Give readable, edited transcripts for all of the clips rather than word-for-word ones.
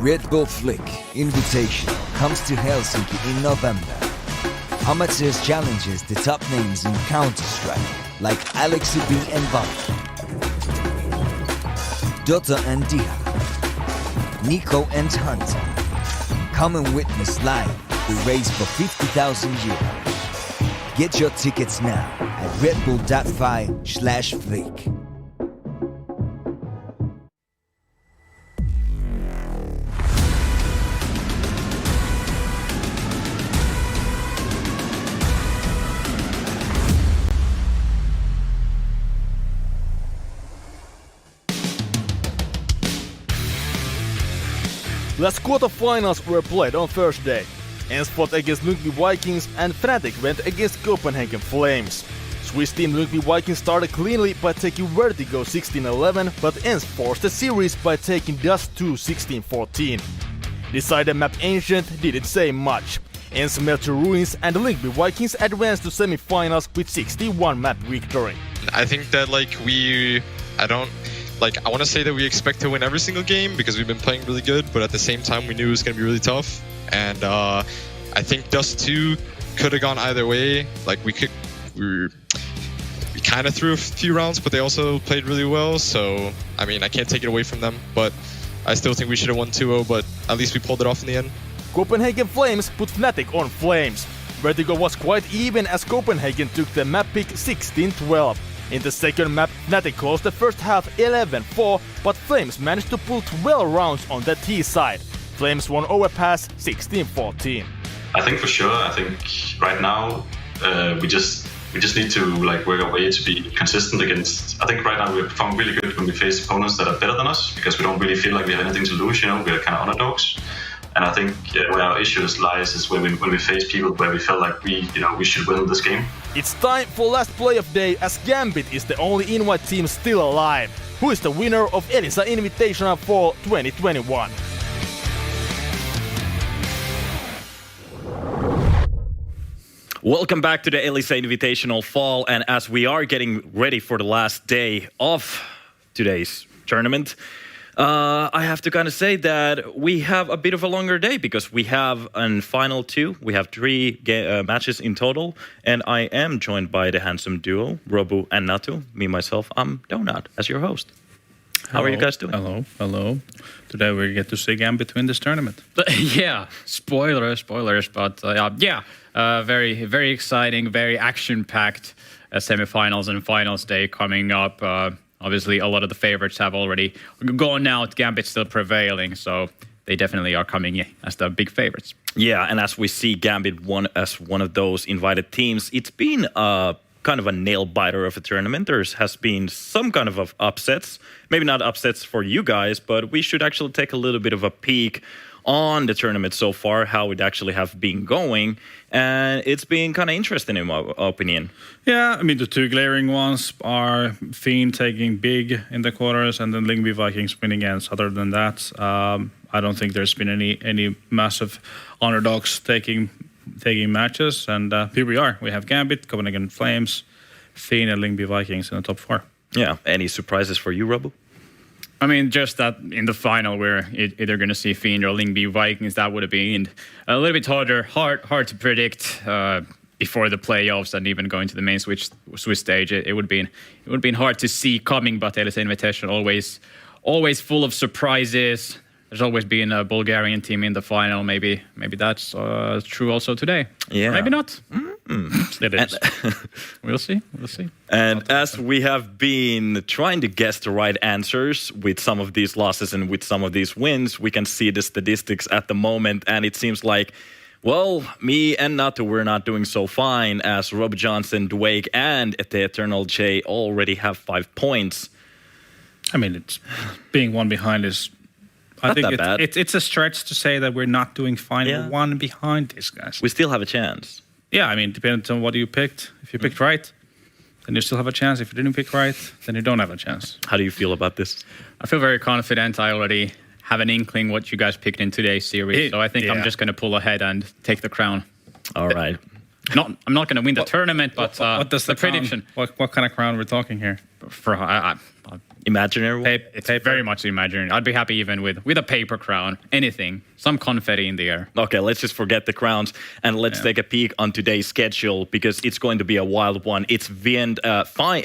Red Bull Flick Invitational comes to Helsinki in November. Amateurs challenges the top names in Counter-Strike like Alexi B and Valky, Dota and Diha, Nico and Hunter. Come and witness live the race for €50,000. Get your tickets now at redbull.fi/flick. Last quarterfinals were played on Thursday. ENS fought against Lyngby Vikings and Fnatic went against Copenhagen Flames. Swiss team Lyngby Vikings started cleanly by taking Vertigo 16-11, but ENS forced the series by taking Dust 2 16-14. Decided map Ancient didn't say much. ENS melt to ruins and Lyngby Vikings advanced to semi-finals with 61 map victory. I think that I want to say that we expect to win every single game because we've been playing really good, but at the same time we knew it was going to be really tough. And I think Dust 2 could have gone either way. We kind of threw a few rounds, but they also played really well. So, I mean, I can't take it away from them, but I still think we should have won 2-0, but at least we pulled it off in the end. Copenhagen Flames put Fnatic on flames. Vertigo was quite even as Copenhagen took the map pick 16-12. In the second map, Fnatic closed the first half 11-4, but Flames managed to pull 12 rounds on the T side. Flames won overpass 16-14. I think for sure. I think right now we just need to work our way to be consistent against. I think right now we perform really good when we face opponents that are better than us because we don't really feel like we have anything to lose. We are kind of underdogs. And I think where our issues lies is when we face people where we felt like we should win this game. It's time for last play of day as Gambit is the only invite team still alive. Who is the winner of ELISA Invitational Fall 2021? Welcome back to the ELISA Invitational Fall, and as we are getting ready for the last day of today's tournament, I have to kind of say that we have a bit of a longer day because we have a final 2. We have 3 matches in total, and I am joined by the handsome duo, Robu and Natu. Me, myself, I'm Donut as your host. How are you guys doing? Hello. Today we get to see Gambit win this tournament. Yeah, spoilers, but very, very exciting, very action-packed semifinals and finals day coming up. Obviously, a lot of the favorites have already gone out. Gambit's still prevailing, so they definitely are coming in as the big favorites. Yeah, and as we see Gambit as one of those invited teams, it's been kind of a nail-biter of a tournament. There has been some kind of upsets. Maybe not upsets for you guys, but we should actually take a little bit of a peek on the tournament so far, how it actually have been going, and it's been kind of interesting in my opinion. Yeah, I mean, the 2 glaring ones are Fiend taking big in the quarters and then Lyngby Vikings winning ends. Other than that, I don't think there's been any massive underdogs taking matches, and here we are. We have Gambit, Copenhagen Flames, Fiend and Lyngby Vikings in the top 4. Yeah, any surprises for you, Robo? I mean, just that in the final we're either going to see Fiend or Lyngby Vikings. That would have been a little bit hard to predict before the playoffs and even going to the main Swiss stage. It would have been hard to see coming, but ELISA Invitational always full of surprises. There's always been a Bulgarian team in the final. Maybe that's true also today. Yeah, maybe not. It is. We'll see. And as we have been trying to guess the right answers with some of these losses and with some of these wins, we can see the statistics at the moment, and it seems like, well, me and Natu, we're not doing so fine as Rob Johnson, Dwake, and the Eternal J already have 5 points. I mean, it's being one behind is... I think it's a stretch to say that we're not doing fine. Yeah. We're 1 behind these guys. We still have a chance. Yeah, I mean, depends on what you picked. If you picked right, then you still have a chance. If you didn't pick right, then you don't have a chance. How do you feel about this? I feel very confident. I already have an inkling what you guys picked in today's series, so I think I'm just going to pull ahead and take the crown. All right. I'm not going to win the tournament, but what does the prediction. What kind of crown we're talking here? Imaginary one? It's very much imaginary. I'd be happy even with a paper crown, anything, some confetti in the air. Okay, let's just forget the crowns and let's take a peek on today's schedule because it's going to be a wild one. It's Fiend.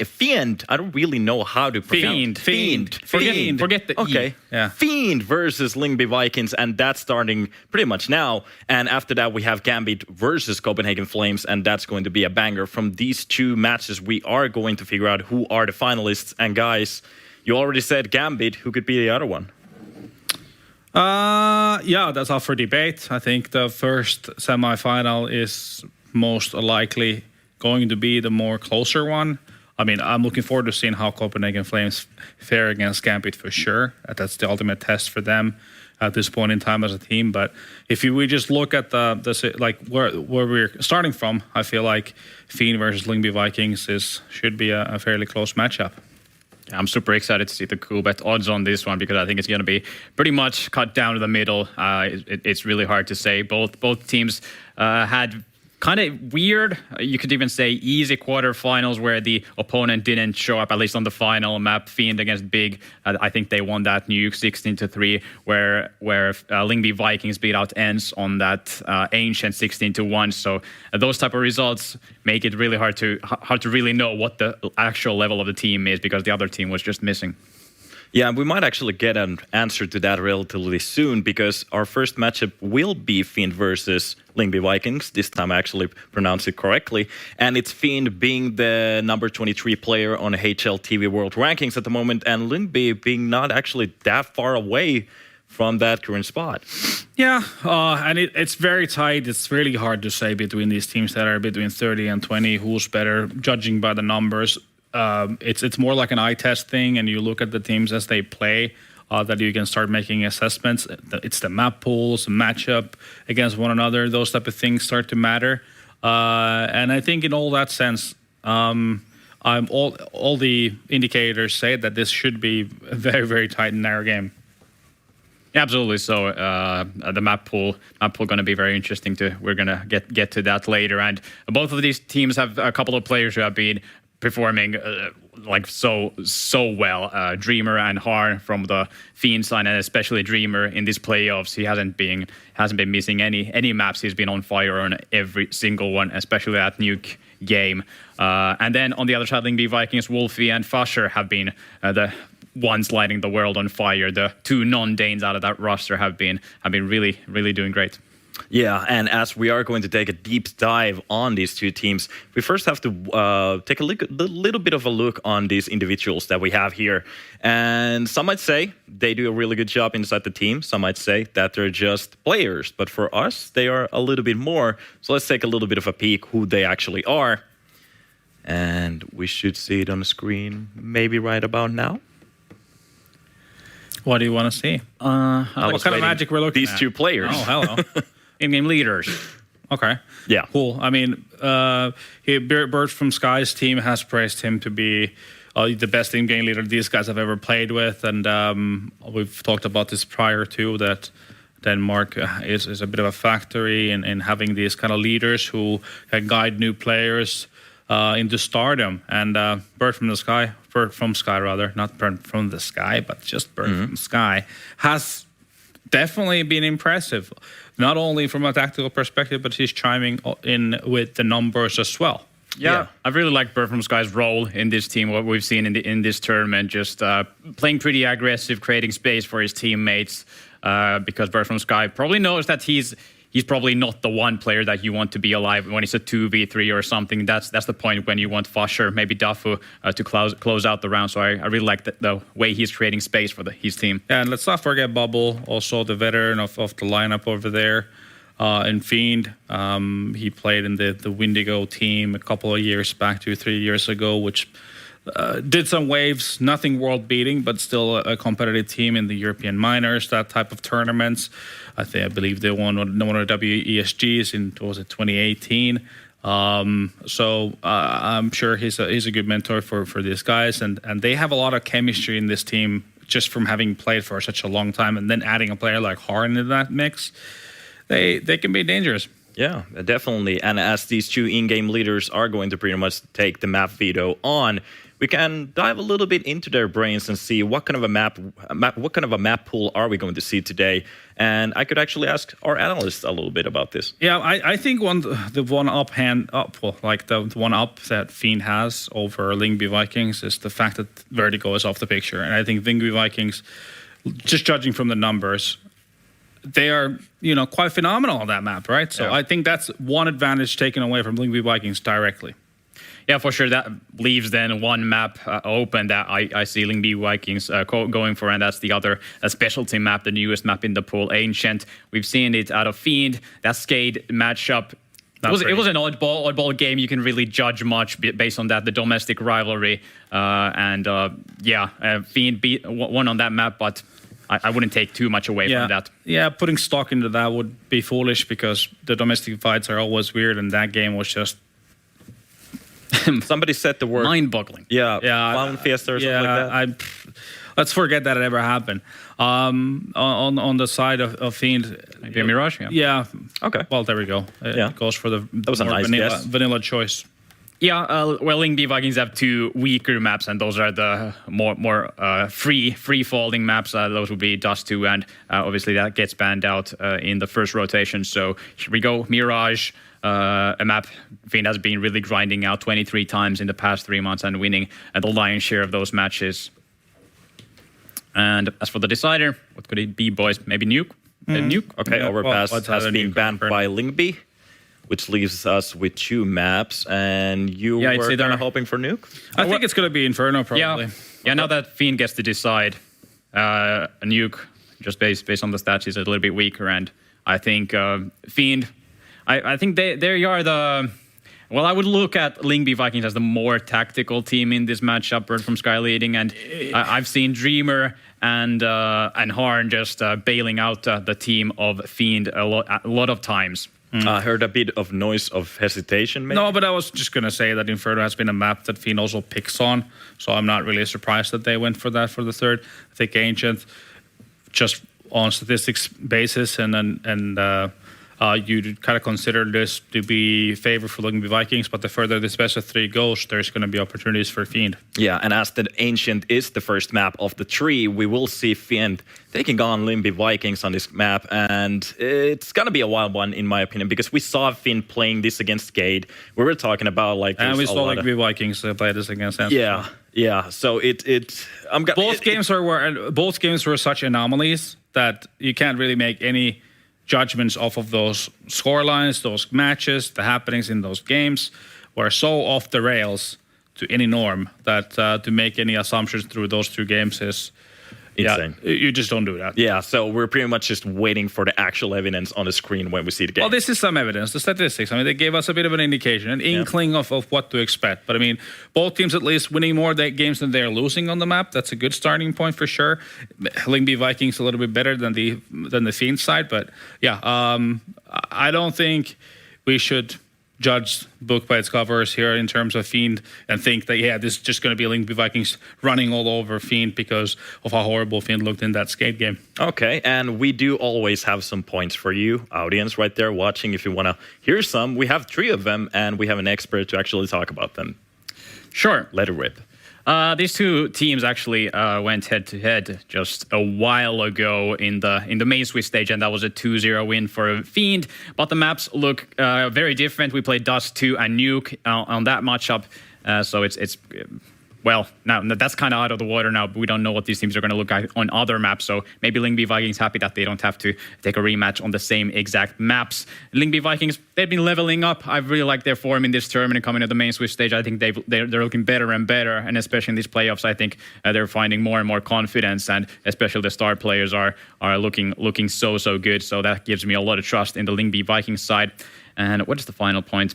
Fiend. I don't really know how to pronounce Fiend. Forget the okay. E. Yeah. Fiend versus Lyngby Vikings, and that's starting pretty much now. And after that, we have Gambit versus Copenhagen Flames, and that's going to be a banger. From these two matches, we are going to figure out who are the finalists. And guys, you already said Gambit. Who could be the other one? Yeah, that's up for debate. I think the first semifinal is most likely going to be the more closer one. I mean, I'm looking forward to seeing how Copenhagen Flames fare against Gambit for sure. That's the ultimate test for them at this point in time as a team. But if we just look at where we're starting from, I feel like Fiend versus Lyngby Vikings should be a fairly close matchup. I'm super excited to see the Coolbet odds on this one because I think it's going to be pretty much cut down to the middle. It's really hard to say. Both teams had kind of weird, you could even say easy quarterfinals where the opponent didn't show up, at least on the final map. Fiend against Big, I think they won that nuke 16-3, where Lyngby Vikings beat out Ents on that ancient 16-1. So those type of results make it really hard to really know what the actual level of the team is because the other team was just missing. Yeah, we might actually get an answer to that relatively soon because our first matchup will be Fiend versus Lyngby Vikings. This time I actually pronounced it correctly. And it's Fiend being the number 23 player on HLTV World Rankings at the moment and Lyngby being not actually that far away from that current spot. Yeah, and it's very tight. It's really hard to say between these teams that are between 30 and 20 who's better, judging by the numbers. It's more like an eye test thing, and you look at the teams as they play that you can start making assessments. It's the map pools, matchup against one another, those type of things start to matter. And I think in all that sense, all the indicators say that this should be a very, very tight and narrow game. Absolutely. So the map pool going to be very interesting. We're going to get to that later. And both of these teams have a couple of players who have been performing so well. Dreamer and Har from the Fiend side, and especially Dreamer in these playoffs. He hasn't been missing any maps. He's been on fire on every single one, especially that nuke game. And then on the other side, Lyngby Vikings, Wolfie and Fasher have been the ones lighting the world on fire. The two non-Danes out of that roster have been really, really doing great. Yeah, and as we are going to take a deep dive on these two teams, we first have to take a little bit of a look on these individuals that we have here. And some might say they do a really good job inside the team. Some might say that they're just players. But for us, they are a little bit more. So let's take a little bit of a peek who they actually are. And we should see it on the screen maybe right about now. What do you want to see? What kind of magic we're looking at? These two players. Oh, hello. In-game leaders. Okay. Yeah. Cool. I mean, Bert from Sky's team has praised him to be the best in-game leader these guys have ever played with. And we've talked about this prior to that Denmark is a bit of a factory in having these kind of leaders who can guide new players into stardom. And Bert from Sky, not Bert from the Sky, but just Bert from Sky, has definitely been impressive. Not only from a tactical perspective, but he's chiming in with the numbers as well. Yeah. I really like Bert from Sky's role in this team, what we've seen in this tournament, just playing pretty aggressive, creating space for his teammates, because Bert from Sky probably knows that he's probably not the one player that you want to be alive when it's a 2v3 or something. That's the point when you want Fasher, maybe Dafu to close out the round. So I really like the way he's creating space for his team. Yeah, and let's not forget Bubble, also the veteran of the lineup over there. In Fiend, he played in the Windigo team a couple of years back, 2-3 years ago, which did some waves, nothing world-beating, but still a competitive team in the European minors, that type of tournaments. I believe they won one of the WESGs in 2018. So I'm sure he's a good mentor for these guys, and they have a lot of chemistry in this team just from having played for such a long time, and then adding a player like Harn into that mix, they can be dangerous. Yeah, definitely. And as these two in-game leaders are going to pretty much take the map veto on, we can dive a little bit into their brains and see what kind of a map pool are we going to see today. And I could actually ask our analysts a little bit about this. Yeah, I think the one up that Fiend has over Lyngby Vikings is the fact that Vertigo is off the picture. And I think Lyngby Vikings, just judging from the numbers, they are, quite phenomenal on that map, right? So I think that's one advantage taken away from Lyngby Vikings directly. Yeah, for sure. That leaves then one map open that I see Lyngby Vikings going for, and that's the other specialty map, the newest map in the pool, Ancient. We've seen it out of Fiend. That Skade matchup. It was an oddball game. You can really judge much based on that, the domestic rivalry. Fiend won on that map, but I wouldn't take too much away from that. Yeah, putting stock into that would be foolish because the domestic fights are always weird, and that game was just... Somebody said the word mind-boggling. Yeah, Clown Fiesta or something like that. Let's forget that it ever happened. On the side of Fiend, maybe a Mirage. Yeah. Okay. Well, there we go. It goes for the vanilla choice. Yeah. Lyngby Vikings have two weaker maps, and those are the more free falling maps. Those would be Dust 2, and obviously that gets banned out in the first rotation. So here we go, Mirage. A map Fiend has been really grinding out 23 times in the past 3 months and winning the lion's share of those matches. And as for the decider, what could it be, boys? Maybe Nuke? Nuke? Okay, Overpass has been banned by Lyngby, which leaves us with 2 maps. And you were kind of hoping for Nuke? I think it's going to be Inferno, probably. Yeah, now that Fiend gets to decide, a Nuke, just based on the stats, is a little bit weaker. And I think Fiend... I think they are the... Well, I would look at Lyngby Vikings as the more tactical team in this matchup, Bird from Sky leading, and I've seen Dreamer and Harn just bailing out the team of Fiend a lot of times. I heard a bit of noise of hesitation, maybe? No, but I was just going to say that Inferno has been a map that Fiend also picks on, so I'm not really surprised that they went for that for the third. I think Ancient, just on statistics basis, you kind of consider this to be favor for Lyngby Vikings, but the further this best of 3 goes, there's going to be opportunities for Fiend. Yeah, and as the Ancient is the first map of the 3, we will see Fiend taking on Lyngby Vikings on this map, and it's going to be a wild one, in my opinion, because we saw Fiend playing this against Skade. We were talking about, and we saw Lyngby Vikings play this against Amsterdam. Yeah, so both games were such anomalies that you can't really make any judgments off of those scorelines, those matches, the happenings in those games were so off the rails to any norm that to make any assumptions through those 2 games is insane. Yeah, you just don't do that. Yeah, so we're pretty much just waiting for the actual evidence on the screen when we see the game. Well, this is some evidence, the statistics. I mean, they gave us a bit of an indication, an inkling of what to expect. But I mean, both teams at least winning more games than they're losing on the map. That's a good starting point for sure. Lyngby Vikings a little bit better than the Fiend side, but yeah, I don't think we should judge book by its covers here in terms of Fiend and think that, this is just going to be Lyngby Vikings running all over Fiend because of how horrible Fiend looked in that Skate game. Okay, and we do always have some points for you, audience right there watching. If you want to hear some, we have 3 of them, and we have an expert to actually talk about them. Sure. Let it rip. These 2 teams actually went head-to-head just a while ago in the main Swiss stage, and that was a 2-0 win for Fiend. But the maps look very different. We played Dust 2 and Nuke on that matchup, so it's well, now that's kind of out of the water now. But we don't know what these teams are going to look like on other maps. So maybe Lyngby Vikings happy that they don't have to take a rematch on the same exact maps. Lyngby Vikings, they've been leveling up. I really like their form in this tournament coming to the main Swiss stage. I think they're looking better and better, and especially in these playoffs, I think they're finding more and more confidence, and especially the star players are looking so good. So that gives me a lot of trust in the Lyngby Vikings side. And what is the final point?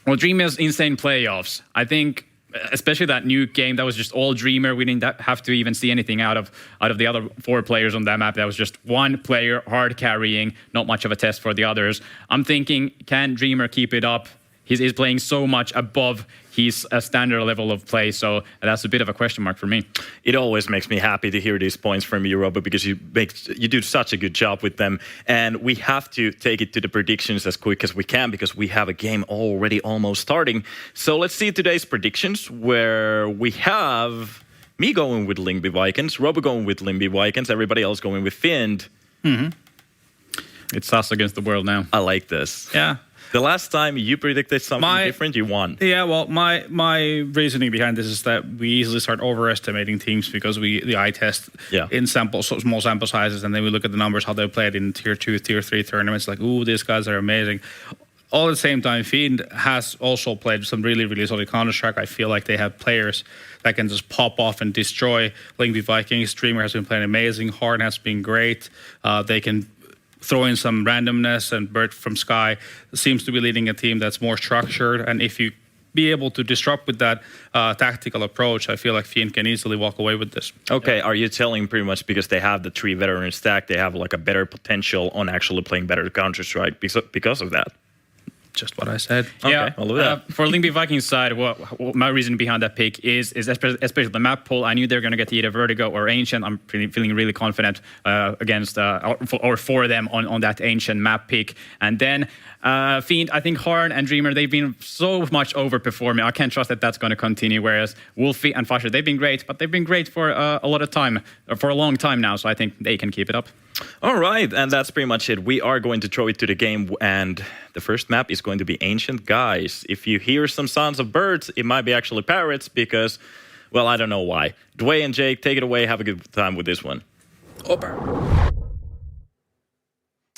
Well, Dreamer's insane playoffs. I think, especially that new game, that was just all Dreamer. We didn't have to even see anything out of the other 4 players on that map. That was just one player hard carrying, not much of a test for the others. I'm thinking, can Dreamer keep it up he's playing so much above his standard level of play. So that's a bit of a question mark for me. It always makes me happy to hear these points from you, Robert, because you do such a good job with them. And we have to take it to the predictions as quick as we can because we have a game already almost starting. So let's see today's predictions, where we have me going with Lyngby Vikings, Robert going with Lyngby Vikings, everybody else going with Fiend. Mm-hmm. It's us against the world now. I like this. Yeah. The last time you predicted something different, you won. Yeah, well, my reasoning behind this is that we easily start overestimating teams because the eye test in small sample sizes, and then we look at the numbers, how they played in tier 2, tier 3 tournaments, like, ooh, these guys are amazing. All at the same time, Fiend has also played some really, really solid Counter-Strike. I feel like they have players that can just pop off and destroy. Lyngby Vikings, Streamer has been playing amazing. Horn has been great. They can throw in some randomness, and Bert from Sky seems to be leading a team that's more structured. And if you be able to disrupt with that tactical approach, I feel like Fiend can easily walk away with this. Okay, are you telling pretty much because they have the 3 veteran stack, they have like a better potential on actually playing better Counter-Strike because of that? Just what I said. Okay, yeah, I'll do that. For Lyngby Vikings side, what my reason behind that pick is especially the map pool. I knew they're going to get either Vertigo or Ancient. I'm feeling really confident against or for them on that Ancient map pick. And then Fiend, I think Harn and Dreamer, they've been so much overperforming. I can't trust that that's going to continue. Whereas Wolfie and Fasher, they've been great, but they've been great for a lot of time, for a long time now. So I think they can keep it up. All right, and that's pretty much it. We are going to throw it to the game, and the first map is going to be Ancient. Guys, if you hear some sounds of birds, it might be actually parrots because, well, I don't know why. Dwayne and Jake, take it away. Have a good time with this one.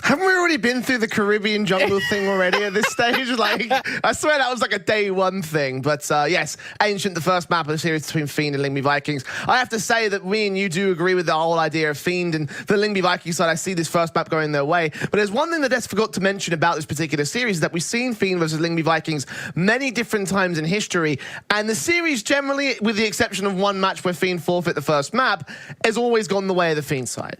Haven't we already been through the Caribbean jungle thing already at this stage? Like, I swear that was like a day one thing. But yes, Ancient, the first map of the series between Fiend and Lyngby Vikings. I have to say that me and you do agree with the whole idea of Fiend, and the Lyngby Vikings side, I see this first map going their way. But there's one thing that Des forgot to mention about this particular series, is that we've seen Fiend versus Lyngby Vikings many different times in history. And the series generally, with the exception of one match where Fiend forfeit the first map, has always gone the way of the Fiend side.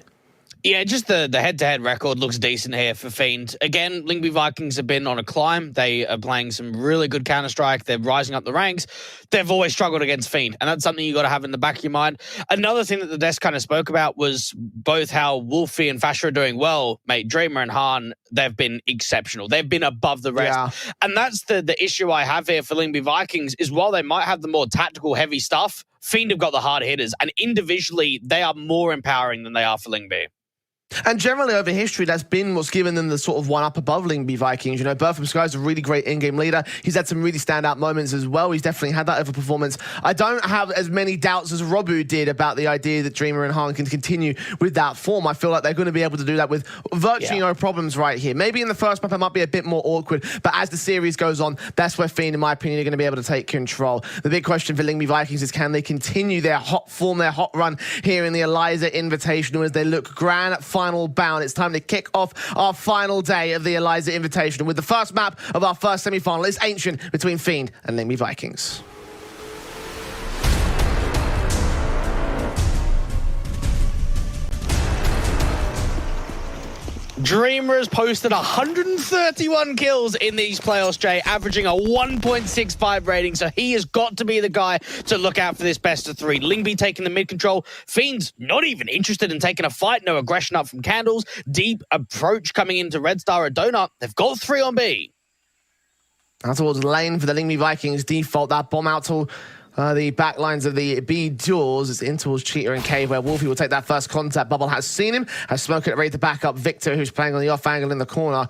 Yeah, just the head-to-head record looks decent here for Fiend. Again, Lyngby Vikings have been on a climb. They are playing some really good Counter-Strike. They're rising up the ranks. They've always struggled against Fiend, and that's something you got to have in the back of your mind. Another thing that the desk kind of spoke about was both how Wolfie and Fasher are doing well. Mate, Dreamer and Hahn, they've been exceptional. They've been above the rest. Yeah. And that's the issue I have here for Lyngby Vikings, is while they might have the more tactical, heavy stuff, Fiend have got the hard hitters, and individually, they are more empowering than they are for Lyngby. And generally over history, that's been what's given them the sort of one up above Lyngby Vikings. You know, Bert from Sky's a really great in-game leader. He's had some really standout moments as well. He's definitely had that overperformance. I don't have as many doubts as Robu did about the idea that Dreamer and Hahn can continue with that form. I feel like they're going to be able to do that with virtually no problems right here. Maybe in the first map it might be a bit more awkward, but as the series goes on, that's where Fiend, in my opinion, are going to be able to take control. The big question for Lyngby Vikings is, can they continue their hot form, their hot run here in the ELISA Invitational as they look grand final bound? It's time to kick off our final day of the ELISA Invitational with the first map of our first semi-final. It's Ancient between Fiend and Lyngby Vikings. Dreamer has posted 131 kills in these playoffs, Jay, averaging a 1.65 rating, so he has got to be the guy to look out for this best of 3. Lyngby taking the mid control. Fiend's not even interested in taking a fight. No aggression up from Candles. Deep approach coming into Red Star or Donut. They've got 3 on B. Now towards lane for the Lyngby Vikings. Default that bomb out to the back lines of the B doors. It's in towards Cheetah and Cave, where Wolfie will take that first contact. Bubble has seen him, has Smoke it ready to back up Victor, who's playing on the off angle in the corner.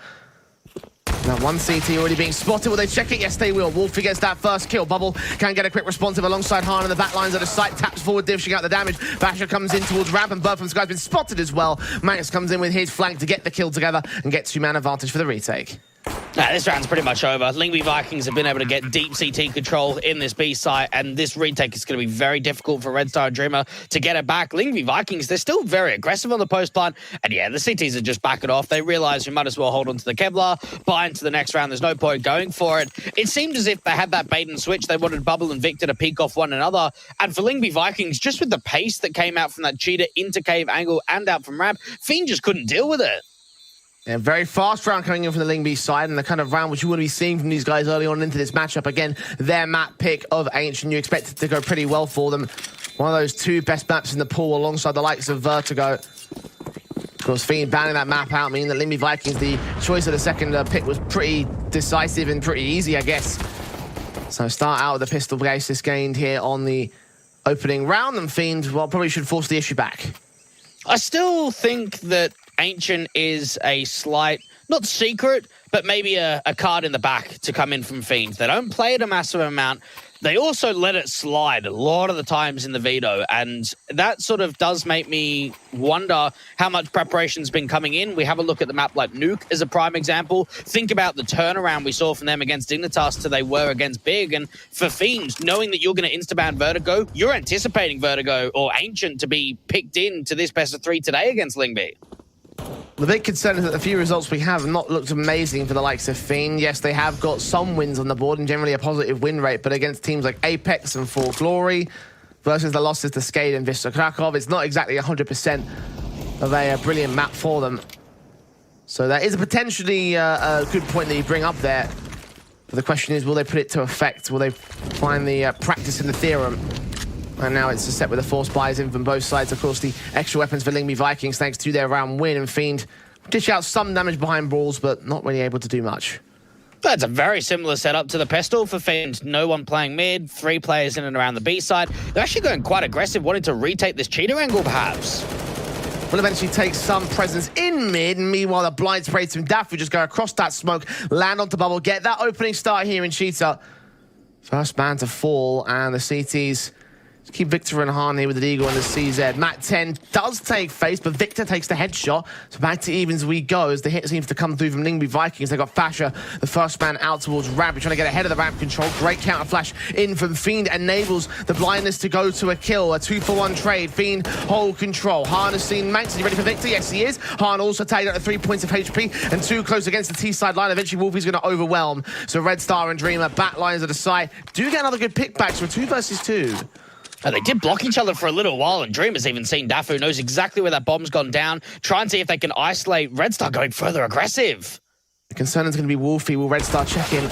Now one CT already being spotted. Will they check it? Yes, they will. Wolfie gets that first kill. Bubble can get a quick responsive alongside Hahn in the back lines of the site. Taps forward, dishing out the damage. Basher comes in towards Ramp, and Bird from Sky's been spotted as well. Magnus comes in with his flank to get the kill together and get 2-man advantage for the retake. This round's pretty much over. Lyngby Vikings have been able to get deep CT control in this B site, and this retake is going to be very difficult for Red Star and Dreamer to get it back. Lyngby Vikings, they're still very aggressive on the post plant, and yeah, the CTs are just backing off. They realize we might as well hold on to the Kevlar, buy into the next round. There's no point going for it. It seemed as if they had that bait and switch. They wanted Bubble and Victor to peek off one another, and for Lyngby Vikings, just with the pace that came out from that Cheetah into Cave angle and out from Ramp, Fiend just couldn't deal with it. A very fast round coming in from the Lyngby side, and the kind of round which you want to be seeing from these guys early on into this matchup. Again, their map pick of Ancient, you expect it to go pretty well for them. One of those 2 best maps in the pool alongside the likes of Vertigo. Of course, Fiend banning that map out, meaning that Lyngby Vikings, the choice of the second pick was pretty decisive and pretty easy, I guess. So start out with the pistol basis gained here on the opening round, and Fiend, well, probably should force the issue back. I still think that Ancient is a slight, not secret, but maybe a card in the back to come in from Fiend. They don't play it a massive amount. They also let it slide a lot of the times in the veto, and that sort of does make me wonder how much preparation's been coming in. We have a look at the map like Nuke as a prime example. Think about the turnaround we saw from them against Dignitas to they were against Big, and for Fiend, knowing that you're going to instaban Vertigo, you're anticipating Vertigo or Ancient to be picked into this best of 3 today against Lyngby. The big concern is that the few results we have not looked amazing for the likes of Fiend. Yes, they have got some wins on the board and generally a positive win rate, but against teams like Apex and For Glory versus the losses to Skade and Vista Krakow, it's not exactly 100% of a brilliant map for them. So that is a potentially a good point that you bring up there. But the question is, will they put it to effect? Will they find the practice in the theorem? And now it's a set with the force buys in from both sides. Of course, the extra weapons for Lyngby Vikings thanks to their round win, and Fiend dish out some damage behind balls, but not really able to do much. That's a very similar setup to the pistol for Fiend. No one playing mid, 3 players in and around the B side. They're actually going quite aggressive, wanting to retake this cheater angle, perhaps. Will eventually take some presence in mid, and meanwhile the blind sprays from Daffy just go across that smoke, land onto Bubble, get that opening start here in Cheetah. First man to fall, and the CTs keep Victor and Han here with the Eagle and the CZ. Mac 10 does take face, but Victor takes the headshot. So back to evens we go as the hit seems to come through from Lyngby Vikings. They got Fasher, the first man out towards ramp. Trying to get ahead of the ramp control. Great counter flash in from Fiend. Enables the blindness to go to a kill. A 2-for-1 trade. Fiend hold control. Han has seen Manx. Is he ready for Victor? Yes, he is. Han also tagged out at 3 points of HP and 2 close against the T side line. Eventually Wolfie's going to overwhelm. So Red Star and Dreamer back lines at the side. Do get another good pick back. So 2 versus 2. They did block each other for a little while, and Dreamer's even seen Dafu, knows exactly where that bomb's gone down. Try and see if they can isolate Red Star going further aggressive. The concern is going to be Wolfie. Will Red Star check in?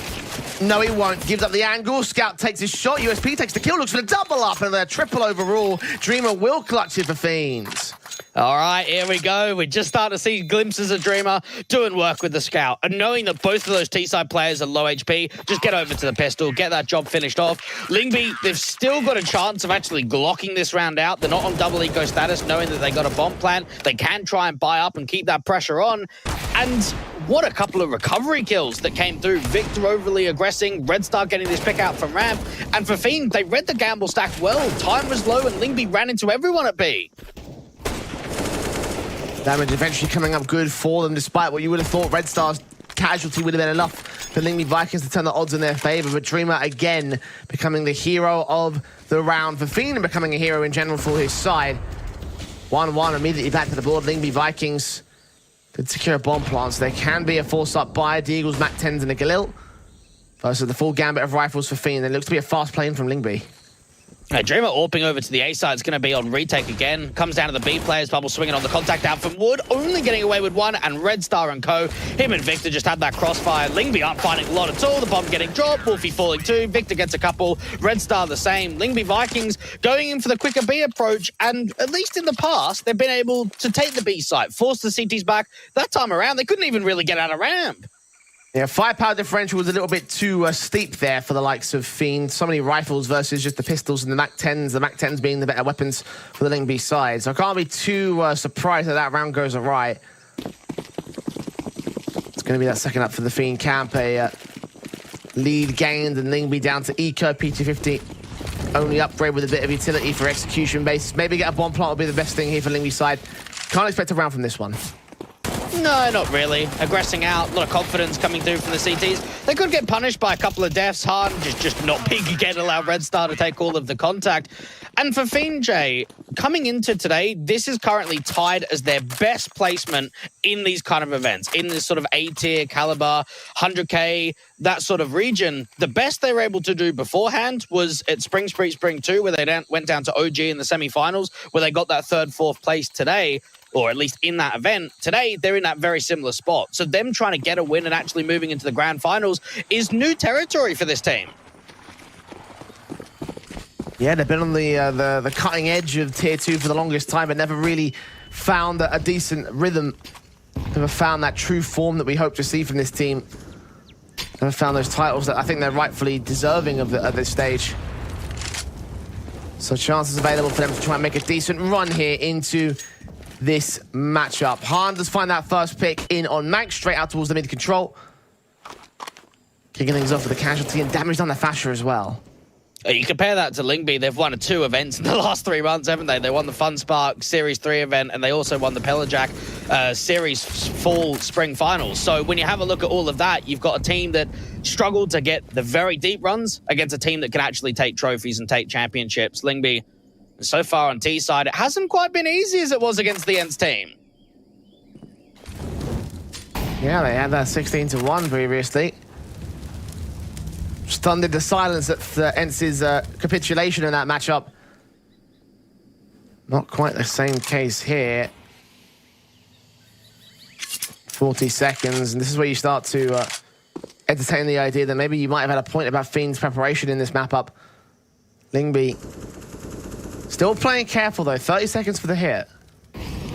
No, he won't. Gives up the angle. Scout takes his shot. USP takes the kill. Looks for the double up and a triple overall. Dreamer will clutch it for Fiends. All right, here we go. We're just starting to see glimpses of Dreamer doing work with the Scout. And knowing that both of those T-side players are low HP, just get over to the pistol, get that job finished off. Lyngby, they've still got a chance of actually glocking this round out. They're not on double eco status, knowing that they got a bomb plan. They can try and buy up and keep that pressure on. And what a couple of recovery kills that came through. Victor overly aggressing, Red Star getting this pick out from ramp. And for Fiend, they read the gamble stack well. Time was low and Lyngby ran into everyone at B. Damage eventually coming up good for them, despite what you would have thought Red Star's casualty would have been enough for Lyngby Vikings to turn the odds in their favor. But Dreamer again becoming the hero of the round for Fiend and becoming a hero in general for his side. 1-1 immediately back to the board. Lyngby Vikings could secure bomb plants. They can be a force-up by the Eagles, Mac 10s and a Galil versus the full gambit of rifles for Fiend. It looks to be a fast play in from Lyngby. Dreamer AWPing over to the A side is going to be on retake again. Comes down to the B players. Bubble swinging on the contact out from Wood. Only getting away with 1, and Red Star and co. Him and Victor just had that crossfire. Lyngby aren't finding a lot at all. The bomb getting dropped. Wolfie falling too. Victor gets a couple. Red Star the same. Lyngby Vikings going in for the quicker B approach. And at least in the past, they've been able to take the B site, force the CTs back. That time around, they couldn't even really get out of ramp. Yeah, firepower differential was a little bit too steep there for the likes of Fiend. So many rifles versus just the pistols and the Mac 10s. The Mac 10s being the better weapons for the Lyngby side. So I can't be too surprised that round goes awry. It's going to be that second up for the Fiend camp. A lead gained and Lyngby down to Eco. PT50 only upgrade with a bit of utility for execution basis. Maybe get a bomb plant will be the best thing here for Lyngby side. Can't expect a round from this one. No, not really. Aggressing out, a lot of confidence coming through from the CTs. They could get punished by a couple of deaths. Han just not big again, allow Red Star to take all of the contact. And for Fiend J, coming into today, this is currently tied as their best placement in these kind of events, in this sort of A-tier caliber, 100K, that sort of region. The best they were able to do beforehand was at Spring 2, where they went down to OG in the semifinals, where they got that 3rd, 4th place today, or at least in that event. Today, they're in that very similar spot. So them trying to get a win and actually moving into the grand finals is new territory for this team. Yeah, they've been on the cutting edge of Tier 2 for the longest time, but never really found a decent rhythm. Never found that true form that we hope to see from this team. Never found those titles that I think they're rightfully deserving of at this stage. So chances available for them to try and make a decent run here into this matchup. Han does find that first pick in on Max, straight out towards the mid control. Kicking things off with a casualty and damage on the Fasher as well. You compare that to Lyngby, they've won 2 events in the last 3 months, haven't they? They won the Fun Spark Series 3 event, and they also won the Pelajack Series Fall Spring Finals. So when you have a look at all of that, you've got a team that struggled to get the very deep runs against a team that can actually take trophies and take championships. Lyngby, so far on T side, it hasn't quite been easy as it was against the Ents team. Yeah, they had that 16-1 previously. Stunned into silence at Entz's capitulation in that matchup. Not quite the same case here. 40 seconds, and this is where you start to entertain the idea that maybe you might have had a point about Fiend's preparation in this map up. Lyngby still playing careful though, 30 seconds for the hit.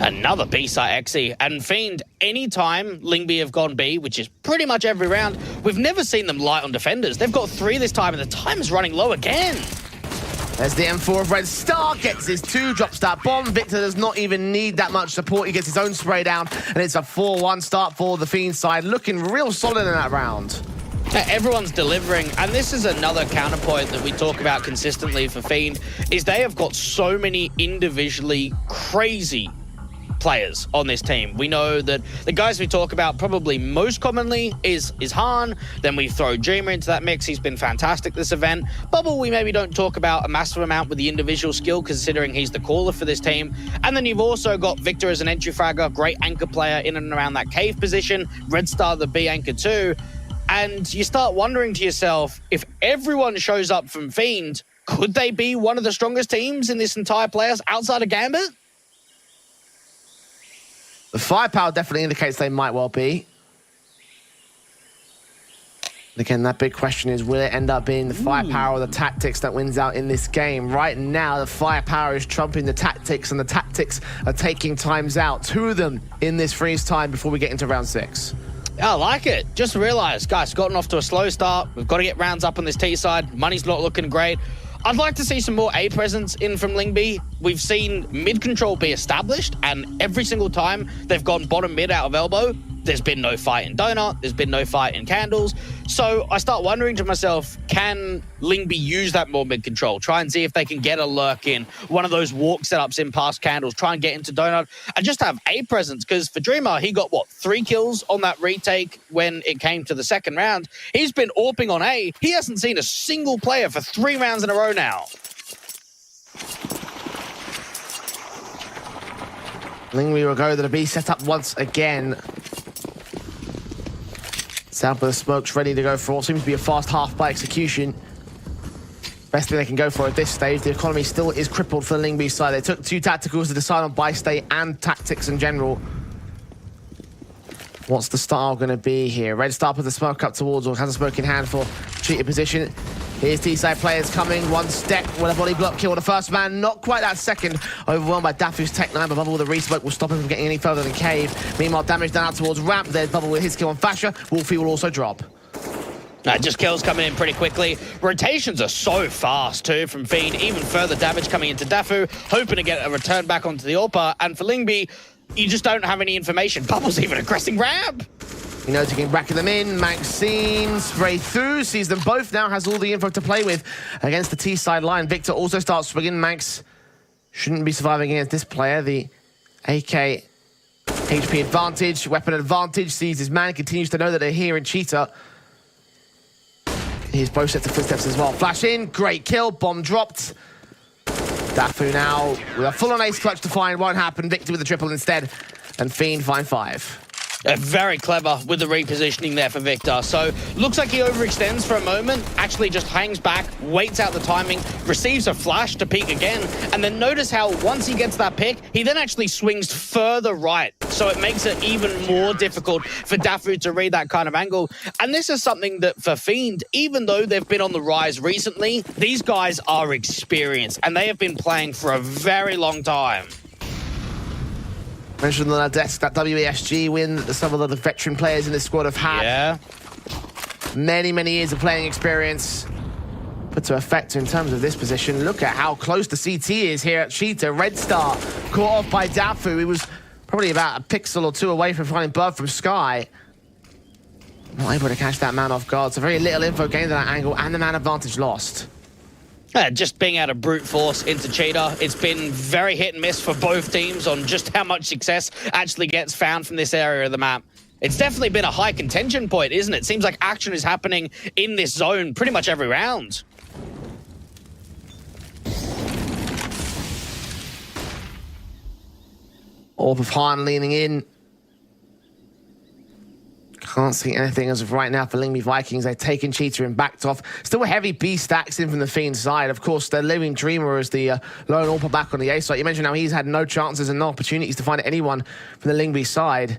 Another B-side XE. And Fiend, anytime Lyngby have gone B, which is pretty much every round, we've never seen them light on defenders. They've got 3 this time, and the time is running low again. There's the M4 of Red Star, gets his 2, drops that bomb. Victor does not even need that much support. He gets his own spray down, and it's a 4-1 start for the Fiend side. Looking real solid in that round. Everyone's delivering, and this is another counterpoint that we talk about consistently for Fiend, is they have got so many individually crazy players on this team. We know that the guys we talk about probably most commonly is Han. Then we throw Dreamer into that mix. He's been fantastic this event. Bubble, we maybe don't talk about a massive amount with the individual skill, considering he's the caller for this team. And then you've also got Victor as an entry fragger, great anchor player in and around that cave position. Red Star, the B anchor too. And you start wondering to yourself, if everyone shows up from Fiend, could they be one of the strongest teams in this entire playoffs outside of Gambit? The firepower definitely indicates they might well be. Again, that big question is, will it end up being the firepower or the tactics that wins out in this game? Right now, the firepower is trumping the tactics, and the tactics are taking times out. 2 of them in this freeze time before we get into round 6. I like it. Just realised, guys, gotten off to a slow start. We've got to get rounds up on this T side. Money's not looking great. I'd like to see some more A presence in from Lyngby. We've seen mid control be established, and every single time they've gone bottom mid out of elbow, there's been no fight in Donut, there's been no fight in Candles. So I start wondering to myself, can Lyngby use that more mid control? Try and see if they can get a lurk in, one of those walk setups in past Candles, try and get into Donut, and just have A presence. Because for Dreamer, he got, 3 kills on that retake when it came to the second round. He's been AWPing on A. He hasn't seen a single player for 3 rounds in a row now. Lyngby will go to the B setup once again. South with the smokes ready to go for what seems to be a fast half by execution. Best thing they can go for at this stage. The economy still is crippled for the Lyngby side. They took 2 tacticals to decide on buy state and tactics in general. What's the style going to be here? Red Star puts the smoke up towards, or has a smoke in hand for cheated position. Here's T-side players coming. 1 step with a body block kill. The first man, not quite that second. Overwhelmed by Dafu's Tech 9, but Bubble with a resmoke will stop him from getting any further than Cave. Meanwhile, damage down out towards Ramp. There's Bubble with his kill on Fasher. Wolfie will also drop. Just kills coming in pretty quickly. Rotations are so fast too from Fiend. Even further damage coming into Dafu. Hoping to get a return back onto the AWPer. And for Lyngby, you just don't have any information. Bubble's even aggressing Ramp. You know, taking bracket them in. Maxine spray through, sees them both now, has all the info to play with against the T-side line. Victor also starts swinging. Max shouldn't be surviving against this player. The AK HP advantage, weapon advantage, sees his man, continues to know that they're here in Cheetah. Here's both sets of footsteps as well. Flash in, great kill, bomb dropped. Dafu now with a full-on ace clutch to find. Won't happen. Victor with the triple instead. And Fiend find 5. Very clever with the repositioning there for Victor. So looks like he overextends for a moment, actually just hangs back, waits out the timing, receives a flash to peek again, and then notice how once he gets that pick, he then actually swings further right. So it makes it even more difficult for Dafu to read that kind of angle. And this is something that for Fiend, even though they've been on the rise recently, these guys are experienced and they have been playing for a very long time. Mentioned on our desk that WESG win that some of the veteran players in this squad have had. Yeah. Many, many years of playing experience put to effect in terms of this position. Look at how close the CT is here at Cheetah. Red Star caught off by Dafu. He was probably about a pixel or two away from finding Bird from Sky. Not able to catch that man off guard. So very little info gained at that angle and the man advantage lost. Just being able to brute force into Cheetah, it's been very hit and miss for both teams on just how much success actually gets found from this area of the map. It's definitely been a high contention point, isn't it? Seems like action is happening in this zone pretty much every round. Orb of Han leaning in. Can't see anything as of right now for Lyngby Vikings. They've taken Cheetah and backed off. Still heavy B stacks in from the Fiend side. Of course, their Living Dreamer is the lone AWPer back on the A side. You mentioned how he's had no chances and no opportunities to find anyone from the Lyngby side.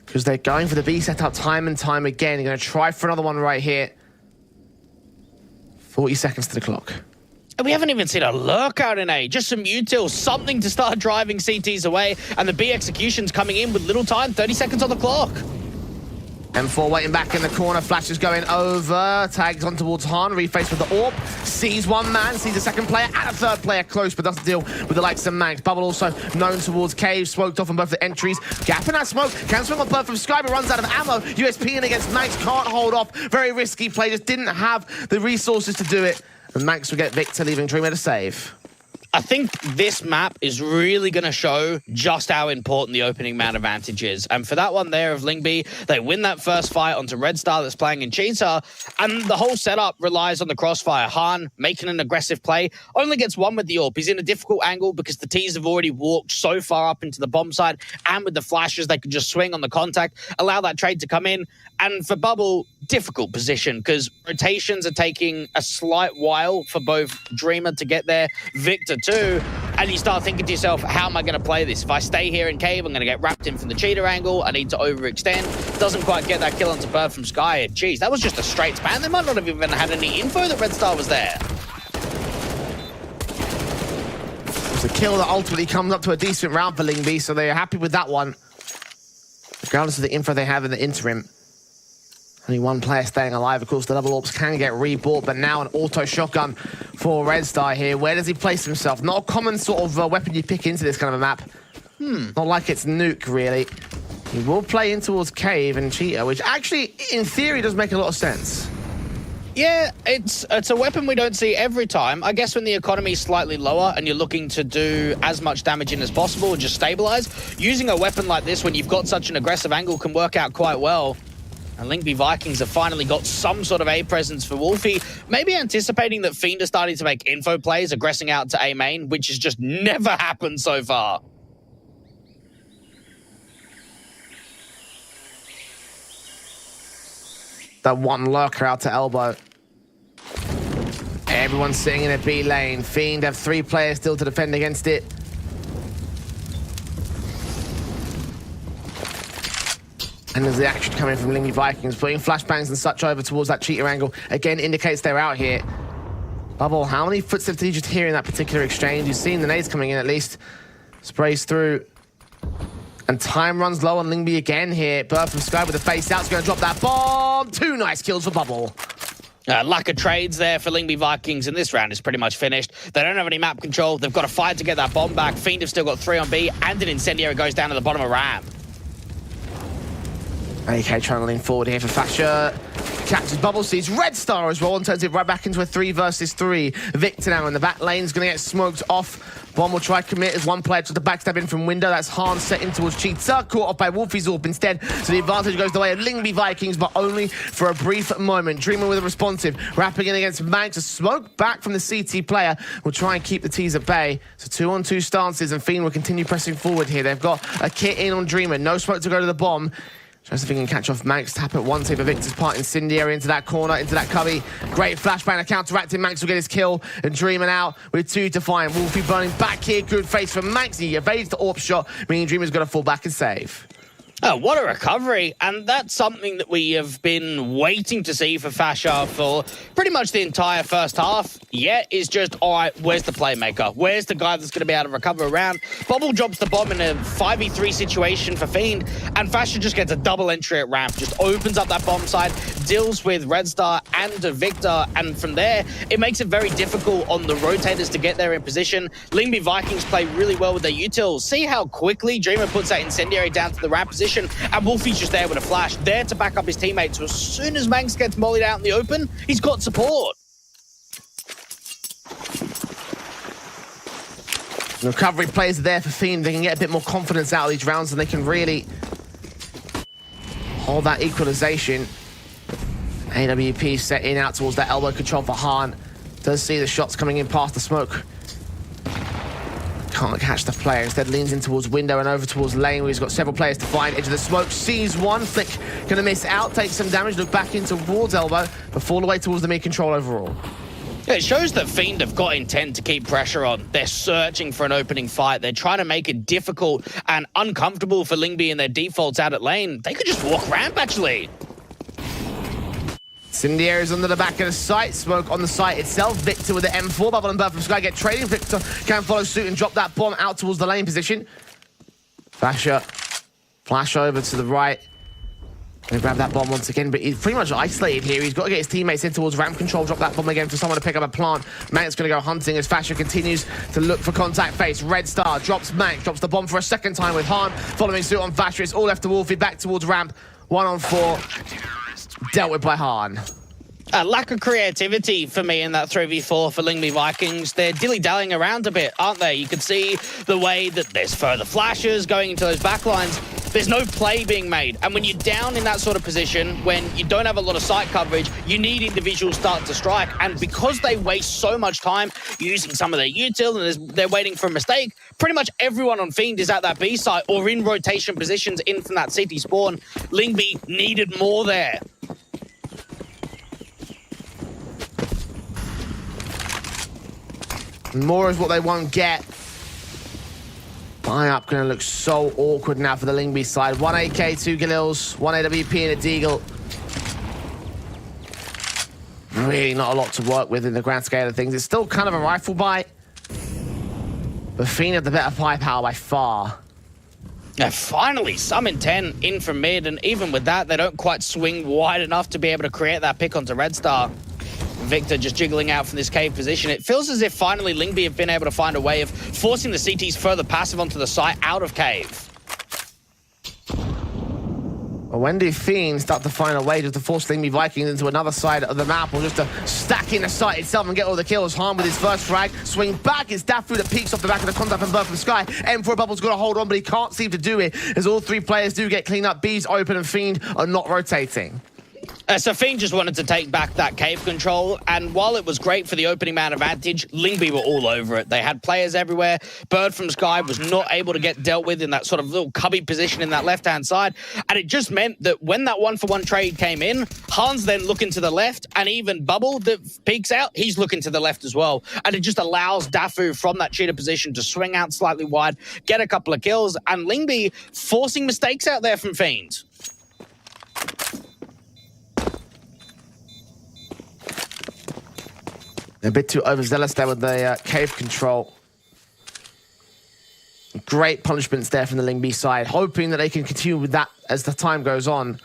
Because they're going for the B setup time and time again. They're going to try for another one right here. 40 seconds to the clock. And we haven't even seen a lurk out in A. Just some util, something to start driving CTs away. And the B execution's coming in with little time, 30 seconds on the clock. M4 waiting back in the corner. Flash is going over. Tags on towards Han. Reface with the AWP. Sees one man. Sees a second player and a third player close, but doesn't deal with the likes of Manx. Bubble also known towards Cave. Smoked off on both the entries. Gap in that smoke. Can swing on Bird from Sky, but runs out of ammo. USP in against Manx. Can't hold off. Very risky play. Just didn't have the resources to do it. And Manx will get Victor, leaving Dreamer to save. I think this map is really going to show just how important the opening man advantage is. And for that one there of Lyngby, they win that first fight onto Red Star that's playing in Cheetah, and the whole setup relies on the crossfire. Han making an aggressive play, only gets one with the AWP. He's in a difficult angle because the T's have already walked so far up into the bomb side, and with the flashes, they can just swing on the contact, allow that trade to come in. And for Bubble, difficult position because rotations are taking a slight while for both Dreamer to get there, Victor too, and you start thinking to yourself, how am I going to play this? If I stay here in Cave, I'm going to get wrapped in from the Cheetah angle. I need to overextend. Doesn't quite get that kill onto Bird from Sky. Jeez, that was just a straight span. They might not have even had any info that Red Star was there. It's a kill that ultimately comes up to a decent round for Lyngby, so they're happy with that one. Regardless of the info they have in the interim. Only one player staying alive. Of course, the double AWPs can get rebought, but now an auto shotgun for Red Star here. Where does he place himself? Not a common sort of weapon you pick into this kind of a map. Not like it's Nuke, really. He will play in towards Cave and Cheetah, which actually, in theory, does make a lot of sense. Yeah, it's a weapon we don't see every time. I guess when the economy is slightly lower and you're looking to do as much damage in as possible and just stabilize, using a weapon like this when you've got such an aggressive angle can work out quite well. And Lyngby Vikings have finally got some sort of A presence for Wolfie, maybe anticipating that Fiend is starting to make info plays, aggressing out to A main, which has just never happened so far. That one lurker out to elbow. Everyone's sitting in a B lane. Fiend have 3 players still to defend against it. And there's the action coming from Lyngby Vikings, putting flashbangs and such over towards that Cheetah angle. Again, indicates they're out here. Bubble, how many footsteps did you just hear in that particular exchange? You've seen the nades coming in at least. Sprays through. And time runs low on Lyngby again here. Bird from Sky with the face out. Is going to drop that bomb. 2 nice kills for Bubble. Lack of trades there for Lyngby Vikings, and this round is pretty much finished. They don't have any map control. They've got to fight to get that bomb back. Fiend have still got 3 on B, and an incendiary goes down to the bottom of ramp. AK trying to lean forward here for Fasher. Catches Bubble, sees Red Star as well, and turns it right back into a 3 versus 3. Victor now in the back lane's going to get smoked off Bomb will try to commit as one player to the backstab in from window. That's Han set in towards Cheetah, caught off by Wolfie's AWP instead. So the advantage goes the way of Lyngby Vikings, but only for a brief moment. Dreamer with a responsive, wrapping in against Manx. A smoke back from the CT player will try and keep the T's at bay. So 2-on-2 stances, and Fiend will continue pressing forward here. They've got a kit in on Dreamer. No smoke to go to the bomb. Tries to think he can catch off Manx. Tap at one, save for Victor's part. Incendiary into that corner, into that cubby. Great flashbang to counteract him. Manx will get his kill. And Dreamer out with 2 to find. Wolfie burning back here. Good face from Manx. He evades the AWP shot, meaning Dreamer's got to fall back and save. Oh, what a recovery. And that's something that we have been waiting to see for Fasha for pretty much the entire first half. Yeah, is just, all right, where's the playmaker? Where's the guy that's going to be able to recover around? Bobble drops the bomb in a 5v3 situation for Fiend, and Fasha just gets a double entry at ramp, just opens up that bomb side, deals with Red Star and Victor, and from there, it makes it very difficult on the rotators to get there in position. Lyngby Vikings play really well with their utils. See how quickly Dreamer puts that Incendiary down to the ramp position, and Wolfie's just there with a flash, there to back up his teammates. So as soon as Manx gets mollied out in the open, he's got support. The recovery plays are there for Fiend. They can get a bit more confidence out of these rounds, and they can really hold that equalization. AWP set in out towards that elbow control for Han. Does see the shots coming in past the smoke. Can't catch the player. Instead leans in towards window and over towards lane, where he's got several players to find. Edge of the smoke, sees one. Flick gonna miss out, takes some damage, look back in towards elbow, but fall away towards the mid control overall. Yeah, it shows that Fiend have got intent to keep pressure on. They're searching for an opening fight. They're trying to make it difficult and uncomfortable for Lyngby and their defaults out at lane. They could just walk ramp, actually. Incendiary is under the back of the site. Smoke on the site itself. Victor with the M4. Bubble and Bird from Sky get trading. Victor can follow suit and drop that bomb out towards the lane position. Fasher, flash over to the right. Gonna grab that bomb once again, but he's pretty much isolated here. He's got to get his teammates in towards ramp control, drop that bomb again for someone to pick up a plant. Mank's gonna go hunting as Fasher continues to look for contact face. Red Star drops Mank, drops the bomb for a second time with Han following suit on Fasher. It's all left to Wolfie, back towards ramp. 1-on-4. Dealt with by Han. A lack of creativity for me in that 3v4 for Lyngby Vikings. They're dilly-dallying around a bit, aren't they? You can see the way that there's further flashes going into those backlines. There's no play being made. And when you're down in that sort of position, when you don't have a lot of site coverage, you need individuals start to strike. And because they waste so much time using some of their util and they're waiting for a mistake, pretty much everyone on Fiend is at that B site or in rotation positions in from that CT spawn. Lyngby needed more there. More is what they won't get. Buy up going to look so awkward now for the Lyngby side. 1 AK, 2 Galils, 1 AWP and a Deagle. Really not a lot to work with in the grand scale of things. It's still kind of a rifle buy. But Fiend have the better firepower by far. Yeah, finally, some intent in from mid, and even with that, they don't quite swing wide enough to be able to create that pick onto Red Star. Victor just jiggling out from this cave position. It feels as if finally Lyngby have been able to find a way of forcing the CTs further passive onto the site out of cave. Well, when do Fiend start to find a way just to force Lyngby Vikings into another side of the map, or just to stack in the site itself and get all the kills? Han with his first frag, swing back. It's Dafu that peeks off the back of the contact from Bird from Sky. M4 Bubble's got to hold on, but he can't seem to do it, as all 3 players do get cleaned up. B's open and Fiend are not rotating. So Fiend just wanted to take back that cave control, and while it was great for the opening man advantage, Lyngby were all over it. They had players everywhere. Bird from Sky was not able to get dealt with in that sort of little cubby position in that left-hand side, and it just meant that when that 1-for-1 trade came in, Han's then looking to the left, and even Bubble that peeks out, he's looking to the left as well, and it just allows Dafu from that cheater position to swing out slightly wide, get a couple of kills, and Lyngby forcing mistakes out there from Fiend. A bit too overzealous there with the cave control. Great punishments there from the Lyngby side, hoping that they can continue with that as the time goes on.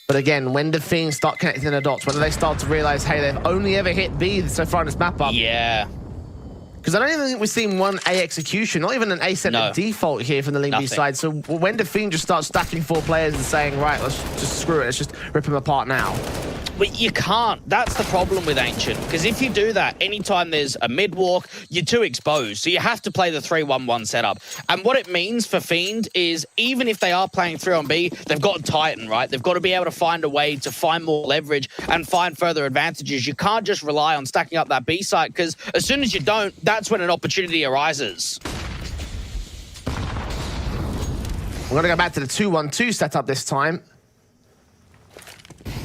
But again, when do Fiend start connecting the dots? When do they start to realize, hey, they've only ever hit B so far in this map up? Yeah. Because I don't even think we've seen one A execution, not even an A center default here from the Lyngby side. So when do Fiend just start stacking 4 players and saying, right, let's just screw it, let's just rip them apart now? You can't. That's the problem with Ancient. Because if you do that, anytime there's a mid-walk, you're too exposed. So you have to play the 3-1-1 setup. And what it means for Fiend is even if they are playing 3 on B, they've got to tighten, right? They've got to be able to find a way to find more leverage and find further advantages. You can't just rely on stacking up that B site because as soon as you don't, that's when an opportunity arises. We're going to go back to the 2-1-2 setup this time.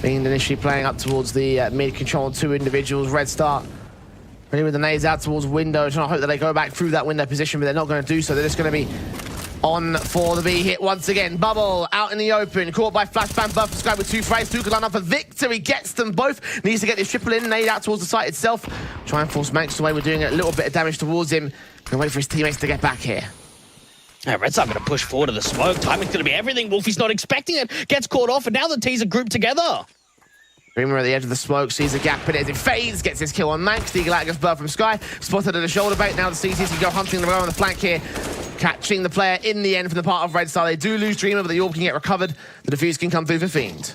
Fiend initially playing up towards the mid-control, 2 individuals. Red Star ready with the nades out towards window, trying to hope that they go back through that window position, but they're not going to do so. They're just going to be on for the B hit once again. Bubble out in the open, caught by Flashbang. Buff Sky with 2 frags. 2 could line up for victory. Gets them both. Needs to get this triple in. Nade out towards the site itself. Try and force Manx away. We're doing a little bit of damage towards him. Gonna wait for his teammates to get back here. Red Star going to push forward to the smoke. Timing's going to be everything. Wolfie's not expecting it. Gets caught off, and now the T's are grouped together. Dreamer at the edge of the smoke, sees a gap in it as it fades, gets his kill on Manx. The Eagle Out gets Bird from Sky. Spotted at a shoulder bait. Now the CTs can go hunting the row on the flank here. Catching the player in the end from the part of Red Star. They do lose Dreamer, but the orb can get recovered. The defuse can come through for Fiend.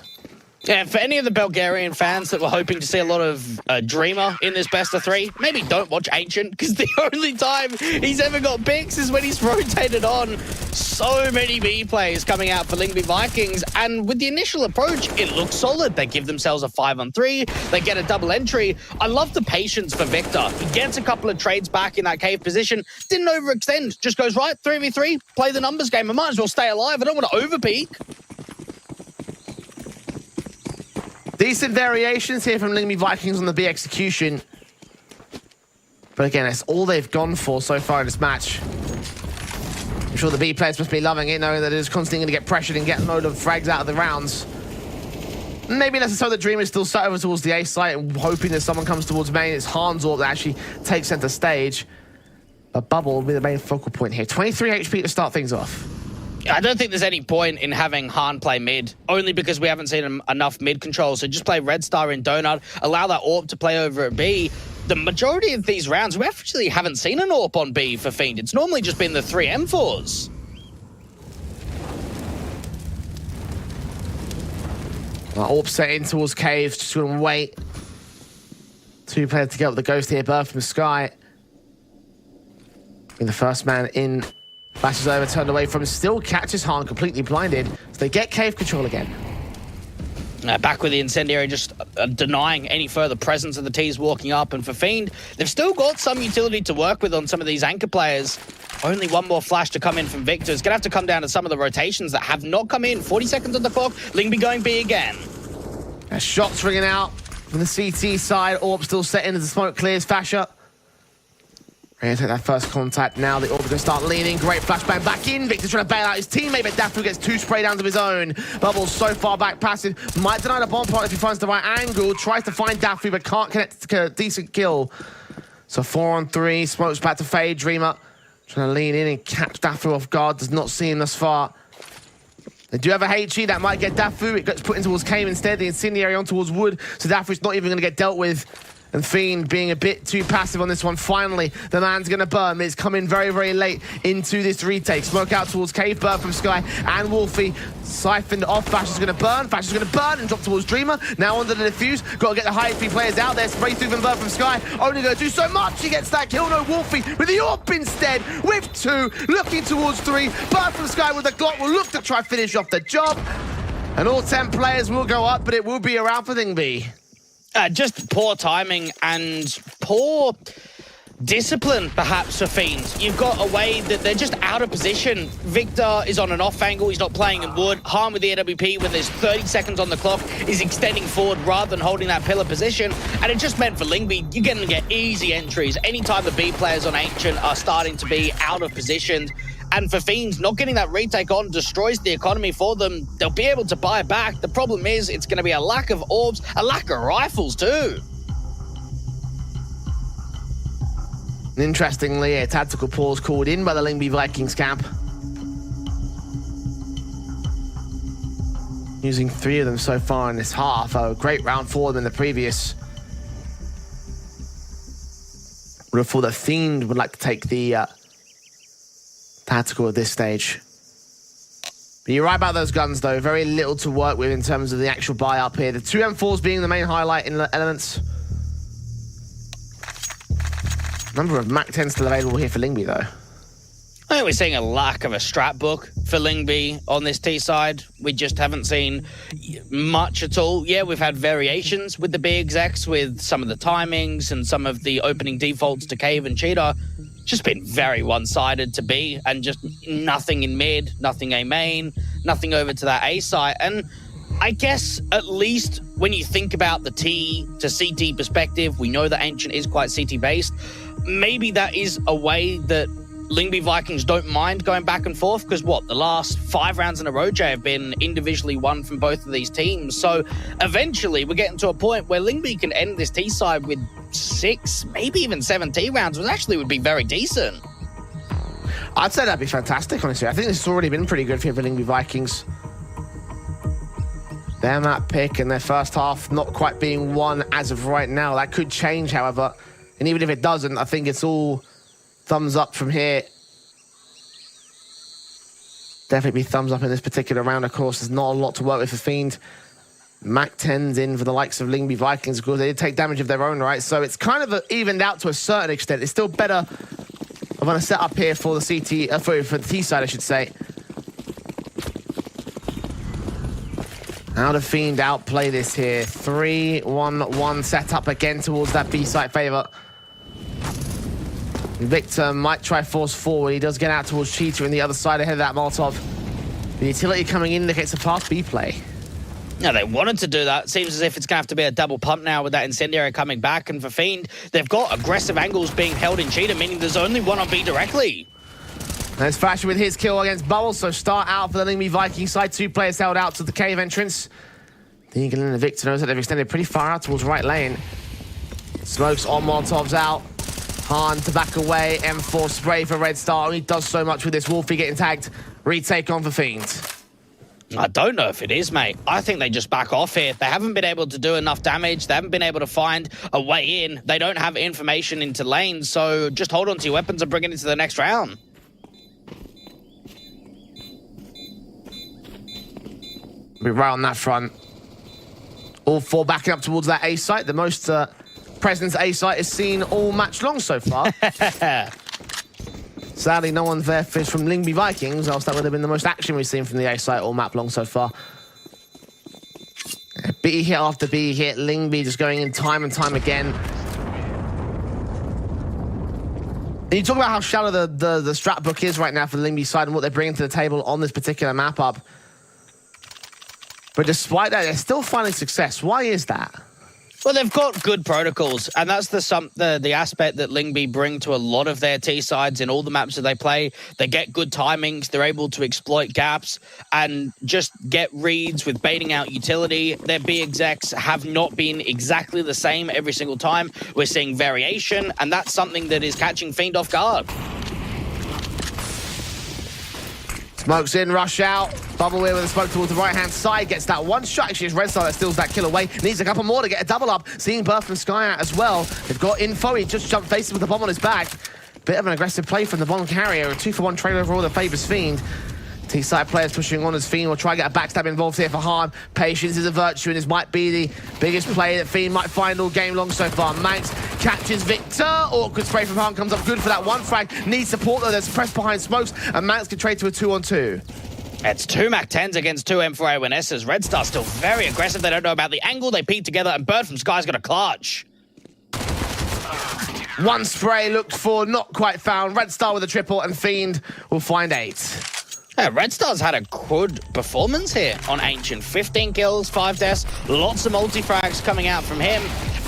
Yeah, for any of the Bulgarian fans that were hoping to see a lot of Dreamer in this best of 3, maybe don't watch Ancient, because the only time he's ever got picks is when he's rotated on. So many B plays coming out for Lyngby Vikings, and with the initial approach, it looks solid. They give themselves a 5-on-3, they get a double entry. I love the patience for Victor. He gets a couple of trades back in that cave position, didn't overextend, just goes, right, 3v3, play the numbers game. I might as well stay alive. I don't want to overpeak. Decent variations here from Lyngby Vikings on the B execution. But again, that's all they've gone for so far in this match. I'm sure the B players must be loving it, knowing that it is constantly going to get pressured and get a load of frags out of the rounds. Maybe less so that Dreamer is still sat over towards the A site and hoping that someone comes towards main. It's Hans Orb that actually takes center stage. But Bubble will be the main focal point here. 23 HP to start things off. I don't think there's any point in having Han play mid, only because we haven't seen enough mid control. So just play Red Star in Donut, allow that AWP to play over at B. The majority of these rounds, we actually haven't seen an AWP on B for Fiend. It's normally just been the 3 M4s. AWP set in towards Caves, just going to wait. 2 players to get up the Ghost here, Birth from Sky. Being the first man in. Flashes over, turned away from, still catches Han completely blinded. So they get cave control again. Back with the Incendiary, just denying any further presence of the T's walking up. And for Fiend, they've still got some utility to work with on some of these anchor players. Only one more flash to come in from Victor. It's going to have to come down to some of the rotations that have not come in. 40 seconds on the clock. Lyngby going B again. Shots ringing out from the CT side. Orb still set in as the smoke clears. Fasher. Ready to take that first contact now. The Orb is going to start leaning. Great flashbang back in. Victor trying to bail out his teammate, but Dafu gets 2 spray downs of his own. Bubbles so far back passive. Might deny the bomb part if he finds the right angle. Tries to find Dafu, but can't connect to a decent kill. So 4-on-3. Smokes back to Fade. Dreamer trying to lean in and catch Dafu off guard. Does not see him thus far. They do have a HE that might get Dafu. It gets put in towards Cave instead. The Incendiary on towards Wood. So Dafu's not even going to get dealt with. And Fiend being a bit too passive on this one. Finally, the man's going to burn. It's coming very, very late into this retake. Smoke out towards Cave, Bird from Sky, and Wolfie siphoned off. Fash is going to burn. Fash is going to burn and drop towards Dreamer. Now under the defuse. Got to get the high HP players out there. Spray through from Bird from Sky. Only going to do so much. He gets that kill. No, Wolfie with the AWP instead. With 2. Looking towards 3. Bird from Sky with the Glock will look to try finish off the job. And all 10 players will go up, but it will be around for Lyngby. Just poor timing and poor discipline, perhaps, for Fiend. You've got a way that they're just out of position. Victor is on an off angle. He's not playing in wood. Han with the AWP when there's 30 seconds on the clock is extending forward rather than holding that pillar position. And it just meant for Lyngby, you're going to get easy entries. Anytime the B players on Ancient are starting to be out of position. And for Fiends, not getting that retake on destroys the economy for them. They'll be able to buy back. The problem is it's going to be a lack of orbs, a lack of rifles too. Interestingly, a tactical pause called in by the Lyngby Vikings camp. Using 3 of them so far in this half. A great round for them in the previous. Would have thought that Fiend would like to take the tactical at this stage. But you're right about those guns, though. Very little to work with in terms of the actual buy up here. The 2 M4s being the main highlight in the elements. Number of Mac 10 still available here for Lyngby, though. I think we're seeing a lack of a strat book for Lyngby on this T side. We just haven't seen much at all. Yeah, we've had variations with the big execs with some of the timings and some of the opening defaults to Cave and Cheetah. Just been very one-sided to B, and just nothing in mid, nothing A main, nothing over to that A site. And I guess at least when you think about the T to CT perspective, we know that Ancient is quite CT-based. Maybe that is a way that Lyngby Vikings don't mind going back and forth, because the last 5 rounds in a row, Jay, have been individually won from both of these teams. So eventually we're getting to a point where Lyngby can end this T side with 6, maybe even 7 T rounds, which actually would be very decent. I'd say that'd be fantastic, honestly. I think this has already been pretty good for the Lyngby Vikings. Their map pick and their first half not quite being won as of right now. That could change, however. And even if it doesn't, I think it's all thumbs up from here. Definitely be thumbs up in this particular round, of course. There's not a lot to work with for Fiend. Mac 10's in for the likes of Lyngby Vikings, of course. They did take damage of their own, right? So it's kind of evened out to a certain extent. It's still better of a setup here for the CT, for the T side, I should say. How do Fiend outplay this here? 3-1-1 setup again towards that B site favor. Victor might try force forward. He does get out towards Cheetah on the other side ahead of that Molotov. The utility coming in indicates a fast B play. Yeah, they wanted to do that. Seems as if it's going to have to be a double pump now with that incendiary coming back. And for Fiend, they've got aggressive angles being held in Cheetah, meaning there's only one on B directly. There's Fashion with his kill against Bubbles, so start out for the Lyngby Viking side. 2 players held out to the cave entrance. The Eagle and the Victor knows that they've extended pretty far out towards right lane. Smokes on Molotovs out. Han to back away. M4 spray for Red Star. He does so much with this. Wolfie getting tagged. Retake on for Fiend. I don't know if it is, mate. I think they just back off here. They haven't been able to do enough damage. They haven't been able to find a way in. They don't have information into lanes, so just hold on to your weapons and bring it into the next round. We're right on that front. All 4 backing up towards that A site. The most presence A site is seen all match long so far. Sadly, no one's there from Lyngby Vikings, else that would have been the most action we've seen from the A site all map long so far. B hit after B hit. Lyngby just going in time and time again. And you talk about how shallow the strat book is right now for the Lyngby side and what they're bringing to the table on this particular map up. But despite that, they're still finding success. Why is that? Well, they've got good protocols, and that's the aspect that Lyngby bring to a lot of their T sides in all the maps that they play. They get good timings, they're able to exploit gaps, and just get reads with baiting out utility. Their B execs have not been exactly the same every single time. We're seeing variation, and that's something that is catching Fiend off guard. Smokes in, rush out. Bubble here with a smoke towards the right-hand side. Gets that one shot. Actually, it's Red Star that steals that kill away. Needs a couple more to get a double up. Seeing Birth from Sky out as well. They've got info. He just jumped faces with the bomb on his back. Bit of an aggressive play from the bomb carrier. A 2-for-1 trade overall that favours Fiend. T-side players pushing on as Fiend will try to get a backstab involved here for Han. Patience is a virtue, and this might be the biggest play that Fiend might find all game long so far. Manx catches Victor. Awkward spray from Han comes up good for that one frag. Needs support though. There's press behind Smokes, and Manx can trade to a 2-on-2. It's 2 Mac 10s against 2 M4A1Ss. Red Star still very aggressive. They don't know about the angle. They peek together, and Bird from Sky's got a clutch. One spray looked for, not quite found. Red Star with a triple, and Fiend will find 8. Yeah, Red Star's had a good performance here on Ancient. 15 kills, 5 deaths, lots of multi-frags coming out from him.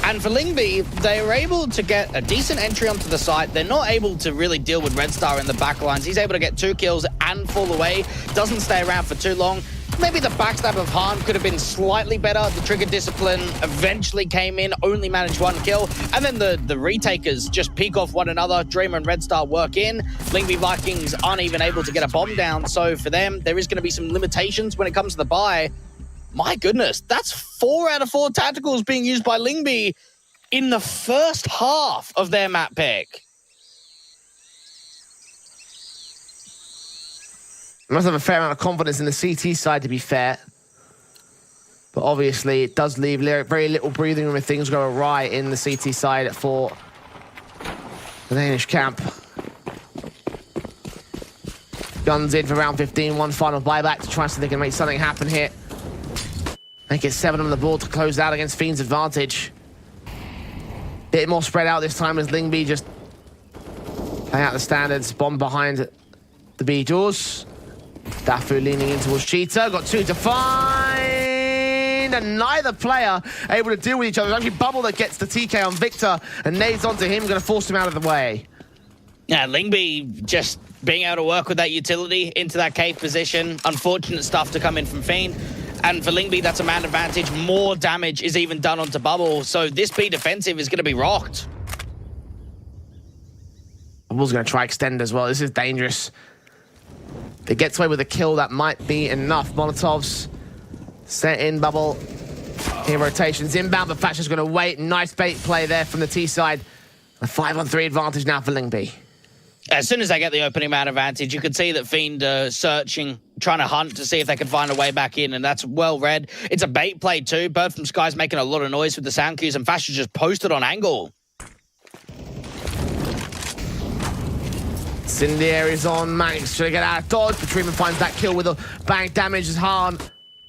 And for Lyngby, they were able to get a decent entry onto the site. They're not able to really deal with Red Star in the back lines. He's able to get 2 kills and fall away. Doesn't stay around for too long. Maybe the backstab of Han could have been slightly better. The trigger discipline eventually came in, only managed 1 kill. And then the retakers just peek off one another. Dreamer and Red Star work in. Lyngby Vikings aren't even able to get a bomb down. So for them, there is going to be some limitations when it comes to the buy. My goodness, that's 4 out of 4 tacticals being used by Lyngby in the first half of their map pick. Must have a fair amount of confidence in the CT side, to be fair. But obviously, it does leave very little breathing room if things go awry in the CT side for the Danish camp. Guns in for round 15. One final buyback to try and see if they can make something happen here. Make it 7 on the board to close out against Fiend's advantage. Bit more spread out this time as Lyngby just play out the standards. Bomb behind the B doors. Dafu leaning in towards Cheetah. Got 2 to find. And neither player able to deal with each other. It's actually Bubble that gets the TK on Victor. And nades onto him, going to force him out of the way. Yeah, Lyngby just being able to work with that utility into that cave position. Unfortunate stuff to come in from Fiend. And for Lyngby, that's a man advantage. More damage is even done onto Bubble. So this B defensive is going to be rocked. Bubble's going to try extend as well. This is dangerous. If it gets away with a kill, that might be enough. Molotovs set in. Bubble. Here rotations inbound, but Thatcher's going to wait. Nice bait play there from the T side. A 5-on-3 advantage now for Lyngby. As soon as they get the opening man advantage, you could see that Fiend searching, trying to hunt to see if they can find a way back in, and that's well read. It's a bait play too. Bird from Sky's making a lot of noise with the sound cues, and Thatcher just posted on angle. Incendiary's on Manx, trying to get out of dodge, but Treatment finds that kill with a bang damage as Hahn.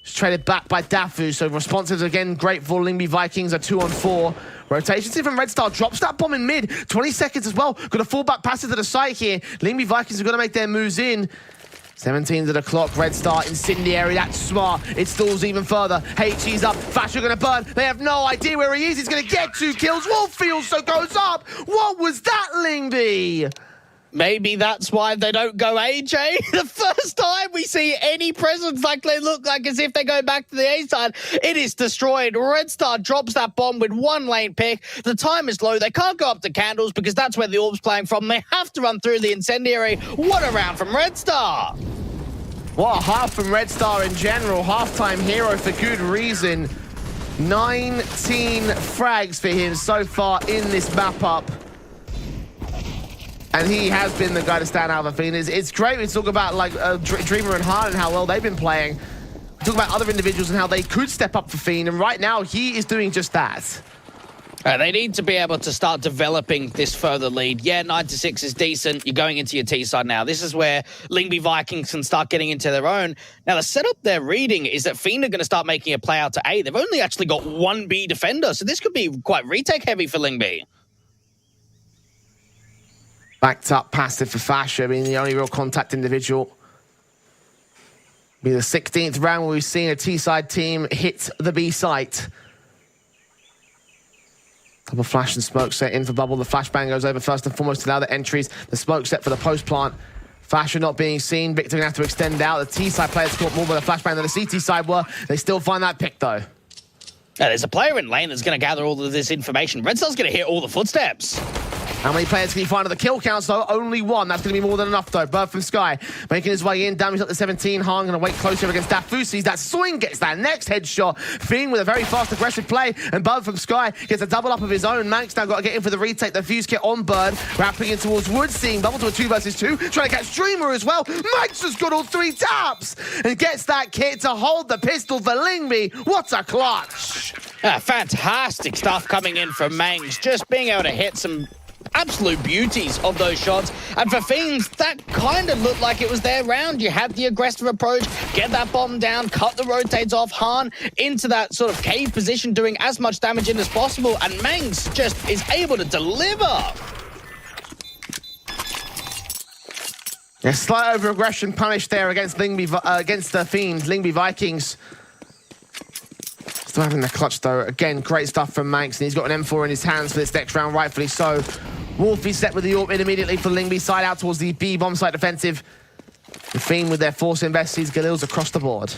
Just traded back by Dafu, so responsives again, great for Lyngby Vikings, are 2-on-4. Rotations here from Red Star, drops that bomb in mid, 20 seconds as well. Got a fallback passive to the site here. Lyngby Vikings are going to make their moves in. 17 to the clock, Red Star, Incendiary, that's smart. It stalls even further. HE's up, Thatcher going to burn. They have no idea where he is. He's going to get 2 kills. Wolf also goes up. What was that, Lyngby? Maybe that's why they don't go AJ. The first time we see any presence like they look like as if they go back to the A side, it is destroyed. Red Star drops that bomb with 1 lane pick. The time is low. They can't go up to Candles because that's where the orb's playing from. They have to run through the Incendiary. What a round from Red Star. What a half from Red Star in general. Halftime hero for good reason. 19 frags for him so far in this map up. And he has been the guy to stand out of the Fiend. It's great we talk about like Dreamer and Hahn and how well they've been playing. We talk about other individuals and how they could step up for Fiend, and right now he is doing just that. They need to be able to start developing this further lead. Yeah, 9-6 is decent. You're going into your T side now. This is where Lyngby Vikings can start getting into their own. Now, the setup they're reading is that Fiend are going to start making a play out to A. They've only actually got 1 B defender, so this could be quite retake heavy for Lyngby. Backed up passive for Fasher, being the only real contact individual. Be the 16th round where we've seen a T-side team hit the B site. Double flash and smoke set in for Bubble. The flashbang goes over first and foremost to allow the entries. The smoke set for the post plant. Fasher not being seen. Victor going to have to extend out. The T-side players caught more by the flashbang than the CT side were. They still find that pick though. There's a player in lane that's going to gather all of this information. Red Star's going to hit all the footsteps. How many players can you find at the kill counts, though? Only 1. That's going to be more than enough, though. Bird from Sky making his way in. Damage up to 17. Hahn going to wait closer against Dafu. Sees that swing, gets that next headshot. Fiend with a very fast, aggressive play. And Bird from Sky gets a double up of his own. Manx now got to get in for the retake. The fuse kit on Bird. Wrapping in towards Wood. Seeing Bubble to a 2 versus 2. Trying to catch Dreamer as well. Manx has got all 3 taps. And gets that kit to hold the pistol for Lyngby. What a clutch. Fantastic stuff coming in from Mangs. Just being able to hit some absolute beauties of those shots. And for Fiends, that kind of looked like it was their round. You had the aggressive approach, get that bomb down, cut the rotates off, Hahn into that sort of cave position, doing as much damage in as possible, and Mangs just is able to deliver. A slight over-aggression punished there against Lyngby, against the Fiend, Lyngby Vikings. Still having the clutch, though. Again, great stuff from Manx, and he's got an M4 in his hands for this next round, rightfully so. Wolfie set with the AWP in immediately for Lyngby, side out towards the B bomb site defensive. The Fiend with their force invests, Galil's across the board.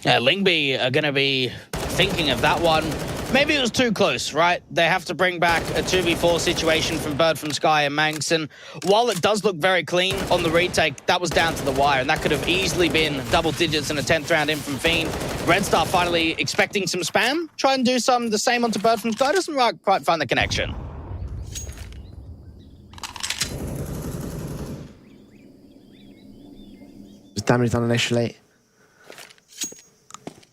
Yeah, Lyngby are going to be thinking of that one. Maybe it was too close, right? They have to bring back a 2v4 situation from Bird from Sky and Manx. And while it does look very clean on the retake, that was down to the wire. And that could have easily been double digits in a 10th round in from Fiend. Red Star finally expecting some spam. Try and do the same onto Bird from Sky. Doesn't quite find the connection. damage done initially.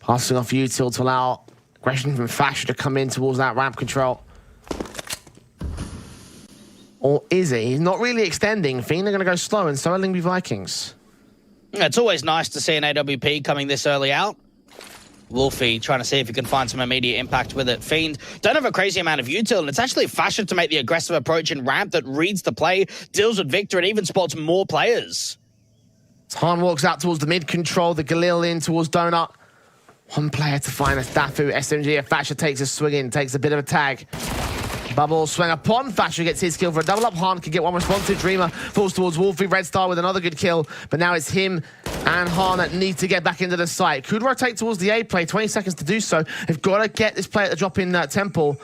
Passing off util to allow aggression from Fasher to come in towards that ramp control. Or is he? He's not really extending. Fiend are going to go slow, and so are Lyngby Vikings. It's always nice to see an AWP coming this early out. Wolfie trying to see if he can find some immediate impact with it. Fiend don't have a crazy amount of util, and it's actually Fasher to make the aggressive approach in ramp that reads the play, deals with Victor, and even spots more players. Han walks out towards the mid control, the Galil in towards Donut. One player to find us, Dafu. SMG, if Fasher takes a swing in, takes a bit of a tag. Bubble swing upon Fasher, gets his kill for a double up. Han can get one responsive. Dreamer falls towards Wolfie. Red Star with another good kill, but now it's him and Han that need to get back into the site. Could rotate towards the A play, 20 seconds to do so. They've got to get this player to drop in Temple.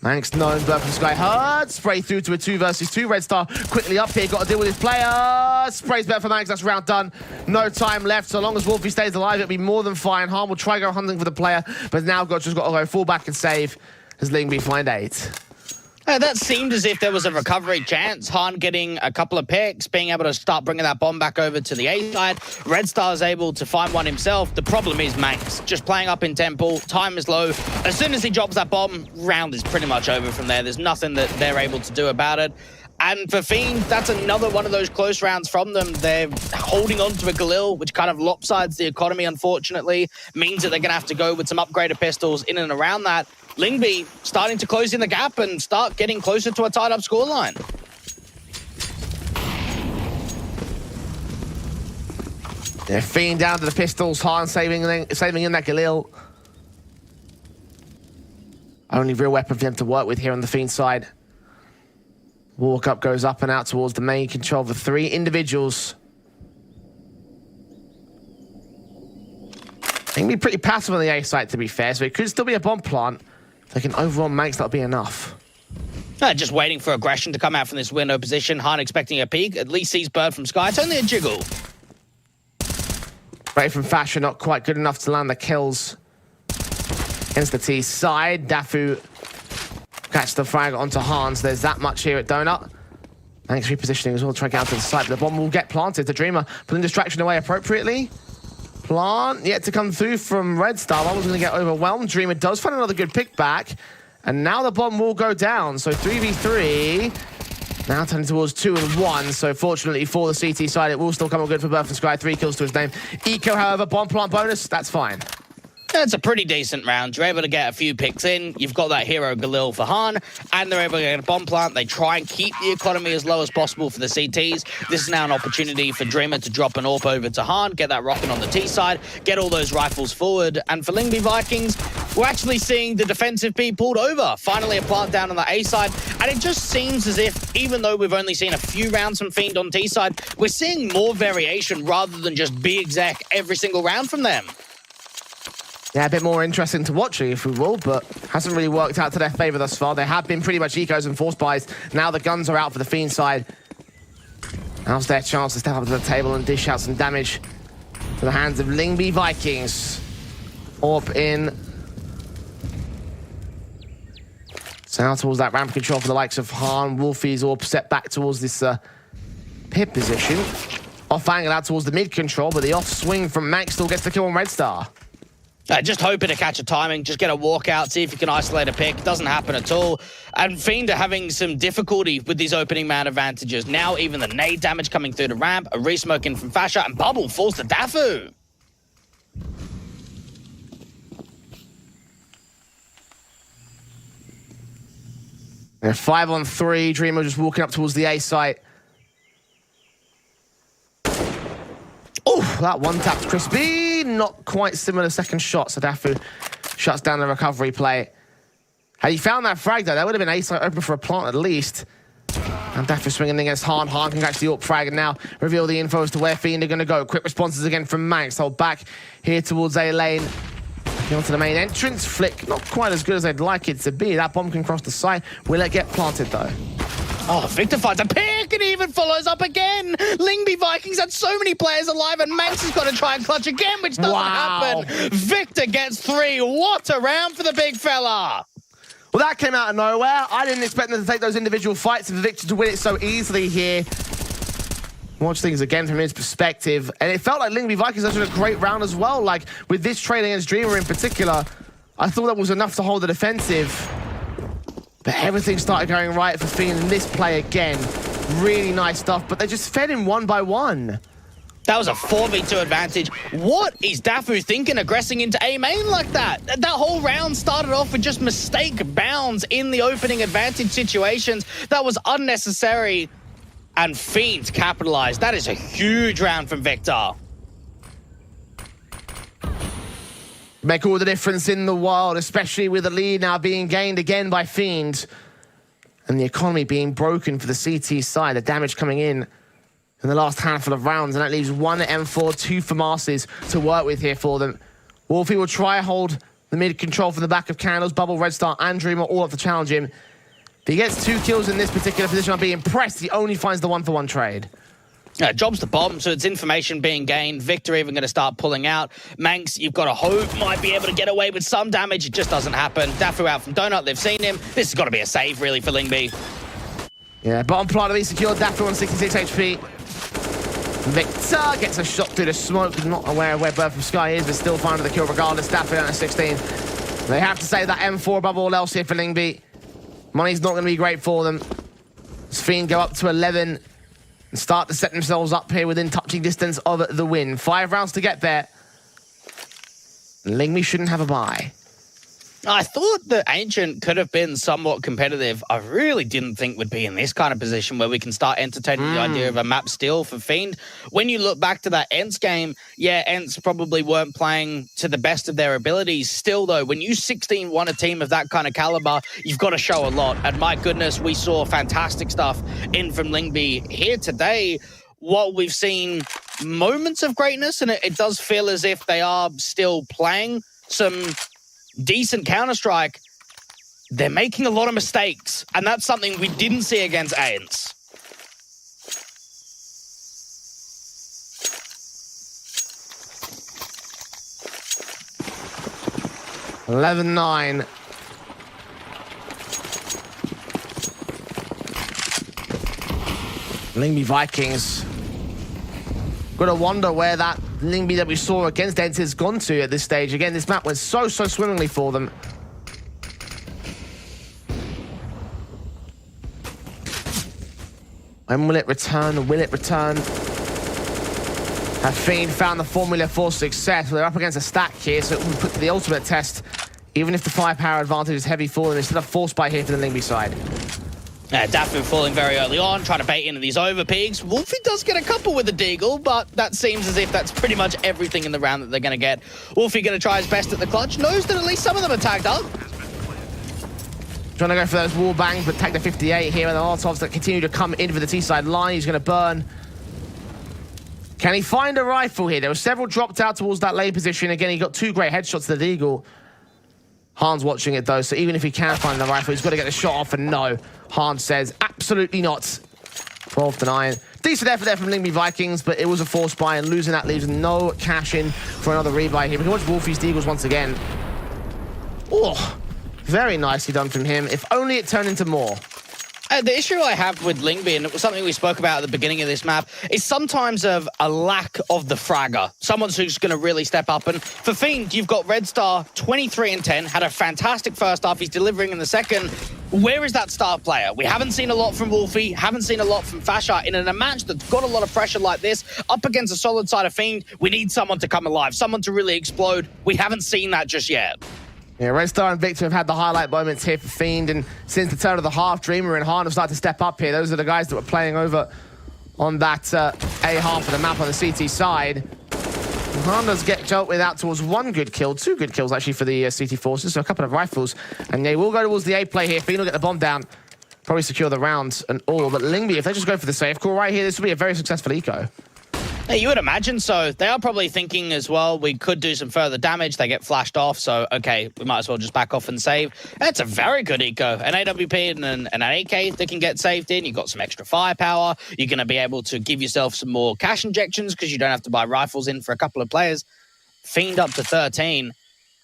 Manx known, Bird from Sky hard. Spray through to a 2 versus 2. Red Star quickly up here, got to deal with his player. Sprays better for Manx, that's round done. No time left, so long as Wolfie stays alive, it'll be more than fine. Han will try go hunting for the player, but now just got to go full back and save as Lyngby find 8. That seemed as if there was a recovery chance. Han getting a couple of picks, being able to start bringing that bomb back over to the A side. Red Star is able to find one himself. The problem is Manx just playing up in Temple. Time is low. As soon as he drops that bomb, round is pretty much over from there. There's nothing that they're able to do about it. And for Fiend, that's another one of those close rounds from them. They're holding on to a Galil, which kind of lopsides the economy, unfortunately. Means that they're going to have to go with some upgraded pistols in and around that. Lyngby starting to close in the gap and start getting closer to a tied-up scoreline. They're Fiend down to the pistols. Han saving in that Galil. Only real weapon for them to work with here on the Fiend side. Walk up goes up and out towards the main control for 3 individuals. They can be pretty passive on the A site, to be fair, so it could still be a bomb plant. If they can overrun Manx, that'll be enough. Just waiting for aggression to come out from this window position. Han expecting a peek. At least sees Bird from Sky. It's only a jiggle. Right from Fasher, not quite good enough to land the kills. Against the T side, Dafu catch the frag onto Hans. There's that much here at Donut. Manx repositioning as well, trying to get out to the site, but the bomb will get planted. The Dreamer pulling distraction away appropriately. Plant yet to come through from Red Star. One was going to get overwhelmed. Dreamer does find another good pick back. And now the bomb will go down. So 3v3. Now turning towards 2 and 1. So fortunately for the CT side, it will still come up good for Bird from Sky. 3 kills to his name. Eco, however, bomb plant bonus. That's fine. It's a pretty decent round. You're able to get a few picks in. You've got that hero Galil for Han, and they're able to get a bomb plant. They try and keep the economy as low as possible for the CTs. This is now an opportunity for Dreamer to drop an AWP over to Han, get that rocking on the T side, get all those rifles forward. And for Lyngby Vikings, we're actually seeing the defensive be pulled over. Finally a plant down on the A side, and it just seems as if, even though we've only seen a few rounds from Fiend on T side, we're seeing more variation rather than just be exec every single round from them. Yeah, a bit more interesting to watch, if we will, but hasn't really worked out to their favour thus far. They have been pretty much ecos and force buys. Now the guns are out for the Fiend side. Now's their chance to step up to the table and dish out some damage to the hands of Lyngby Vikings. Orp in. So now towards that ramp control for the likes of Han. Wolfie's Orp set back towards this pit position. Off angle out towards the mid control, but the off swing from Max still gets the kill on Red Star. Just hoping to catch a timing, just get a walkout, see if you can isolate a pick. Doesn't happen at all. And Fiend are having some difficulty with these opening man advantages. Now even the nade damage coming through the ramp, a re-smoke in from Fasher, and Bubble falls to Dafu. They're 5 on 3. Dreamer just walking up towards the A site. Oh, that one tapped crispy. Not quite similar second shot. So Dafu shuts down the recovery play. Had he found that frag, though, that would have been A site open for a plant at least. And Dafu swinging against Han. Han can catch the AWP frag and now reveal the info as to where Fiend are going to go. Quick responses again from Manx. Hold back here towards A lane. Onto the main entrance. Flick, not quite as good as they'd like it to be. That bomb can cross the site. Will it get planted, though? Oh, Victor finds a pick and even follows up again. Lyngby Vikings had so many players alive, and Manx has got to try and clutch again, which doesn't happen. Victor gets 3. What a round for the big fella. Well, that came out of nowhere. I didn't expect them to take those individual fights and for Victor to win it so easily here. Watch things again from his perspective. And it felt like Lyngby Vikings had a great round as well. Like, with this trade against Dreamer in particular, I thought that was enough to hold the defensive. But everything started going right for Fiend in this play again. Really nice stuff, but they just fed him one by one. That was a 4v2 advantage. What is Dafu thinking, aggressing into A main like that? That whole round started off with just mistake bounds in the opening advantage situations. That was unnecessary. And Fiend capitalized. That is a huge round from Victor. Make all the difference in the world, especially with the lead now being gained again by Fiend. And the economy being broken for the CT side. The damage coming in the last handful of rounds. And that leaves 1 M4, 2 FAMASes to work with here for them. Wolfie will try hold the mid control from the back of Candles. Bubble, Red Star, and Dreamer all up to challenge him. If he gets 2 kills in this particular position, I'll be impressed. He only finds the 1-for-1 trade. Job's the bomb, so it's information being gained. Victor even going to start pulling out. Manx, you've got a hope, might be able to get away with some damage. It just doesn't happen. Dafu out from Donut, they've seen him. This has got to be a save, really, for Lyngby. Yeah, bottom plant to be secured. Dafu on 66 HP. Victor gets a shot through the smoke. Not aware of where Birth from Sky is, but still finding the kill regardless. Dafu down at 16. They have to save that M4 above all else here for Lyngby. Money's not going to be great for them. As Fiend go up to 11 and start to set themselves up here within touching distance of the win. 5 rounds to get there. Lyngby shouldn't have a bye. I thought the Ancient could have been somewhat competitive. I really didn't think we'd be in this kind of position where we can start entertaining the idea of a map steal for Fiend. When you look back to that Ents game, yeah, Ents probably weren't playing to the best of their abilities. Still, though, when you 16-1 a team of that kind of caliber, you've got to show a lot. And my goodness, we saw fantastic stuff in from Lyngby here today. What we've seen, moments of greatness, and it does feel as if they are still playing some decent Counter-Strike. They're making a lot of mistakes, and that's something we didn't see against Aents. $11-9. Lyngby Vikings. Gotta wonder where that Lyngby that we saw against Ents has gone to at this stage. Again, this map went so swimmingly for them. When will it return? Will it return? Have Fiend found the formula for success? Well, they're up against a stack here, so it will put to the ultimate test. Even if the firepower advantage is heavy for them, it's still a force buy here for the Lyngby side. Dafu falling very early on, trying to bait into these overpeaks. Wolfie does get a couple with the Deagle, but that seems as if that's pretty much everything in the round that they're going to get. Wolfie going to try his best at the clutch, knows that at least some of them are tagged up. Trying to go for those wall bangs, but tag the 58 here, and the Molotovs that continue to come in for the T-side line. He's going to burn. Can he find a rifle here? There were several dropped out towards that lane position. Again, he got 2 great headshots to the Deagle. Hans watching it though, so even if he can find the rifle, he's got to get the shot off, and no. Hans says, absolutely not. 12-9. Decent effort there from Lyngby Vikings, but it was a force buy, and losing that leaves no cash in for another rebuy here. We can watch Wolfie's Deagles once again. Oh, very nicely done from him. If only it turned into more. The issue I have with Lyngby, and it was something we spoke about at the beginning of this map, is sometimes of a lack of the fragger. Someone who's going to really step up. And for Fiend, you've got Red Star, 23-10, had a fantastic first half. He's delivering in the second. Where is that star player? We haven't seen a lot from Wolfie, haven't seen a lot from Fasha. In a match that's got a lot of pressure like this, up against a solid side of Fiend, we need someone to come alive, someone to really explode. We haven't seen that just yet. Yeah, Red Star and Victor have had the highlight moments here for Fiend, and since the turn of the half, Dreamer and Han have started to step up here. Those are the guys that were playing over on that A half of the map on the CT side. Han does get dealt with out towards 1 good kill, 2 good kills actually for the CT forces, so a couple of rifles. And they will go towards the A play here. Fiend will get the bomb down, probably secure the rounds and all. But Lyngby, if they just go for the safe call right here, this will be a very successful eco. Yeah, you would imagine so. They are probably thinking as well, we could do some further damage. They get flashed off, so okay, we might as well just back off and save. That's a very good eco. An AWP and an AK that can get saved in. You've got some extra firepower. You're going to be able to give yourself some more cash injections because you don't have to buy rifles in for a couple of players. Fiend up to 13.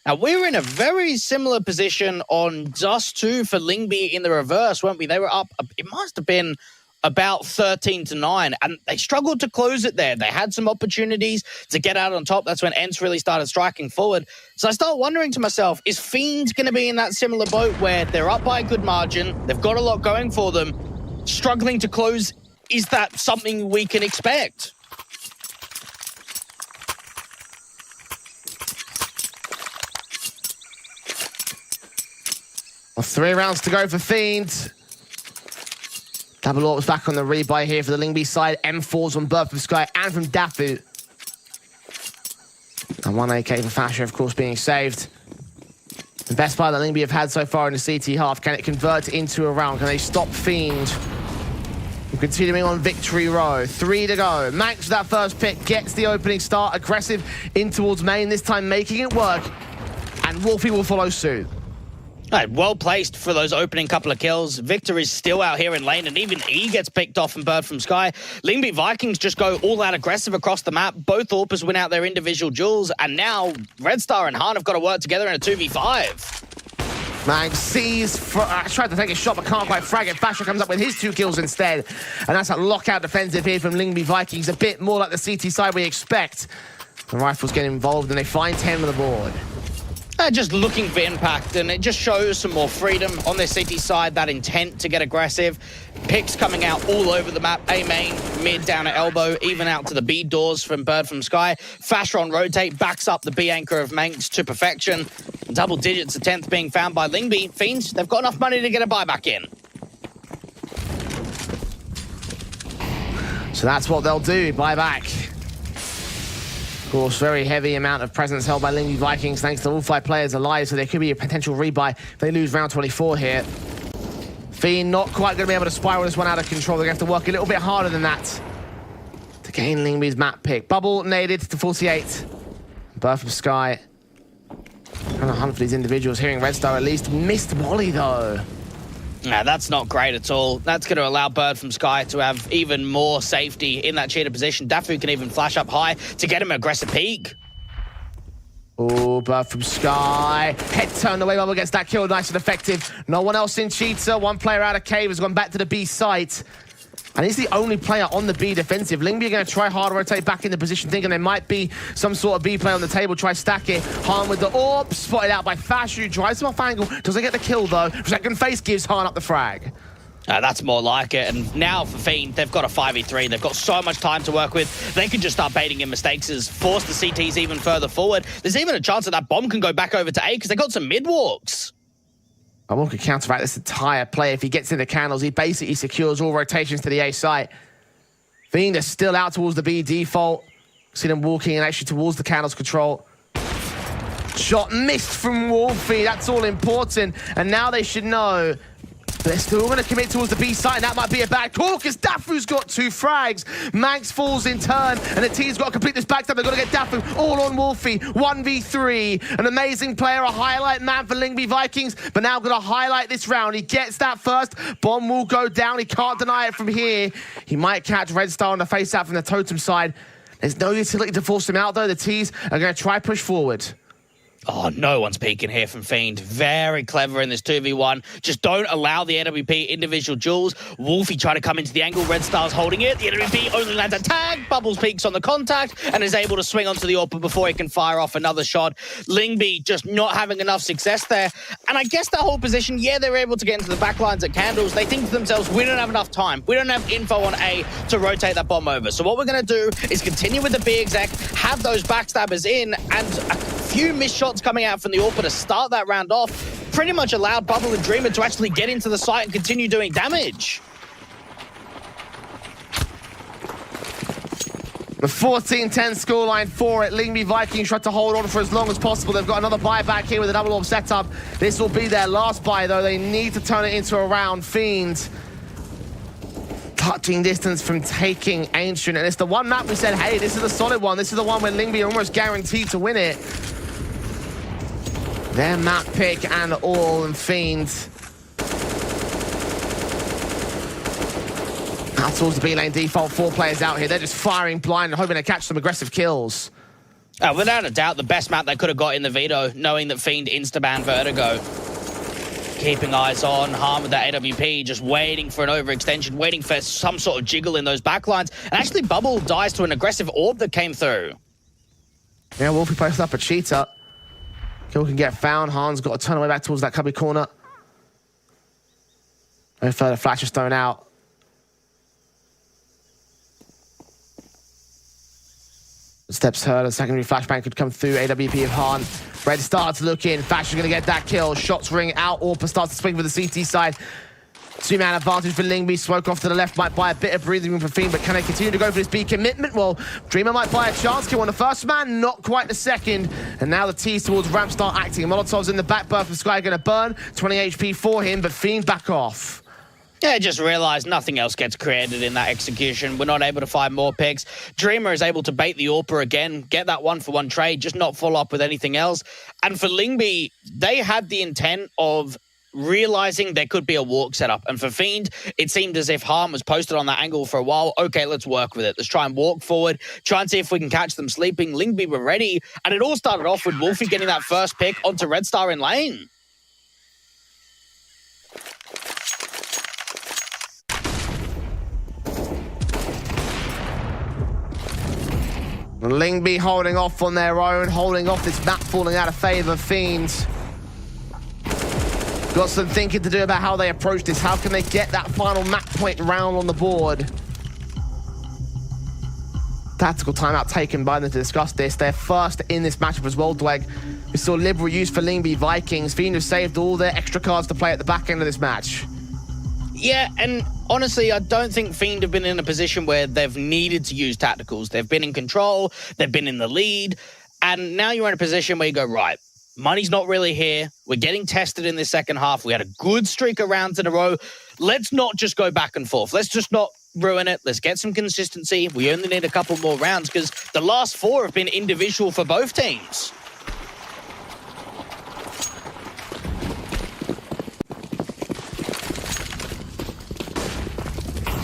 Now, we were in a very similar position on Dust 2 for Lyngby in the reverse, weren't we? They were up, it must have been about 13-9, and they struggled to close it there. They had some opportunities to get out on top. That's when Ents really started striking forward. So I start wondering to myself, is Fiend going to be in that similar boat where they're up by a good margin, they've got a lot going for them, struggling to close? Is that something we can expect? Well, 3 rounds to go for Fiend. Double Orps back on the rebuy here for the Lyngby side. M4s on Birth from Sky and from Dafu. And 1 AK for Fasher, of course, being saved. The best buy that Lyngby have had so far in the CT half. Can it convert into a round? Can they stop Fiend? We're continuing on victory row. 3 to go. Manx, that first pick, gets the opening start. Aggressive in towards main, this time making it work. And Wolfie will follow suit. Right, well placed for those opening couple of kills. Victor is still out here in lane, and even E gets picked off and Bird from Sky. Lyngby Vikings just go all out aggressive across the map. Both Orpers win out their individual duels, and now Red Star and Han have got to work together in a 2v5. Manx sees, tried to take a shot but can't quite frag it. Fasher comes up with his 2 kills instead. And that's a lockout defensive here from Lyngby Vikings. A bit more like the CT side we expect. The Rifles get involved and they find 10 on the board. Just looking for impact, and it just shows some more freedom on their CT side, that intent to get aggressive. Picks coming out all over the map. A main, mid, down at elbow, even out to the B doors from Bird from Sky. Fasher on rotate, backs up the B anchor of Manx to perfection. Double digits, a 10th being found by Lyngby. Fiends, they've got enough money to get a buyback in. So that's what they'll do, buyback. Of course, very heavy amount of presence held by Lyngby Vikings thanks to all 5 players alive, so there could be a potential rebuy if they lose round 24 here. Fiend not quite going to be able to spiral this one out of control. They're going to have to work a little bit harder than that to gain Lyngby's map pick. Bubble naded to 48. Birth from Sky. Trying to hunt for these individuals here in Red Star at least. Missed Molly though. Nah, that's not great at all. That's going to allow Bird from Sky to have even more safety in that cheater position. Dafu can even flash up high to get him an aggressive peek. Oh, Bird from Sky. Head turned away, Bubble gets that kill, nice and effective. No one else in cheater. 1 player out of cave has gone back to the B site. And he's the only player on the B defensive. Lyngby are going to try hard to rotate back into position, thinking there might be some sort of B play on the table. Try stack it. Han with the orb, spotted out by Fasher, who drives him off angle. Doesn't get the kill, though. Second face gives Han up the frag. That's more like it. And now for Fiend, they've got a 5v3. They've got so much time to work with. They can just start baiting in mistakes, force the CTs even further forward. There's even a chance that bomb can go back over to A because they got some mid-walks. Bubble could counteract this entire play. If he gets in the candles, he basically secures all rotations to the A site. Fiend is still out towards the B default. See them walking and actually towards the candles control. Shot missed from Wolfie. That's all important. And now they should know they're still going to commit towards the B site, and that might be a bad call because Dafu's got 2 frags. Manx falls in turn, and the team's got to complete this backstab. They've got to get Dafu all on Wolfie. 1v3. An amazing player, a highlight man for Lyngby Vikings, but now going to highlight this round. He gets that first. Bomb will go down. He can't deny it from here. He might catch Red Star on the face out from the totem side. There's no utility to force him out, though. The T's are going to try push forward. Oh, no one's peeking here from Fiend. Very clever in this 2v1. Just don't allow the NWP individual duels. Wolfie trying to come into the angle. Red Star's holding it. The NWP only lands a tag. Bubbles peeks on the contact and is able to swing onto the AWP before he can fire off another shot. Lyngby just not having enough success there. And I guess that whole position, yeah, they're able to get into the back lines at Candles. They think to themselves, we don't have enough time. We don't have info on A to rotate that bomb over. So what we're going to do is continue with the B exec, have those backstabbers in, and a few missed shots coming out from the AWP to start that round off pretty much allowed Bubble and Dreamer to actually get into the site and continue doing damage. The 14-10 scoreline for it. Lyngby Vikings tried to hold on for as long as possible. They've got another buyback here with a double AWP setup. This will be their last buy, though. They need to turn it into a round. Fiend touching distance from taking Ancient. And it's the one map we said, hey, this is a solid one. This is the one where Lyngby are almost guaranteed to win it. Their map pick and all, and Fiend out towards the B lane default. 4 players out here. They're just firing blind and hoping to catch some aggressive kills. Without a doubt, the best map they could have got in the veto, knowing that Fiend insta-banned Vertigo. keeping eyes on. Harm with that AWP, just waiting for an overextension, waiting for some sort of jiggle in those backlines. And actually, Bubble dies to an aggressive orb that came through. Yeah, Wolfie posted up a cheater. Kill can get found. Han's got to turn away back towards that cubby corner. No further flashes thrown out. Steps heard, a secondary flashbang could come through. AWP of Han. Red starts to look in. Fash is going to get that kill. Shots ring out. Orpa starts to swing for the CT side. Two-man advantage for Lyngby. Smoke off to the left might buy a bit of breathing room for Fiend, but can they continue to go for this B commitment? Well, Dreamer might buy a chance. Kill on the first man, not quite the second. And now the tease towards Ramp start acting. Molotov's in the back. Birth of Sky going to burn. 20 HP for him, but Fiend back off. Yeah, just realised nothing else gets created in that execution. We're not able to find more picks. Dreamer is able to bait the Orpa again, get that 1-for-1 trade, just not follow up with anything else. And for Lyngby, they had the intent of realising there could be a walk setup. And for Fiend, it seemed as if Harm was posted on that angle for a while. Okay, let's work with it. Let's try and walk forward, try and see if we can catch them sleeping. Lyngby were ready, and it all started off with Wolfie getting that first pick onto Red Star in lane. Lyngby holding off on their own, holding off this map falling out of favour of Fiend. Got some thinking to do about how they approach this. How can they get that final map point round on the board? Tactical timeout taken by them to discuss this. They're first in this matchup as well, Dweg. We saw liberal use for Lyngby Vikings. Fiend have saved all their extra cards to play at the back end of this match. Yeah, and honestly, I don't think Fiend have been in a position where they've needed to use tacticals. They've been in control, they've been in the lead, and now you're in a position where you go, right, money's not really here. We're getting tested in this second half. We had a good streak of rounds in a row. Let's not just go back and forth. Let's just not ruin it. Let's get some consistency. We only need a couple more rounds because the last 4 have been individual for both teams.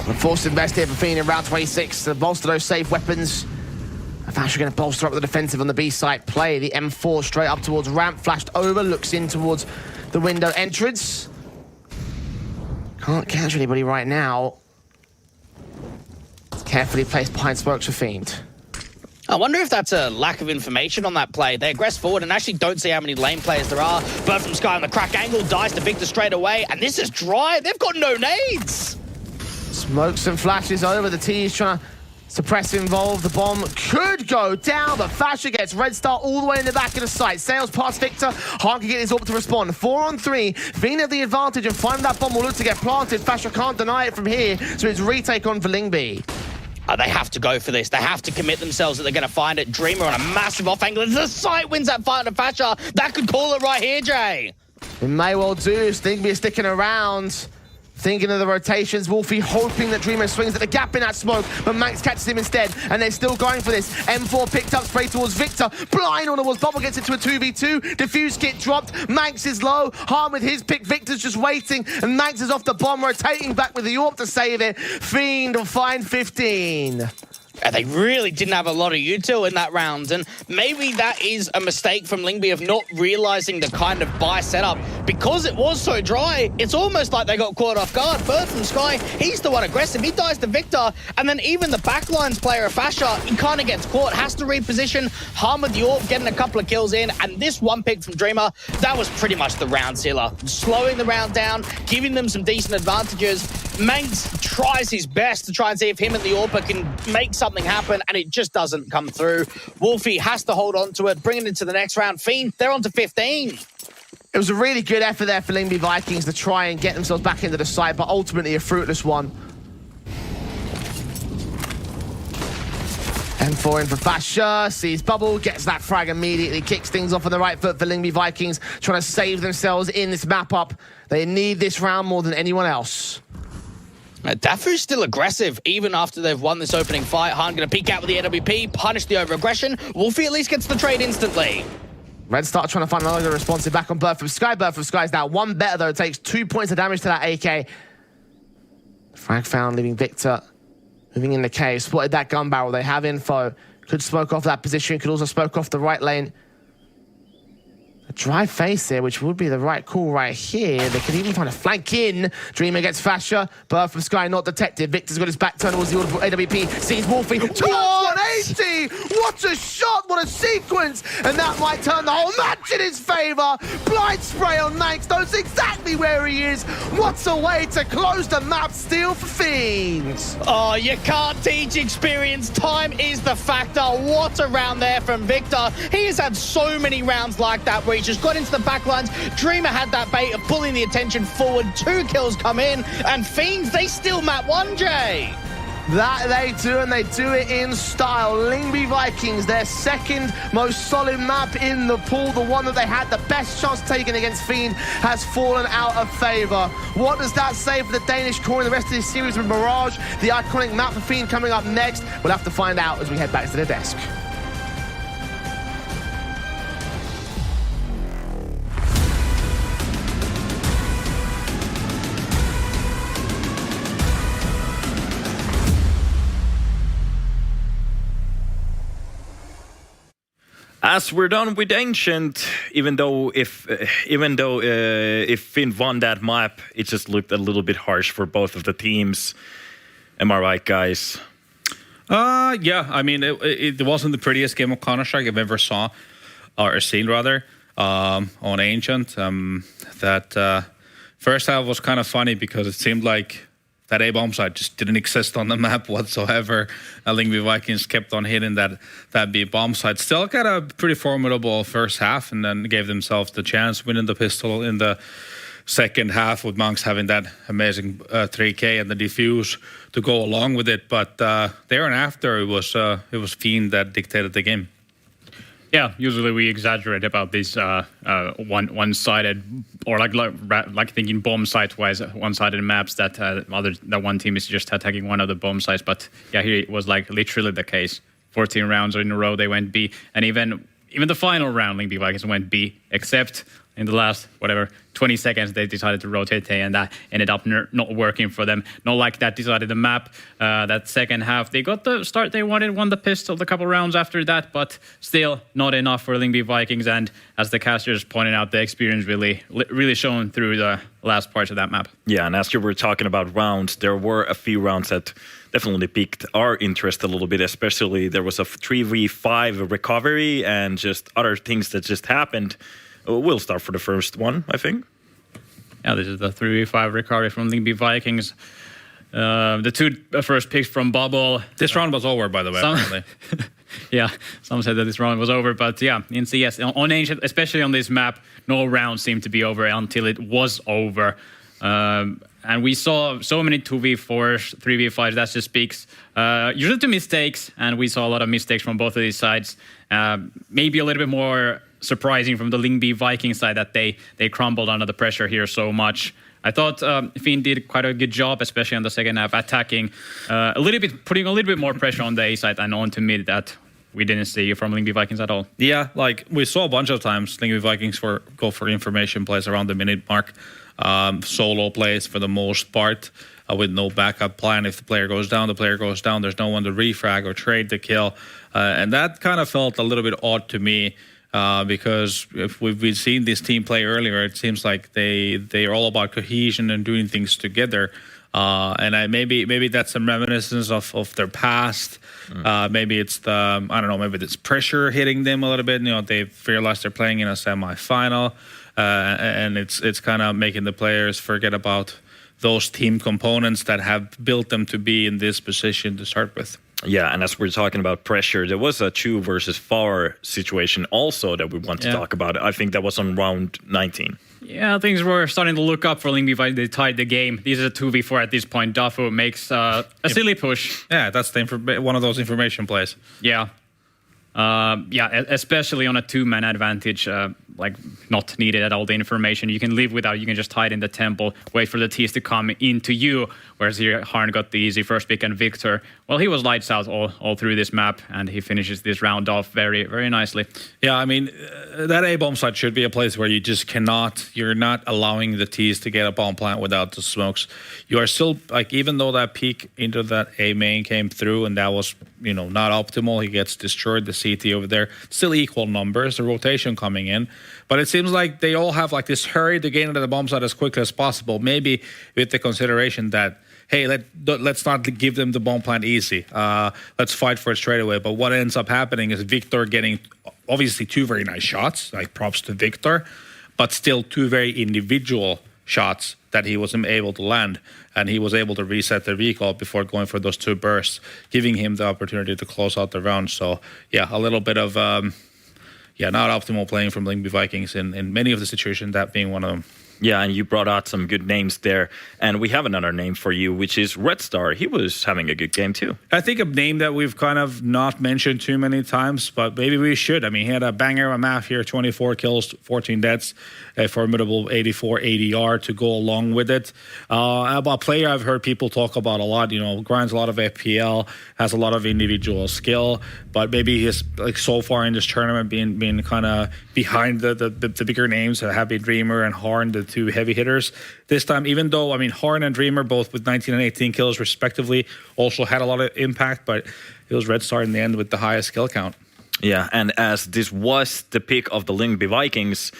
A forced invest here for Fiend in round 26 to bolster those safe weapons. Fash are going to bolster up the defensive on the B site play. The M4 straight up towards ramp, flashed over, looks in towards the window entrance. Can't catch anybody right now. Carefully placed behind smokes for Fiend. I wonder if that's a lack of information on that play. They aggress forward and actually don't see how many lane players there are. Bird from Sky on the crack angle, dies to Victor straight away, and this is dry. They've got no nades. Smokes and flashes over. The T is trying to suppress involved. The bomb could go down, but Fasher gets Red Star all the way in the back of the site. Sails past Victor. Han can get his orb to respond. 4 on 3. Fiend have the advantage and find that bomb will look to get planted. Fasher can't deny it from here, so it's retake on for Lyngby. They have to go for this. They have to commit themselves that they're going to find it. Dreamer on a massive off angle. The site wins that fight to Fasher. That could call it right here, Jay. It may well do. Lyngby is sticking around. Thinking of the rotations, Wolfie hoping that Dreamer swings at the gap in that smoke, but Manx catches him instead, and they're still going for this. M4 picked up, straight towards Victor. Blind on the walls, Bubble gets into a 2v2. Diffuse kit dropped, Manx is low. Harm with his pick, Victor's just waiting, and Manx is off the bomb, rotating back with the AWP to save it. Fiend will find 15. They really didn't have a lot of util in that round, and maybe that is a mistake from Lyngby of not realizing the kind of buy setup. Because it was so dry, it's almost like they got caught off guard. Bird from Sky, he's the one aggressive. He dies to Victor, and then even the backlines player of Fasher, he kind of gets caught, has to reposition. Harm with the AWP, getting a couple of kills in, and this one pick from Dreamer, that was pretty much the round sealer. Slowing the round down, giving them some decent advantages. Manx tries his best to try and see if him and the AWP can make something happen, and it just doesn't come through. Wolfie has to hold on to it, bring it into the next round. Fiend, they're on to 15. It was a really good effort there for Lyngby Vikings to try and get themselves back into the side, but ultimately a fruitless one. M4 in for Fasher, sees Bubble, gets that frag immediately, kicks things off on the right foot for Lyngby Vikings, trying to save themselves in this map up. They need this round more than anyone else. Dafu's still aggressive, even after they've won this opening fight. Han going to peek out with the AWP, punish the over-aggression. Wolfie at least gets the trade instantly. Red Star trying to find another responsive back on Bird from Sky. Bird from Sky is now one better, though. It takes 2 points of damage to that AK. Frag found, leaving Victor moving in the cave. Spotted that gun barrel. They have info. Could smoke off that position. Could also smoke off the right lane. a dry face here, which would be the right call right here. They can even try to flank in. Dreamer gets Fasher. Birth from Sky not detected. Victor's got his back turned towards the order for AWP. Sees Wolfie. 180! What a shot! What a sequence! And that might turn the whole match in his favor. Blind spray on Manx. Knows exactly where he is. What's a way to close the map steal for Fiend? Oh, you can't teach experience. Time is the factor. What a round there from Victor. He has had so many rounds like that where he just got into the back lines. Dreamer had that bait of pulling the attention forward. 2 kills come in, and Fiends, they still map 1, Jay. That they do, and they do it in style. Lyngby Vikings, their second most solid map in the pool, the one that they had the best chance taken against Fiend, has fallen out of favour. What does that say for the Danish core in the rest of this series with Mirage, the iconic map for Fiend coming up next? We'll have to find out as we head back to the desk. As we're done with Ancient, even though if Finn won that map, it just looked a little bit harsh for both of the teams. Am I right, guys? Yeah. I mean, it wasn't the prettiest game of Counter-Strike I've ever saw, or seen rather, on Ancient. That first half was kind of funny because it seemed like that A bomb site just didn't exist on the map whatsoever. Lyngby Vikings kept on hitting that B bomb site. Still got a pretty formidable first half, and then gave themselves the chance winning the pistol in the second half, with Monks having that amazing 3K and the defuse to go along with it. But there and after, it was Fiend that dictated the game. Yeah, usually we exaggerate about these one-sided, or like thinking bomb site-wise, one-sided maps that that one team is just attacking one of the bomb sites. But yeah, here it was like literally the case. 14 rounds in a row they went B, and even the final round, Lyngby Vikings went B, except in the last 20 seconds they decided to rotate A, and that ended up not working for them. Not like that decided the map. That second half they got the start they wanted, won the pistol a couple rounds after that, but still not enough for Lyngby Vikings. And as the casters pointed out, the experience really shone through the last parts of that map. Yeah, and as you were talking about rounds, there were a few rounds that definitely piqued our interest a little bit, especially there was a 3v5 recovery and just other things that just happened. We'll start for the first one, I think. Yeah, this is the 3v5 recovery from Lyngby Vikings. The 2 first picks from Bubble. This round was over, by the way, apparently. Yeah, some said that this round was over, but yeah, in CS, on Ancient, especially on this map, no round seemed to be over until it was over. And we saw so many 2v4s, 3v5s, that just speaks usually to mistakes, and we saw a lot of mistakes from both of these sides. Maybe a little bit more surprising from the Lyngby Viking side that they crumbled under the pressure here so much. I thought Fiend did quite a good job, especially on the second half, attacking putting a little bit more pressure on the A side and on to mid that we didn't see from Lyngby Vikings at all. Yeah, like we saw a bunch of times Lyngby Vikings go for information plays around the minute mark, solo plays for the most part, with no backup plan. If the player goes down, the player goes down. There's no one to refrag or trade the kill, and that kind of felt a little bit odd to me. Because if we've seen this team play earlier, it seems like they're all about cohesion and doing things together. And maybe that's some reminiscence of their past. Maybe it's maybe it's pressure hitting them a little bit. You know, they realize they're playing in a semifinal, and it's kind of making the players forget about those team components that have built them to be in this position to start with. Yeah, and as we're talking about pressure, there was a 2 versus 4 situation also that we want to talk about. I think that was on round 19. Yeah, things were starting to look up for Lyngby Vikings. They tied the game. This is a 2v4 at this point. Dafu makes a silly push. Yeah, that's one of those information plays. Yeah. Especially on a 2-man advantage, like not needed at all the information. You can live without, you can just hide in the temple, wait for the T's to come into you, whereas here Harn got the easy first pick, and Victor, well, he was lights out all through this map, and he finishes this round off very, very nicely. Yeah, I mean, that A-bomb site should be a place where you just you're not allowing the T's to get a bomb plant without the smokes. You are still, like, even though that peek into that A main came through, and that was not optimal. He gets destroyed. The CT over there, still equal numbers. The rotation coming in, but it seems like they all have like this hurry to gain into the bomb site as quickly as possible. Maybe with the consideration that, hey, let's not give them the bomb plant easy. Let's fight for it straight away. But what ends up happening is Victor getting obviously 2 very nice shots, like props to Victor, but still 2 very individual shots that he wasn't able to land, and he was able to reset the recall before going for those 2 bursts, giving him the opportunity to close out the round. So yeah, a little bit of not optimal playing from Lyngby Vikings in many of the situations, that being one of them. Yeah, and you brought out some good names there. And we have another name for you, which is Red Star. He was having a good game too. I think a name that we've kind of not mentioned too many times, but maybe we should. I mean, he had a banger of a map here, 24 kills, 14 deaths, a formidable 84 ADR to go along with it. A player I've heard people talk about a lot, grinds a lot of FPL, has a lot of individual skill, but maybe he's like so far in this tournament being kind of behind the bigger names, Happy Dreamer and Harn, the 2 heavy hitters. This time, even though, Harn and Dreamer, both with 19 and 18 kills respectively, also had a lot of impact, but it was Red Star in the end with the highest skill count. Yeah, and as this was the pick of the Lyngby Vikings,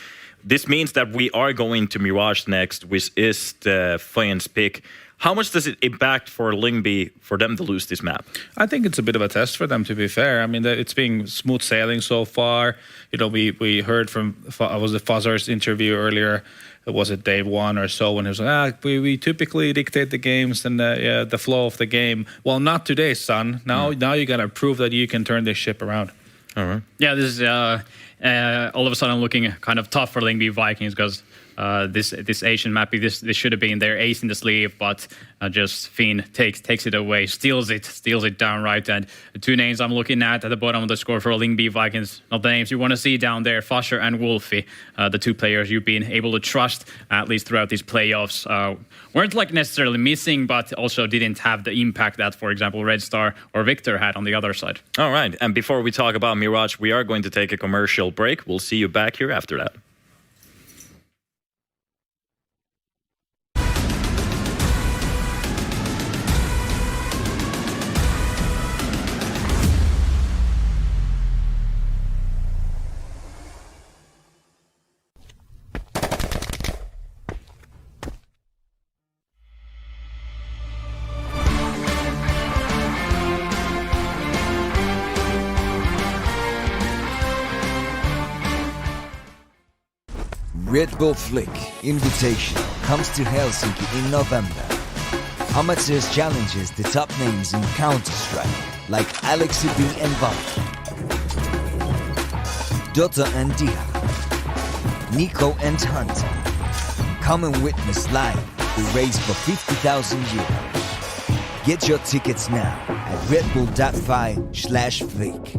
this means that we are going to Mirage next, which is the Fiend's pick. How much does it impact for Lyngby for them to lose this map? I think it's a bit of a test for them, to be fair. I mean, it's been smooth sailing so far. We heard from, was it Fuzzer's interview earlier, was it day 1 or so, when he was like, we typically dictate the games and the flow of the game. Well, not today, son. Now you got to prove that you can turn this ship around. All right. Yeah, this is all of a sudden looking kind of tough for Lyngby Vikings, because this Asian map, this should have been their ace in the sleeve, but just Fiend takes it away, steals it downright. And the 2 names I'm looking at the bottom of the score for Lyngby Vikings, not the names you want to see down there, Fusher and Wolfie, the 2 players you've been able to trust at least throughout these playoffs. Weren't like necessarily missing, but also didn't have the impact that, for example, Red Star or Victor had on the other side. All right, and before we talk about Mirage, we are going to take a commercial break. We'll see you back here after that. Red Bull Flick Invitational comes to Helsinki in November. Amateurs challenges the top names in Counter-Strike like ELISA and Vikings, Dota and Diha, Nico and Hunter. Come and witness live the race for 50,000 euros. Get your tickets now at redbull.fi/flick.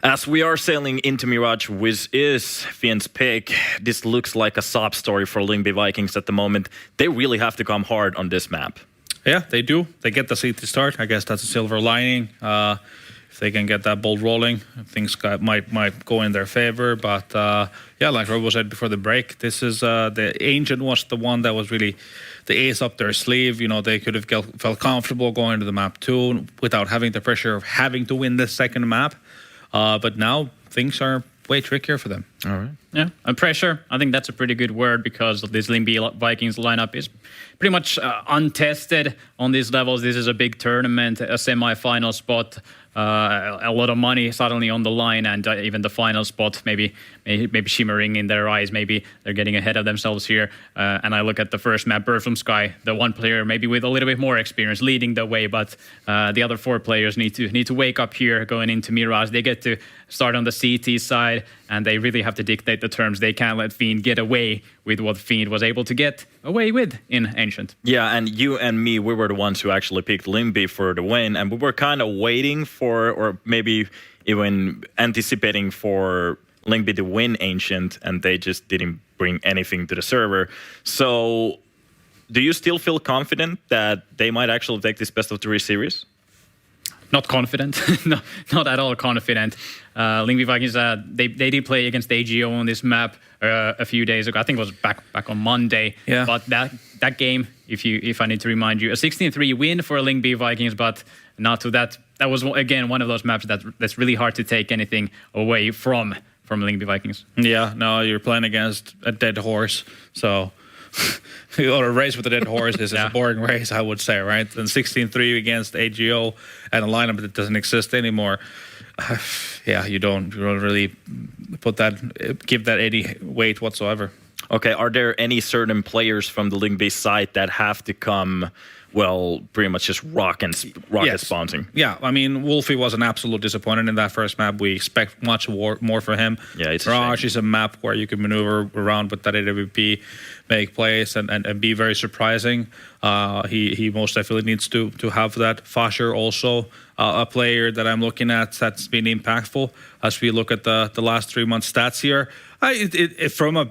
As we are sailing into Mirage, which is Fiend's pick, this looks like a sob story for Lyngby Vikings at the moment. They really have to come hard on this map. Yeah, they do. They get the CT start. I guess that's a silver lining. If they can get that ball rolling, things might go in their favor. But like Robo said before the break, this is the Ancient was the one that was really the ace up their sleeve. They could have felt comfortable going to the map 2 without having the pressure of having to win this second map. But now things are way trickier for them. All right. Yeah, and pressure, I think that's a pretty good word, because this Lyngby Vikings lineup is pretty much untested on these levels. This is a big tournament, a semi-final spot, a lot of money suddenly on the line, and even the final spot maybe shimmering in their eyes. Maybe they're getting ahead of themselves here. And I look at the first map, Birth from Sky, the one player maybe with a little bit more experience leading the way, but the other 4 players need to wake up here going into Mirage. They get to start on the CT side, and they really have to dictate the terms. They can't let Fiend get away with what Fiend was able to get away with in Ancient. Yeah, and you and me, we were the ones who actually picked Lyngby for the win, and we were kind of waiting for, or maybe even anticipating for Lyngby to win Ancient, and they just didn't bring anything to the server. So do you still feel confident that they might actually take this best of 3 series? not confident, not at all confident. Lyngby Vikings, they did play against AGO on this map a few days ago. I think it was back on Monday. Yeah. But that game, if I need to remind you, a 16-3 win for Lyngby Vikings, but not to that. That was again one of those maps that's really hard to take anything away from Lyngby Vikings. Yeah, no, you're playing against a dead horse, so. Or a race with a dead horse is a boring race, I would say, right? And 16-3 against AGO and a lineup that doesn't exist anymore. You don't really give that any weight whatsoever. Okay, are there any certain players from the Lyngby side that have to come, well, pretty much just rocket spawning? Yeah, I mean, Wolfie was an absolute disappointment in that first map. We expect much more for him. Yeah, it's Mirage is a map where you can maneuver around with that AWP, make plays, and be very surprising. He most definitely needs to have that. Fasher also a player that I'm looking at that's been impactful as we look at the last 3 months stats here. From a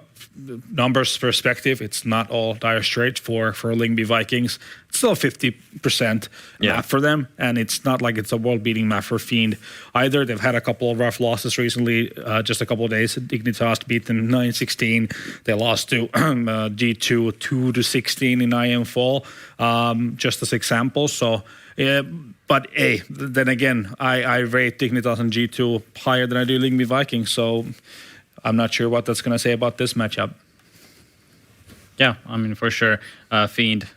numbers perspective, it's not all dire straits for Lyngby Vikings. It's still a 50% map for them, and it's not like it's a world-beating map for Fiend either. They've had a couple of rough losses recently, just a couple of days. Dignitas beat them 9-16. They lost to G2 2-16 in IM Fall, just as examples. So, but hey, then again, I rate Dignitas and G2 higher than I do Lyngby Vikings, so I'm not sure what that's going to say about this matchup. Yeah, I mean, for sure, Fiend,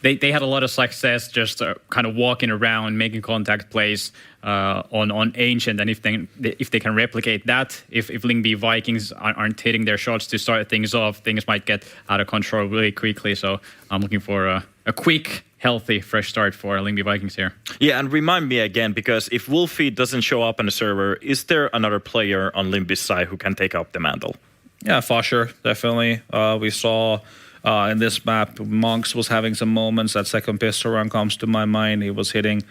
they had a lot of success just kind of walking around, making contact plays on Ancient, and if they can replicate that, if Lyngby Vikings aren't hitting their shots to start things off, things might get out of control really quickly. So I'm looking for a quick, healthy, fresh start for Lyngby Vikings here. Yeah, and remind me again, because if Wolfie doesn't show up on the server, is there another player on Lyngby's side who can take up the mantle? Yeah, Fasher, definitely. We saw in this map, Monks was having some moments. That second pistol run comes to my mind. He was hitting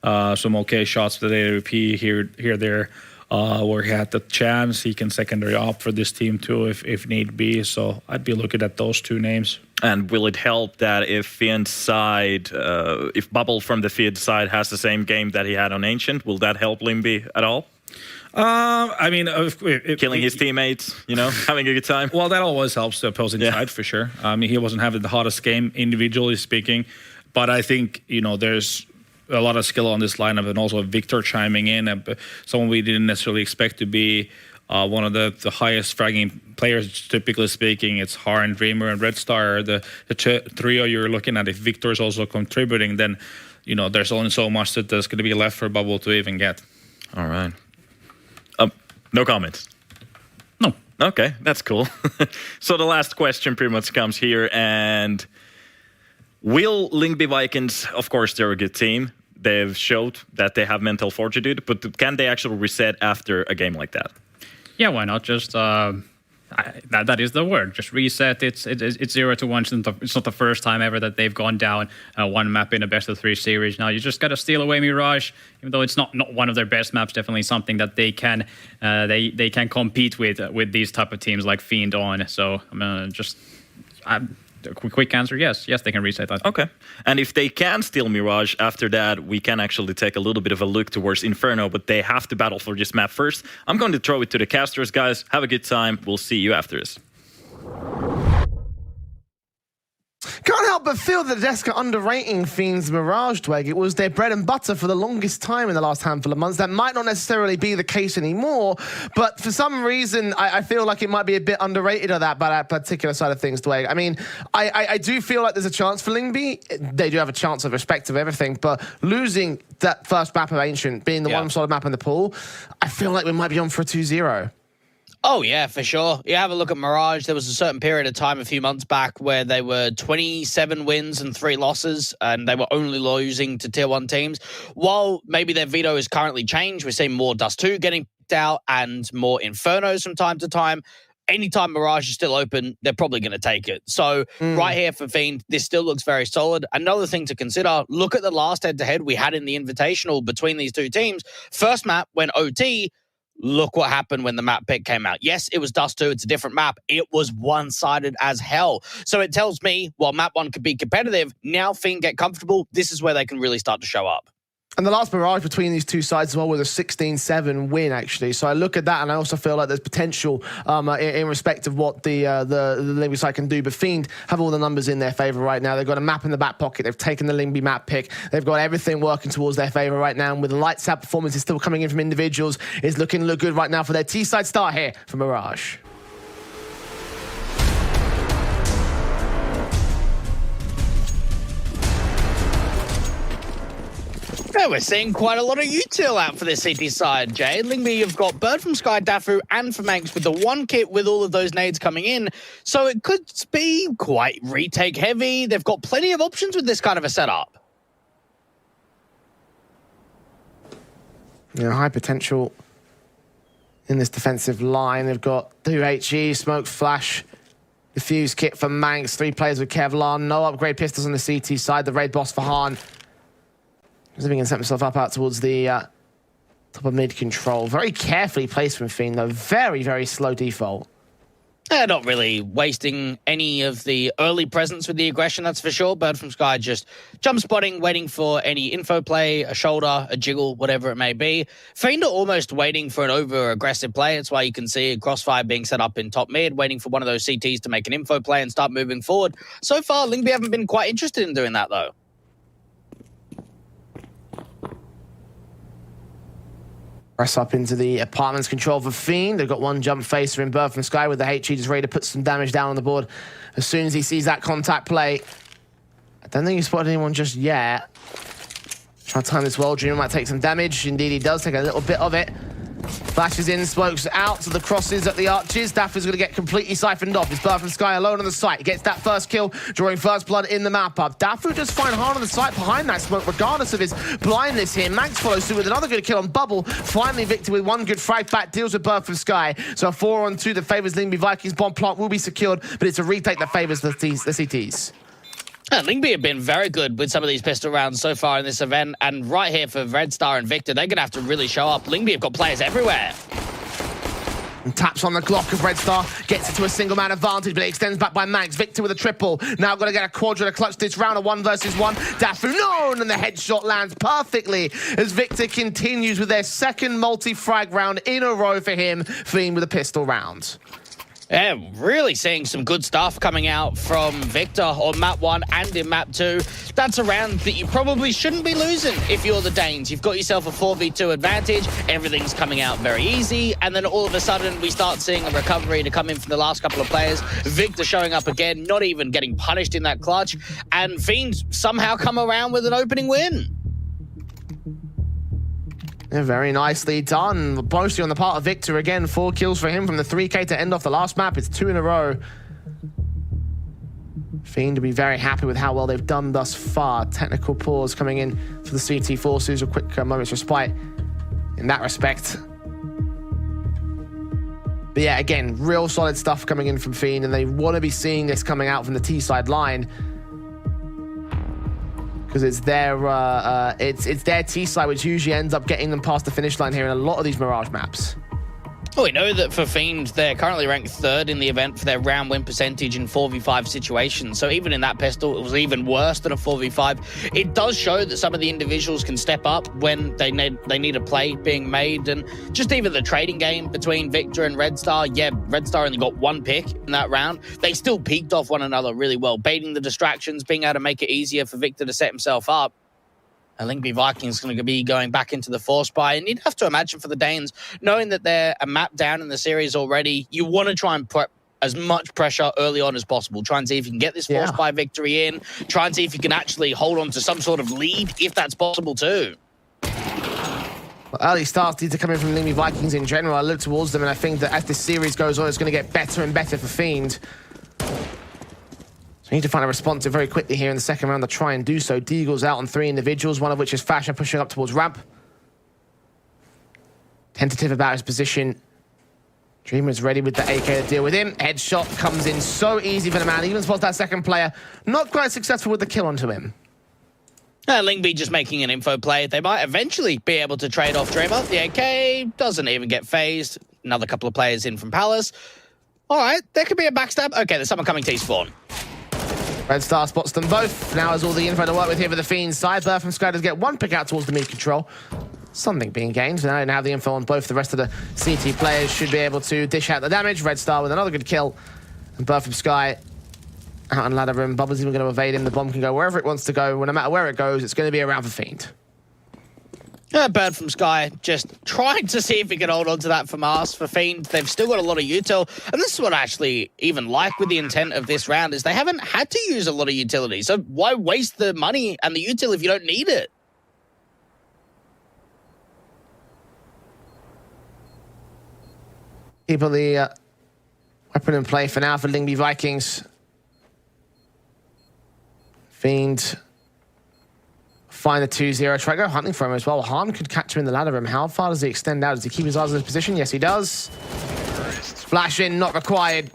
some okay shots with the AWP here, there, where he had the chance. He can secondary op for this team too, if need be. So I'd be looking at those two names. And will it help that if Fiend's side, if Bubble from the Fiend side has the same game that he had on Ancient, will that help Lyngby at all? I mean, killing his teammates, having a good time. Well, that always helps the opposing side for sure. I mean, he wasn't having the hottest game individually speaking, but I think there's a lot of skill on this lineup, and also Victor chiming in, someone we didn't necessarily expect to be one of the highest fragging players, typically speaking. It's Harn, Dreamer, and Red Star, the trio you're looking at. If Victor's also contributing, then there's only so much that there's going to be left for Bubble to even get. All right. No comments. No. Okay, that's cool. So the last question pretty much comes here, and will Lyngby Vikings, of course, they're a good team. They've showed that they have mental fortitude, but can they actually reset after a game like that? Yeah, why not? Just that is the word. Just reset. It's 0-1. It's not the first time ever that they've gone down one map in a best-of-3 series. Now you just got to steal away Mirage, even though it's not one of their best maps. Definitely something that they can compete with these type of teams like Fiend on. So a quick answer, yes, they can reset that. Okay, and if they can steal Mirage, after that we can actually take a little bit of a look towards Inferno, but they have to battle for this map first. I'm going to throw it to the casters, guys. Have a good time. We'll see you after this. Can't help but feel that the desk are underrating Fiend's Mirage, Dweg. It was their bread and butter for the longest time in the last handful of months. That might not necessarily be the case anymore, but for some reason, I feel like it might be a bit underrated on that, by that particular side of things, Dweg. I mean, I do feel like there's a chance for Lyngby. They do have a chance of respect of everything, but losing that first map of Ancient, being the one solid map in the pool, I feel like we might be on for a 2-0. Oh, yeah, for sure. You have a look at Mirage. There was a certain period of time a few months back where they were 27 wins and 3 losses, and they were only losing to Tier 1 teams. While maybe their veto has currently changed, we're seeing more Dust 2 getting picked out and more Infernos from time to time. Anytime Mirage is still open, they're probably going to take it. So right here for Fiend, this still looks very solid. Another thing to consider, look at the last head-to-head we had in the Invitational between these two teams. First map went OT. Look what happened when the map pick came out. Yes, it was Dust 2. It's a different map. It was one-sided as hell. So it tells me, while map 1 could be competitive, now Fiend get comfortable. This is where they can really start to show up. And the last Mirage between these two sides as well was a 16-7 win, actually. So I look at that and I also feel like there's potential in respect of what the Lyngby side can do. But Fiend have all the numbers in their favour right now. They've got a map in the back pocket. They've taken the Lyngby map pick. They've got everything working towards their favour right now. And with the lights out performances still coming in from individuals, it's looking good right now for their T-side start here for Mirage. Yeah, we're seeing quite a lot of util out for this CT side, Jay. Lyngby have got Bird from Sky, Dafu, and from Manx with the one kit with all of those nades coming in. So it could be quite retake heavy. They've got plenty of options with this kind of a setup. Yeah, high potential in this defensive line. They've got 2 HE, Smoke Flash, the Fuse kit for Manx, 3 players with Kevlar, no upgrade pistols on the CT side, the raid boss for Han. He's going to set himself up out towards the top of mid control. Very carefully placed from Fiend, though. Very, very slow default. Not really wasting any of the early presence with the aggression, that's for sure. Bird from Sky just jump spotting, waiting for any info play, a shoulder, a jiggle, whatever it may be. Fiend are almost waiting for an over-aggressive play. That's why you can see a crossfire being set up in top mid, waiting for one of those CTs to make an info play and start moving forward. So far, Lyngby haven't been quite interested in doing that, though. Press up into the apartments control for Fiend. They've got one jump facer in Bird from Sky with the HE just ready to put some damage down on the board as soon as he sees that contact play. I don't think he spotted anyone just yet. Try to time this well. Dreamer might take some damage. Indeed, he does take a little bit of it. Flashes in, smokes out to the crosses at the arches. Daffy's going to get completely siphoned off. It's Bird from Sky alone on the site. He gets that first kill, drawing first blood in the map up. Daffy just find hard on the site behind that smoke, regardless of his blindness here. Max follows through with another good kill on Bubble. Finally, Victor with one good frag back, deals with Bird from Sky. So a 4-on-2 that favours Lyngby Vikings. Bomb plant will be secured, but it's a retake that favours the CTs. Lyngby have been very good with some of these pistol rounds so far in this event, and right here for Red Star and Victor, they're going to have to really show up. Lyngby have got players everywhere. And taps on the Glock of Red Star, gets it to a single man advantage, but it extends back by Max. Victor with a triple. Now got to get a quadra to clutch this round of 1 versus 1. Dafu, no! And the headshot lands perfectly as Victor continues with their second multi-frag round in a row for him, Fiend with a pistol round. Yeah, really seeing some good stuff coming out from Victor on map 1 and in map 2. That's a round that you probably shouldn't be losing if you're the Danes. You've got yourself a 4v2 advantage, everything's coming out very easy, and then all of a sudden we start seeing a recovery to come in from the last couple of players. Victor showing up again, not even getting punished in that clutch, and Fiend somehow come around with an opening win. Yeah, very nicely done. Mostly on the part of Victor again. 4 kills for him from the 3K to end off the last map. It's 2 in a row. Fiend to be very happy with how well they've done thus far. Technical pause coming in for the CT forces. A quick moment's respite in that respect. But yeah, again, real solid stuff coming in from Fiend, and they want to be seeing this coming out from the T-side line. Because it's their T-side which usually ends up getting them past the finish line here in a lot of these Mirage maps. Well, we know that for Fiend, they're currently ranked 3rd in the event for their round win percentage in 4v5 situations. So even in that pistol, it was even worse than a 4v5. It does show that some of the individuals can step up when they need a play being made. And just even the trading game between Victor and Red Star, yeah, Red Star only got 1 pick in that round. They still peaked off one another really well, baiting the distractions, being able to make it easier for Victor to set himself up. And Lyngby Vikings going to be going back into the force buy. And you'd have to imagine for the Danes, knowing that they're a map down in the series already, you want to try and put as much pressure early on as possible. Try and see if you can get this force buy victory in. Try and see if you can actually hold on to some sort of lead, if that's possible too. Well, early starts need to come in from Lyngby Vikings in general. I look towards them, and I think that as this series goes on, it's going to get better and better for Fiend. We need to find a response very quickly here in the second round to try and do so. Deagle's out on 3 individuals, one of which is Fasher pushing up towards ramp. Tentative about his position. Dreamer's ready with the AK to deal with him. Headshot comes in so easy for the man. Even spots that second player. Not quite successful with the kill onto him. Lyngby just making an info play. They might eventually be able to trade off Dreamer. The AK doesn't even get phased. Another couple of players in from Palace. All right, there could be a backstab. Okay, there's someone coming T-spawn. Red Star spots them both. Now has all the info to work with here for the Fiend side. Bird from Sky does get one pick out towards the mid control. Something being gained. Now they have the info on both. The rest of the CT players should be able to dish out the damage. Red Star with another good kill. And Bird from Sky out on ladder room. Bubble's even going to evade him. The bomb can go wherever it wants to go. Well, no matter where it goes, it's going to be around for Fiend. Bird from Sky just trying to see if he can hold on to that from us. For Fiend, they've still got a lot of util. And this is what I actually even like with the intent of this round is they haven't had to use a lot of utility. So why waste the money and the util if you don't need it? People the weapon in play for now for Lyngby Vikings. Fiend find the 2-0. Try to go hunting for him as well. Han could catch him in the ladder room. How far does he extend out? Does he keep his eyes on his position? Yes, he does. Flash in, not required.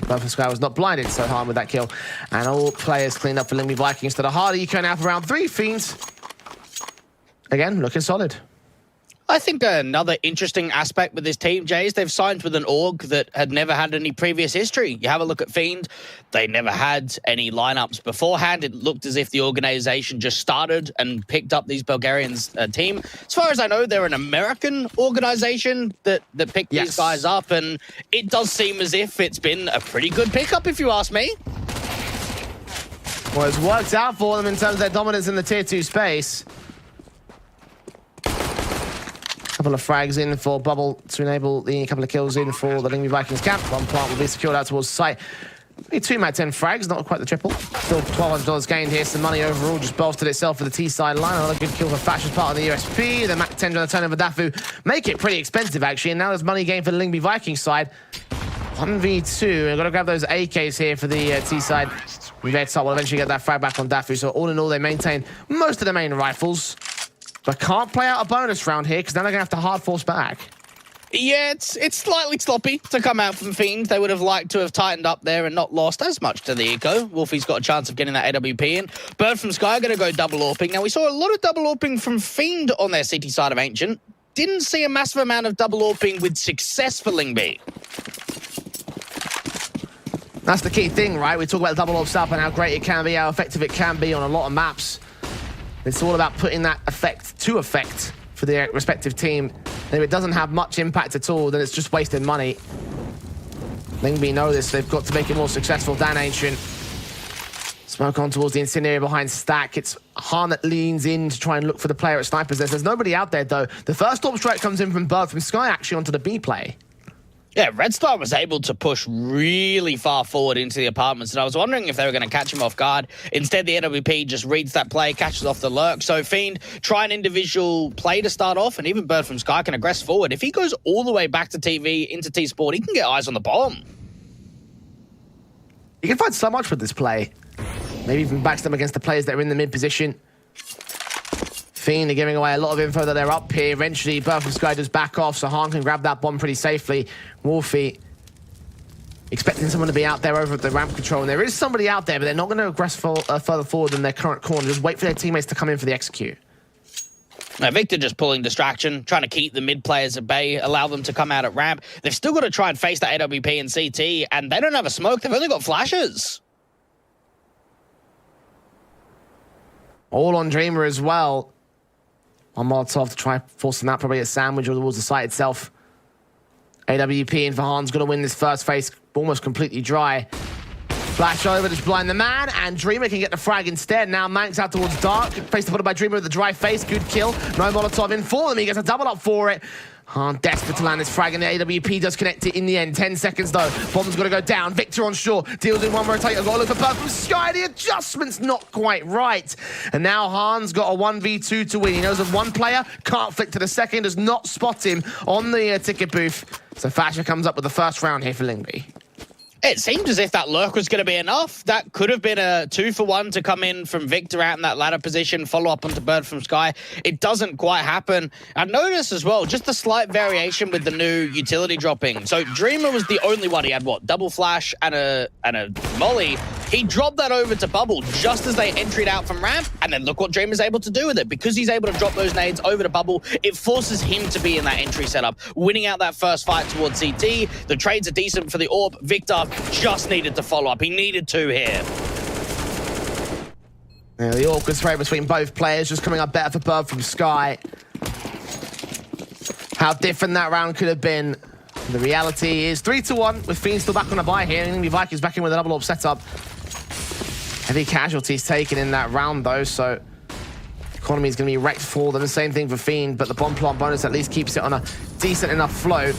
Both Sky was not blinded, so Han with that kill. And all players cleaned up for Lyngby Vikings to the hard eco now for round 3. Fiends, again, looking solid. I think another interesting aspect with this team, Jay, is they've signed with an org that had never had any previous history. You have a look at Fiend, they never had any lineups beforehand. It looked as if the organization just started and picked up these Bulgarians team. As far as I know, they're an American organization that picked these guys up, and it does seem as if it's been a pretty good pickup, if you ask me. Well, it's worked out for them in terms of their dominance in the tier 2 space. Couple of frags in for Bubble to enable the couple of kills in for the Lyngby Vikings camp. One plant will be secured out towards site. Maybe 2 Mat 10 frags, not quite the triple. Still $1,200 gained here. Some money overall just bolstered itself for the T side line. Another good kill for Fash as part of the USP. The Mat 10 on the turn over Dafu make it pretty expensive actually. And now there's money gained for the Lyngby Vikings side. 1v2. We've got to grab those AKs here for the T side. Red Star will eventually get that frag back on Dafu. So all in all, they maintain most of the main rifles. But can't play out a bonus round here because now they're going to have to hard force back. Yeah, it's slightly sloppy to come out from Fiend. They would have liked to have tightened up there and not lost as much to the eco. Wolfie's got a chance of getting that AWP in. Bird from Sky are going to go double AWPing. Now, we saw a lot of double AWPing from Fiend on their city side of Ancient. Didn't see a massive amount of double AWPing with success for Lyngby. That's the key thing, right? We talk about double AWPs up and how great it can be, how effective it can be on a lot of maps. It's all about putting that effect to effect for the respective team. And if it doesn't have much impact at all, then it's just wasted money. Lyngby know this. They've got to make it more successful than Ancient. Smoke on towards the incendiary behind Stack. It's Han that leans in to try and look for the player at Sniper's. There's nobody out there, though. The first AWP strike comes in from Bird from Sky, actually, onto the B play. Yeah, Red Star was able to push really far forward into the apartments, and I was wondering if they were going to catch him off guard. Instead, the NWP just reads that play, catches off the lurk. So Fiend try an individual play to start off, and even Bird from Sky can aggress forward. If he goes all the way back to TV, into T-Sport, he can get eyes on the bomb. You can find so much with this play. Maybe even backs them against the players that are in the mid position. Fiend are giving away a lot of info that they're up here. Eventually, Bird from Sky does back off, so Han can grab that bomb pretty safely. Wolfie expecting someone to be out there over at the ramp control. And there is somebody out there, but they're not going to aggress further forward than their current corner. Just wait for their teammates to come in for the execute. Now, Victor just pulling distraction, trying to keep the mid players at bay, allow them to come out at ramp. They've still got to try and face the AWP and CT, and they don't have a smoke. They've only got flashes. All on Dreamer as well. On Molotov to try forcing that probably a sandwich or towards the site itself. AWP in for Han's going to win this first phase almost completely dry. Flash over to blind the man, and Dreamer can get the frag instead. Now Manx out towards Dark. Face to put by Dreamer with the dry face. Good kill. No Molotov in for them. He gets a double up for it. Han desperate to land this frag, and the AWP does connect it in the end. 10 seconds though. Bomb's got to go down. Victor on shore. Deals in one rotator. Got to look for Bird from Sky. The adjustment's not quite right. And now Han's got a 1v2 to win. He knows of one player. Can't flick to the second. Does not spot him on the ticket booth. So Fasher comes up with the first round here for Lyngby. It seemed as if that lurk was going to be enough. That could have been a 2-for-1 to come in from Victor out in that ladder position, follow up onto Bird from Sky. It doesn't quite happen. I've noticed as well, just a slight variation with the new utility dropping. So Dreamer was the only one. He had, what, double flash and a molly. He dropped that over to Bubble just as they entered out from ramp, and then look what Dreamer's able to do with it. Because he's able to drop those nades over to Bubble, it forces him to be in that entry setup, winning out that first fight towards CT. The trades are decent for the AWP. Victor just needed to follow up. He needed to here. The awkward throw between both players just coming up better for Bird from Sky. How different that round could have been. The reality is 3-1 with Fiend still back on a bye here. And the Vikings back in with a double AWP setup. Heavy casualties taken in that round though, so economy is going to be wrecked for them. The same thing for Fiend, but the bomb plant bonus at least keeps it on a decent enough flow.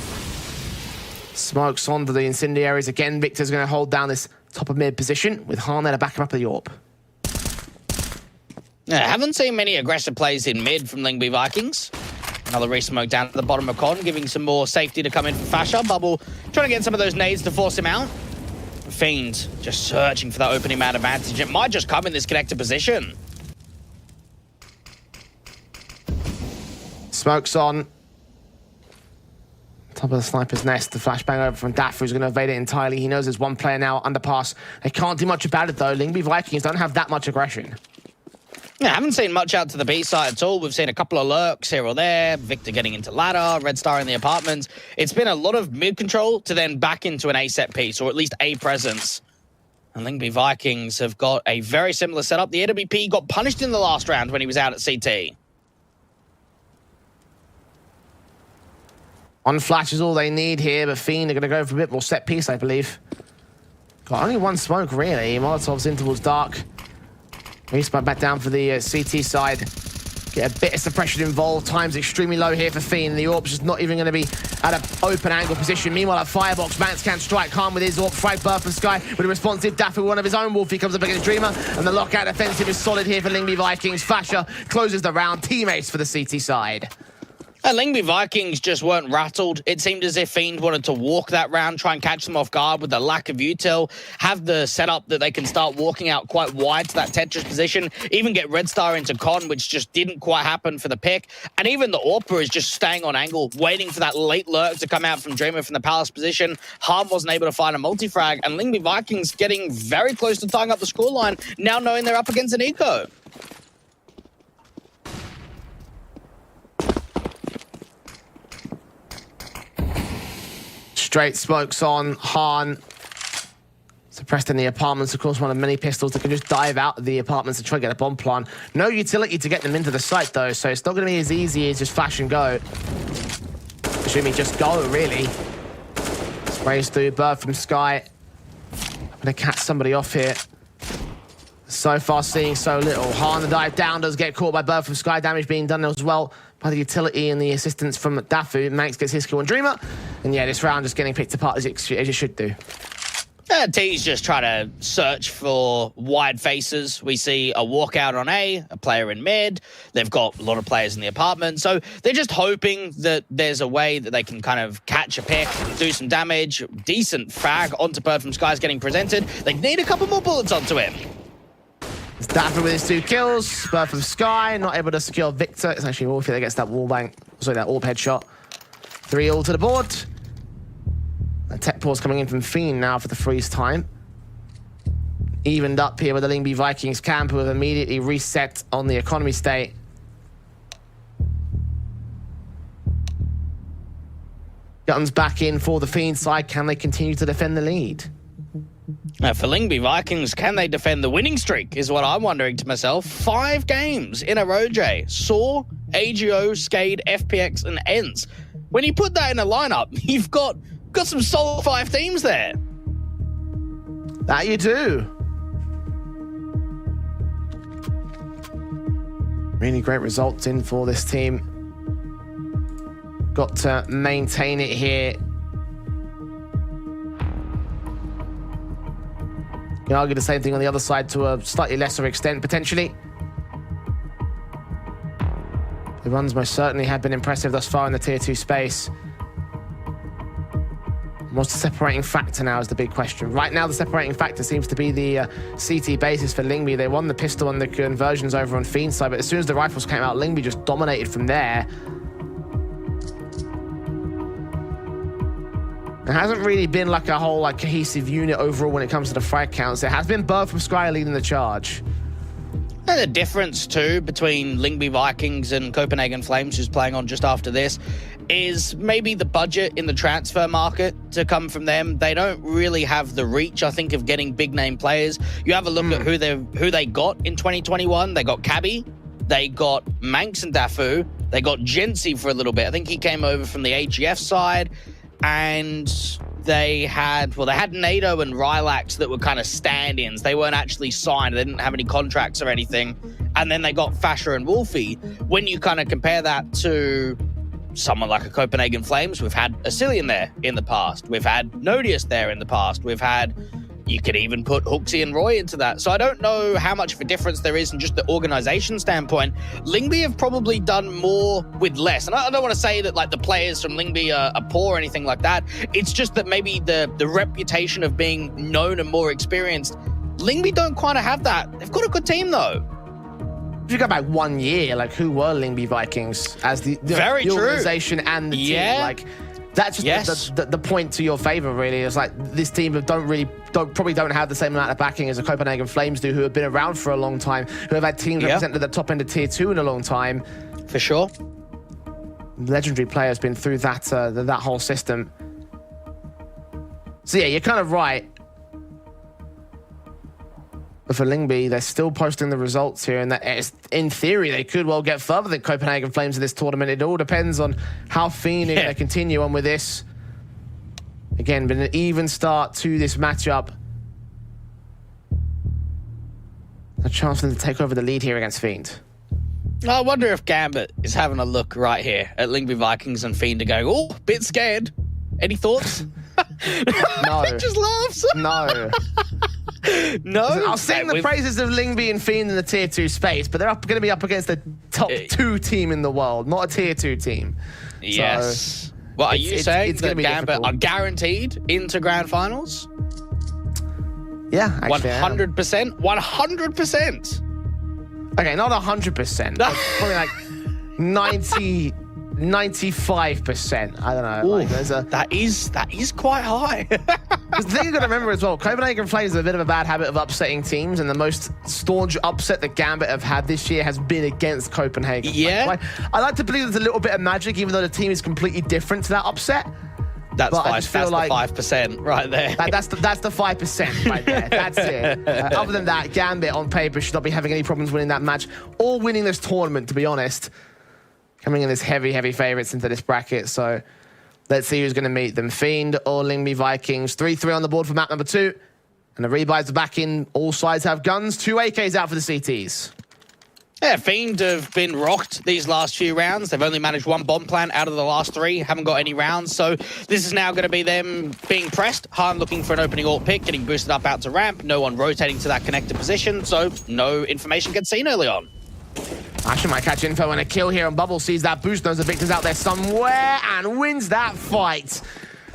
Smokes onto the incendiaries again. Victor's going to hold down this top of mid position with Han there to back him up with the AWP. Yeah, haven't seen many aggressive plays in mid from Lyngby Vikings. Another re-smoke down at the bottom of Con, giving some more safety to come in for Fasher. Bubble trying to get some of those nades to force him out. Fiend just searching for that opening man advantage. It might just come in this connected position. Smokes on. Top of the sniper's nest. The flashbang over from Daff, who's going to evade it entirely. He knows there's one player now underpass. They can't do much about it though. Lyngby Vikings don't have that much aggression. Yeah, haven't seen much out to the B side at all. We've seen a couple of lurks here or there. Victor getting into ladder, Red Star in the apartments. It's been a lot of mid control to then back into an A set piece, or at least a presence. And Lyngby Vikings have got a very similar setup. The AWP got punished in the last round when he was out at CT. On flash is all they need here, but Fiend are going to go for a bit more set piece, I believe. Got only one smoke, really. Molotov's in towards dark. Respawn back down for the CT side. Get a bit of suppression involved. Time's extremely low here for Fiend. The AWP's just not even going to be at an open angle position. Meanwhile, at Firebox, Vance can't strike. Calm with his AWP. Frag Bird from Sky with a responsive Daffy, one of his own. Wolfie comes up against Dreamer. And the lockout offensive is solid here for Lyngby Vikings. Fasher closes the round. Teammates for the CT side. Lyngby Vikings just weren't rattled. It seemed as if Fiend wanted to walk that round, try and catch them off guard with the lack of util, have the setup that they can start walking out quite wide to that Tetris position, even get Red Star into Con, which just didn't quite happen for the pick. And even the AWPer is just staying on angle, waiting for that late lurk to come out from Dreamer from the Palace position. Harm wasn't able to find a multi-frag, and Lyngby Vikings getting very close to tying up the scoreline, now knowing they're up against an eco. Straight smokes on. Han suppressed in the apartments. Of course, one of many pistols that can just dive out of the apartments and try to get a bomb plant. No utility to get them into the site, though, so it's not going to be as easy as just flash and go. Assuming just go, really. Sprays through. Bird from Sky. I'm going to catch somebody off here. So far, seeing so little. Han, the dive down, does get caught by Bird from Sky. Damage being done as well by the utility and the assistance from Dafu. Manx gets his kill on Dreamer. And yeah, this round just getting picked apart as it should do. T's just trying to search for wide faces. We see a walkout on A player in mid. They've got a lot of players in the apartment. So they're just hoping that there's a way that they can kind of catch a pick, do some damage. Decent frag onto Bird from Sky is getting presented. They need a couple more bullets onto him. Daffy with his 2 kills. Bird from Sky not able to secure Victor. It's actually Wolfie that gets that wall bank. Sorry, that AWP headshot. 3-all to the board. A tech pause coming in from Fiend now for the freeze time. Evened up here with the Lyngby Vikings camp, who have immediately reset on the economy state. Guns back in for the Fiend side. Can they continue to defend the lead? For Lyngby Vikings, can they defend the winning streak is what I'm wondering to myself. 5 games in a row, Jay. Saw, AGO, Skade, FPX, and ENCE. When you put that in a lineup, you've got some solid 5 teams there. That you do. Really great results in for this team. Got to maintain it here. You can argue the same thing on the other side to a slightly lesser extent, potentially. The runs most certainly have been impressive thus far in the Tier 2 space. What's the separating factor now is the big question. Right now, the separating factor seems to be the CT basis for Lyngby. They won the pistol and the conversions over on Fiend's side, but as soon as the rifles came out, Lyngby just dominated from there. It hasn't really been like a whole cohesive unit overall when it comes to the frag counts. It has been Bird from Sky leading the charge. And the difference, too, between Lyngby Vikings and Copenhagen Flames, who's playing on just after this, is maybe the budget in the transfer market to come from them. They don't really have the reach, I think, of getting big-name players. You have a look at who they got in 2021. They got Cabby. They got Manx and Dafu. They got Jensi for a little bit. I think he came over from the AGF side. And they had NATO and Rylax that were kind of stand-ins. They weren't actually signed. They didn't have any contracts or anything. And then they got Fasher and Wolfie. When you kind of compare that to someone like a Copenhagen Flames, we've had Asilian there in the past. We've had Nodius there in the past. We've had... You could even put Hooksy and Roy into that. So I don't know how much of a difference there is in just the organization standpoint. Lyngby have probably done more with less. And I don't want to say that like the players from Lyngby are poor or anything like that. It's just that maybe the reputation of being known and more experienced, Lyngby don't quite have that. They've got a good team though. If you go back 1 year, like who were Lyngby Vikings as the organization and the team? Like that's just the point to your favor, really. It's like this team probably don't have the same amount of backing as the Copenhagen Flames do, who have been around for a long time, who have had teams represented at the top end of Tier 2 in a long time. For sure. Legendary players been through that whole system. So yeah, you're kind of right. But for Lyngby, they're still posting the results here, and that in theory, they could well get further than Copenhagen Flames in this tournament. It all depends on how Fiend are going to continue on with this. Again, been an even start to this matchup. A chance for them to take over the lead here against Fiend. I wonder if Gambit is having a look right here at Lyngby Vikings and Fiend are going, oh, bit scared. Any thoughts? No. He just laughs. No. No. I'll sing the praises of Lyngby and Fiend in the Tier 2 space, but they're going to be up against the top 2 team in the world, not a Tier 2 team. Yes. So what are you saying? That Gambit are guaranteed into grand finals? Yeah, actually. 100%? 100%? Okay, not 100%. But probably like 90... 95%. I don't know. Like that is quite high. The thing you've got to remember as well, Copenhagen Flames have a bit of a bad habit of upsetting teams, and the most staunch upset that Gambit have had this year has been against Copenhagen. Yeah. I like to believe there's a little bit of magic, even though the team is completely different to that upset. That's the 5% right there. That's the 5% right there. That's it. Other than that, Gambit on paper should not be having any problems winning that match or winning this tournament, to be honest. Coming in as heavy favorites into this bracket. So let's see who's going to meet them. Fiend or Lyngby Vikings. 3-3 on the board for map number 2. And the rebuys are back in. All sides have guns. 2 AKs out for the CTs. Yeah, Fiend have been rocked these last few rounds. They've only managed 1 bomb plant out of the last 3. Haven't got any rounds. So this is now going to be them being pressed. Han looking for an opening alt pick, getting boosted up out to ramp. No one rotating to that connector position. So no information gets seen early on. Asher might catch info and a kill here, and Bubble sees that boost, knows the victor's out there somewhere, and wins that fight.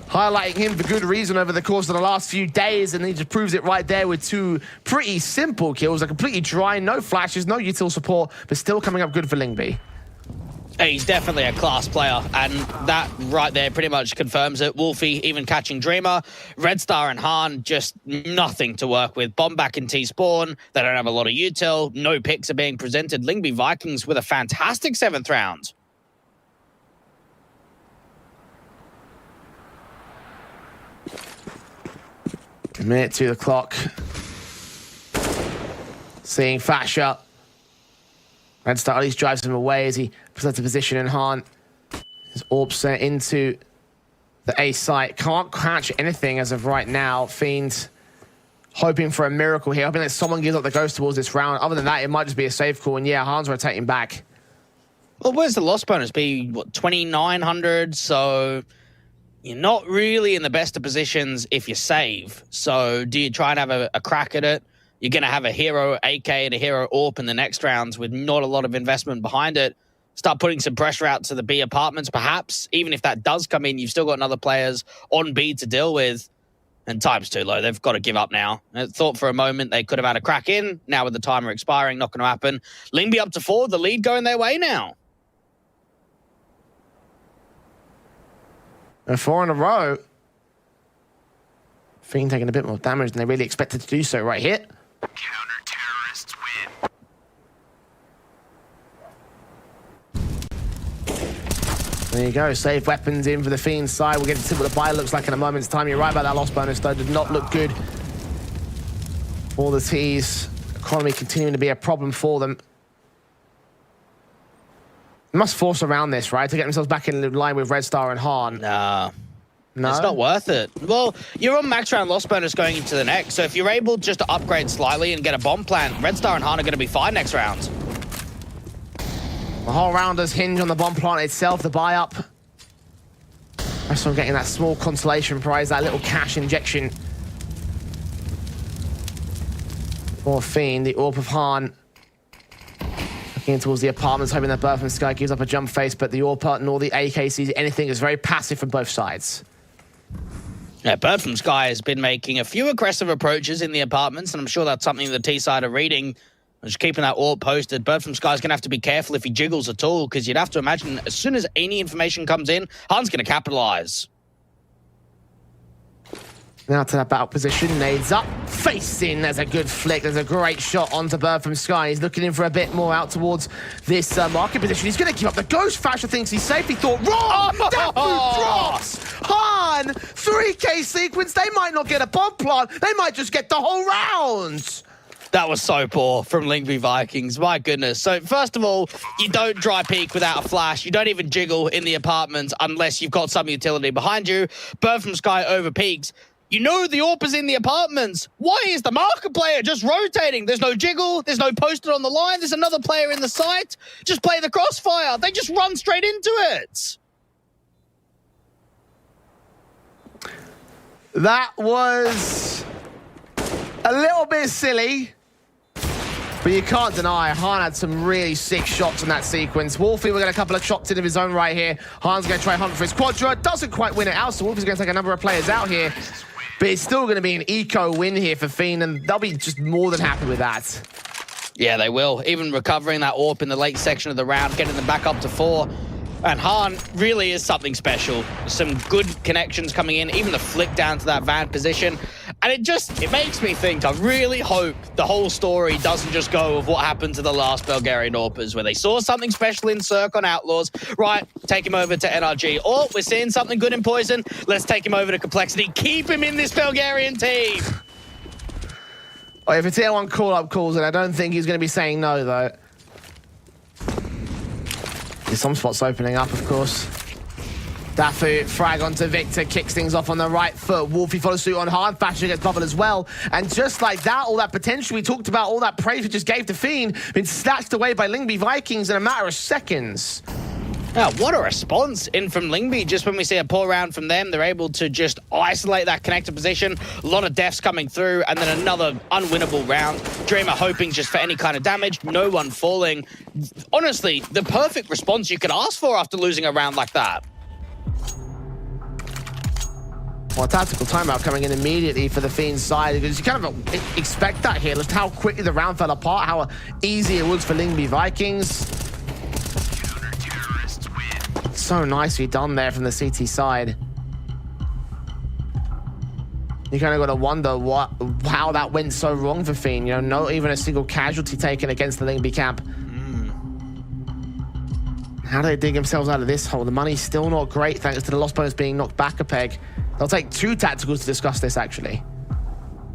Highlighting him for good reason over the course of the last few days, and he just proves it right there with 2 pretty simple kills. They're completely dry, no flashes, no util support, but still coming up good for Lyngby. He's definitely a class player, and that right there pretty much confirms it. Wolfie even catching Dreamer. Red Star and Han, just nothing to work with. Bomb back in T-spawn. They don't have a lot of util. No picks are being presented. Lyngby Vikings with a fantastic 7th round. A minute to the clock. Seeing Fasher. Red Star at least drives him away as he presents a position in Han. His orb set into the A site. Can't catch anything as of right now. Fiend hoping for a miracle here. Hoping that someone gives up the ghost towards this round. Other than that, it might just be a safe call. And yeah, Han's rotating back. Well, where's the loss bonus? Be, what, 2,900? So you're not really in the best of positions if you save. So do you try and have a crack at it? You're going to have a hero AK and a hero AWP in the next rounds with not a lot of investment behind it. Start putting some pressure out to the B apartments, perhaps. Even if that does come in, you've still got other players on B to deal with. And time's too low. They've got to give up now. I thought for a moment they could have had a crack in. Now with the timer expiring, not going to happen. Lyngby up to 4, the lead going their way now. And 4 in a row. Fiend taking a bit more damage than they really expected to do so right here. Counter-terrorists win. There you go, save weapons in for the Fiend side. We'll get to see what the buy looks like in a moment's time. You're right about that loss bonus, though. Did not look good for the T's. Economy continuing to be a problem for them. They must force around this, right? To get themselves back in line with Red Star and Han. Nah. No? It's not worth it. Well, you're on max round loss bonus going into the next, so if you're able just to upgrade slightly and get a bomb plant, Red Star and Han are going to be fine next round. The whole round does hinge on the bomb plant itself, the buy up. That's from getting that small consolation prize, that little cash injection. For Fiend, the Orb of Han. Looking towards the apartments, hoping that Birth from Sky gives up a jump face, but the Orb nor the AKCs, anything is very passive from both sides. Yeah, Bird from Sky has been making a few aggressive approaches in the apartments, and I'm sure that's something the T-side are reading. Just keeping that orb posted. Bird from Sky's going to have to be careful if he jiggles at all, because you'd have to imagine as soon as any information comes in, Han's going to capitalize. Now to that battle position, nades up, face in. There's a good flick. There's a great shot onto Bird from Sky. He's looking in for a bit more out towards this market position. He's going to keep up the ghost. Fasher thinks he's safe. He thought, wrong! Dafu drops! Han, 3K sequence. They might not get a bomb plant. They might just get the whole round. That was so poor from Lyngby Vikings. My goodness. So first of all, you don't dry peek without a flash. You don't even jiggle in the apartments unless you've got some utility behind you. Bird from Sky over peaks. You know the AWP is in the apartments. Why is the marker player just rotating? There's no jiggle. There's no posted on the line. There's another player in the site. Just play the crossfire. They just run straight into it. That was a little bit silly. But you can't deny, Han had some really sick shots in that sequence. Wolfie will get a couple of shots in of his own right here. Han's going to try hunt for his quadra. Doesn't quite win it out, so Wolfie's going to take a number of players out here. But it's still going to be an eco win here for Fiend, and they'll be just more than happy with that. Yeah, they will. Even recovering that AWP in the late section of the round, getting them back up to 4. And Han really is something special. Some good connections coming in, even the flick down to that van position. And it makes me think, I really hope the whole story doesn't just go of what happened to the last Bulgarian AWPers, where they saw something special in Cirque on Outlaws. Right, take him over to NRG. Or we're seeing something good in Poison. Let's take him over to Complexity. Keep him in this Bulgarian team. Oh, if a tier 1 call-up calls it, I don't think he's going to be saying no, though. There's some spots opening up, of course. Dafu, frag onto Victor, kicks things off on the right foot. Wolfie follows suit on hard. Fashion gets bubbled as well. And just like that, all that potential we talked about, all that praise we just gave to Fiend, been snatched away by Lyngby Vikings in a matter of seconds. Yeah, what a response in from Lyngby. Just when we see a poor round from them, they're able to just isolate that connector position. A lot of deaths coming through, and then another unwinnable round. Dreamer hoping just for any kind of damage, no one falling. Honestly, the perfect response you could ask for after losing a round like that. Well, a tactical timeout coming in immediately for the Fiend side, because you kind of expect that here. Look how quickly the round fell apart, how easy it was for Lyngby Vikings. So nicely done there from the CT side. You kind of got to wonder how that went so wrong for Fiend. You know, not even a single casualty taken against the Lyngby camp. How do they dig themselves out of this hole? The money's still not great thanks to the loss bonus being knocked back a peg. They'll take 2 tacticals to discuss this, actually.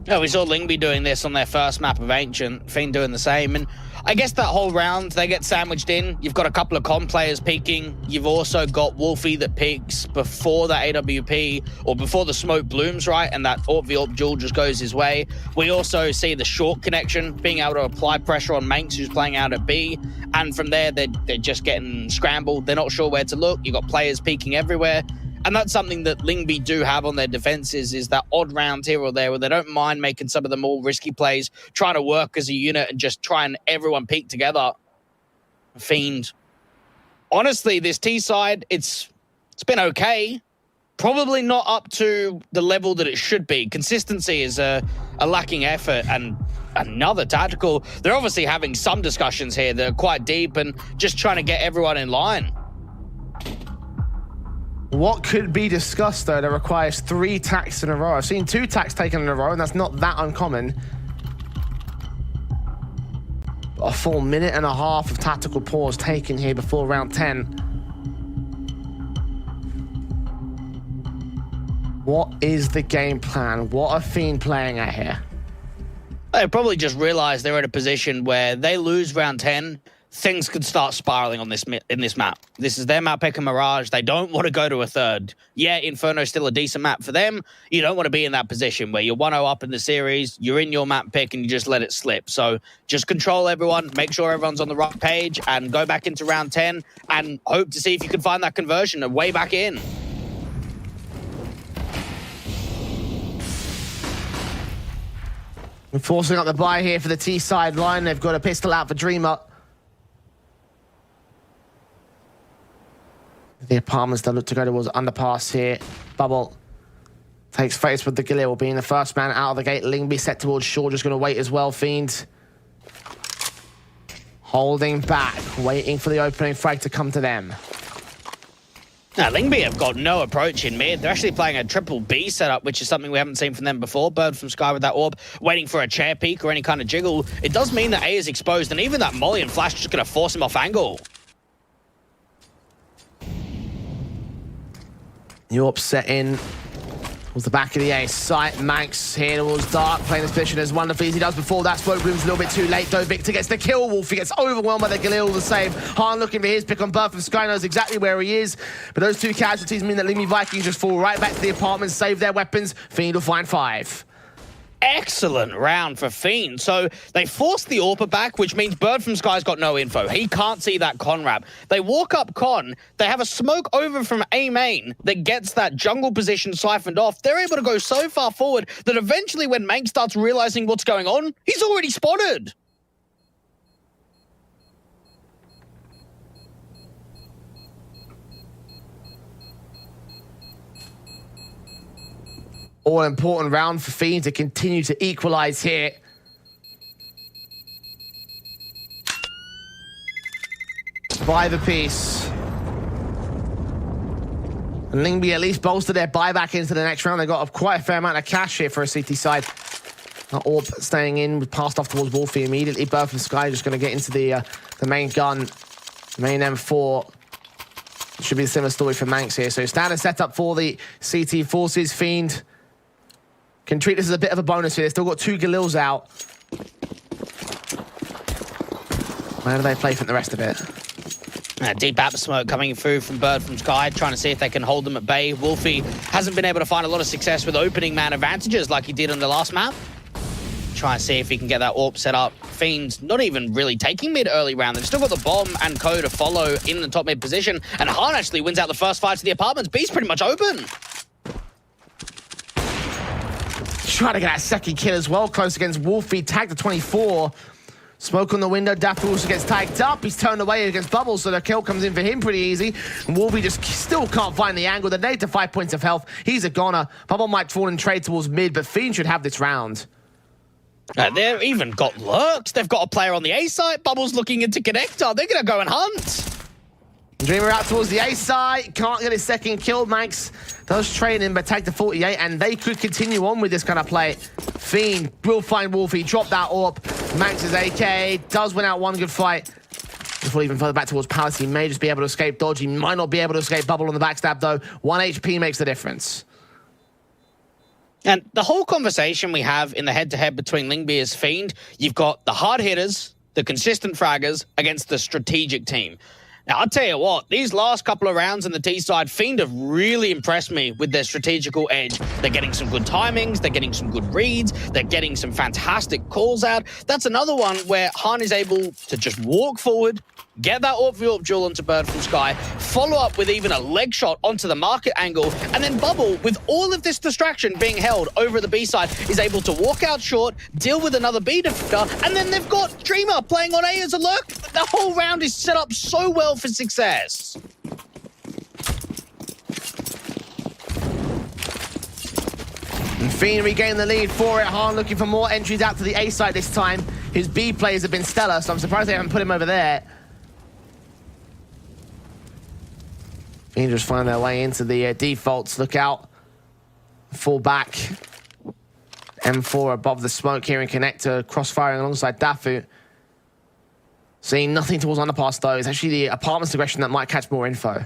Yeah, we saw Lyngby doing this on their first map of Ancient, Fiend doing the same, and I guess that whole round, they get sandwiched in. You've got a couple of con players peeking. You've also got Wolfie that peeks before that AWP, or before the smoke blooms, right, and that AWP duel just goes his way. We also see the short connection, being able to apply pressure on Manx, who's playing out at B, and from there, they're just getting scrambled. They're not sure where to look. You've got players peeking everywhere. And that's something that Lyngby do have on their defenses, is that odd round here or there where they don't mind making some of the more risky plays, trying to work as a unit and just try and everyone peek together. Fiend. Honestly, this T side, it's been okay. Probably not up to the level that it should be. Consistency is a lacking effort, and another tactical. They're obviously having some discussions here that are quite deep and just trying to get everyone in line. What could be discussed, though, that requires 3 tacks in a row? I've seen 2 tacks taken in a row, and that's not that uncommon. A full minute and a half of tactical pause taken here before round 10. What is the game plan? What are Fiend playing at here? They probably just realized they're in a position where they lose round 10, things could start spiraling on this in this map. This is their map pick and Mirage. They don't want to go to a third. Yeah, Inferno's still a decent map for them. You don't want to be in that position where you're 1-0 up in the series, you're in your map pick, and you just let it slip. So just control everyone, make sure everyone's on the right page, and go back into round 10 and hope to see if you can find that conversion and way back in. Forcing up the buy here for the T side line. They've got a pistol out for Dreamer. The apartments that look to go towards underpass here. Bubble takes face with the Galil, being the first man out of the gate. Lyngby set towards shore, just going to wait as well. Fiend holding back, waiting for the opening frag to come to them. Now, Lyngby have got no approach in mid. They're actually playing a triple B setup, which is something we haven't seen from them before. Bird from Sky with that orb, waiting for a chair peek or any kind of jiggle. It does mean that A is exposed, and even that molly and flash is just going to force him off angle. New upset in towards the back of the A site. Manx here towards Dark, playing this position as wonderfully as he does before. That smoke room's a little bit too late, though. Victor gets the kill. Wolfie gets overwhelmed by the Galil the same. Han looking for his pick on Bird from Sky, knows exactly where he is. But those two casualties mean that Lyngby Vikings just fall right back to the apartment, save their weapons. Fiend will find 5. Excellent round for Fiend. So they force the AWPer back, which means Bird from Sky's got no info. He can't see that con wrap. They walk up con. They have a smoke over from A main that gets that jungle position siphoned off. They're able to go so far forward that eventually when Mank starts realizing what's going on, he's already spotted. All-important round for Fiend to continue to equalize here. Buy the piece. And Lyngby at least bolster their buyback into the next round. They got quite a fair amount of cash here for a CT side. Orb staying in, passed off towards Wolfie immediately. Bird from Sky just going to get into the main gun, main M4. Should be a similar story for Manx here. So standard setup for the CT forces. Fiend can treat this as a bit of a bonus here. They've still got 2 Galils out. Where do they play for the rest of it? Deep app smoke coming through from Bird from Sky, trying to see if they can hold them at bay. Wolfie hasn't been able to find a lot of success with opening man advantages like he did on the last map. Try and see if he can get that AWP set up. Fiend's not even really taking mid early round. They've still got the bomb and Co to follow in the top mid position. And Han actually wins out the first fight to the apartments. B's pretty much open. Trying to get that second kill as well. Close against Wolfie. Tagged to 24. Smoke on the window. Daffy also gets tagged up. He's turned away against Bubble, so the kill comes in for him pretty easy. And Wolfie just still can't find the angle. They're native to 5 points of health. He's a goner. Bubble might fall and trade towards mid, but Fiend should have this round. They've even got lurks. They've got a player on the A site. Bubble's looking into connector. They're going to go and hunt. Dreamer out towards the A side. Can't get his second kill. Manx does trade him, but take the 48, and they could continue on with this kind of play. Fiend will find Wolfie. Drop that AWP. Manx's AK does win out one good fight. Before even further back towards Palace, he may just be able to escape dodge. He might not be able to escape Bubble on the backstab, though. 1 HP makes the difference. And the whole conversation we have in the head-to-head between Lyngby and Fiend, you've got the hard hitters, the consistent fraggers, against the strategic team. Now, I'll tell you what, these last couple of rounds on the T side, Fiend have really impressed me with their strategical edge. They're getting some good timings, they're getting some good reads, they're getting some fantastic calls out. That's another one where Han is able to just walk forward, get that AWP duel onto Bird from Sky, follow up with even a leg shot onto the market angle, and then Bubble, with all of this distraction being held over the B side, is able to walk out short, deal with another B defender, and then they've got Dreamer playing on A as a lurk. The whole round is set up so well for success. And Fiend regained the lead for it. Han looking for more entries out to the A side this time. His B players have been stellar, so I'm surprised they haven't put him over there. Fiend just find their way into the defaults. Look out. Fall back. M4 above the smoke here in connector. Crossfiring alongside Dafu. Seeing nothing towards underpass, though. It's actually the apartment's aggression that might catch more info.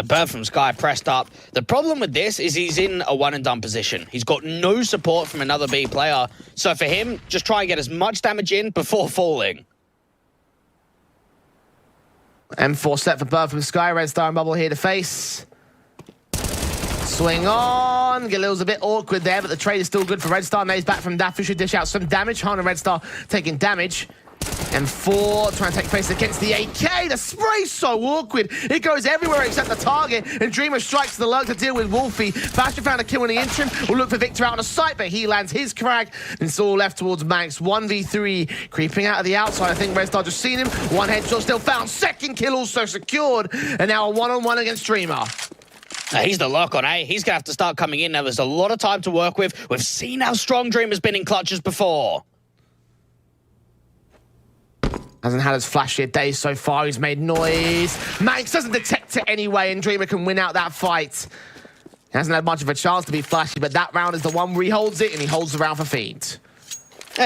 Bird from Sky pressed up. The problem with this is he's in a one-and-done position. He's got no support from another B player. So for him, just try and get as much damage in before falling. M4 set for Bird from Sky. Red Star and Bubble here to face. Swing on. Galil's a bit awkward there, but the trade is still good for Red Star. Maze back from Dafu should dish out some damage. Han and Red Star taking damage. M4 trying to take place against the AK. The spray's so awkward. It goes everywhere except the target. And Dreamer strikes the lurk to deal with Wolfie. Bastion found a kill in the interim. We'll look for Victor out on a site, but he lands his crag. And it's all left towards Max. 1v3 creeping out of the outside. I think Red Star just seen him. One headshot still found. Second kill also secured. And now a one-on-one against Dreamer. He's the lurk on A. He's going to have to start coming in now. There's a lot of time to work with. We've seen how strong Dreamer's been in clutches before. Hasn't had as flashy a day so far. He's made noise. Manx doesn't detect it anyway, and Dreamer can win out that fight. He hasn't had much of a chance to be flashy, but that round is the one where he holds it, and he holds the round for Fiend.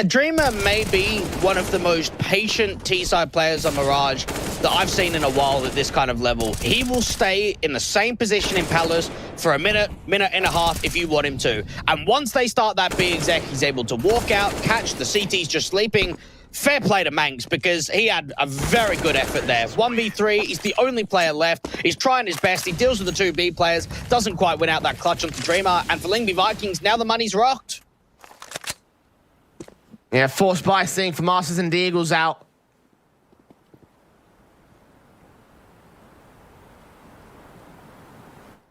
Dreamer may be one of the most patient T-side players on Mirage that I've seen in a while at this kind of level. He will stay in the same position in Palace for a minute and a half if you want him to. And once they start that B exec, he's able to walk out, catch the CTs just sleeping. Fair play to Manx because he had a very good effort there. 1v3, he's the only player left. He's trying his best. He deals with the two B players, doesn't quite win out that clutch onto Dreamer. And for Lyngby Vikings, now the money's rocked. Yeah, forced by seeing for Masters and the Eagles out.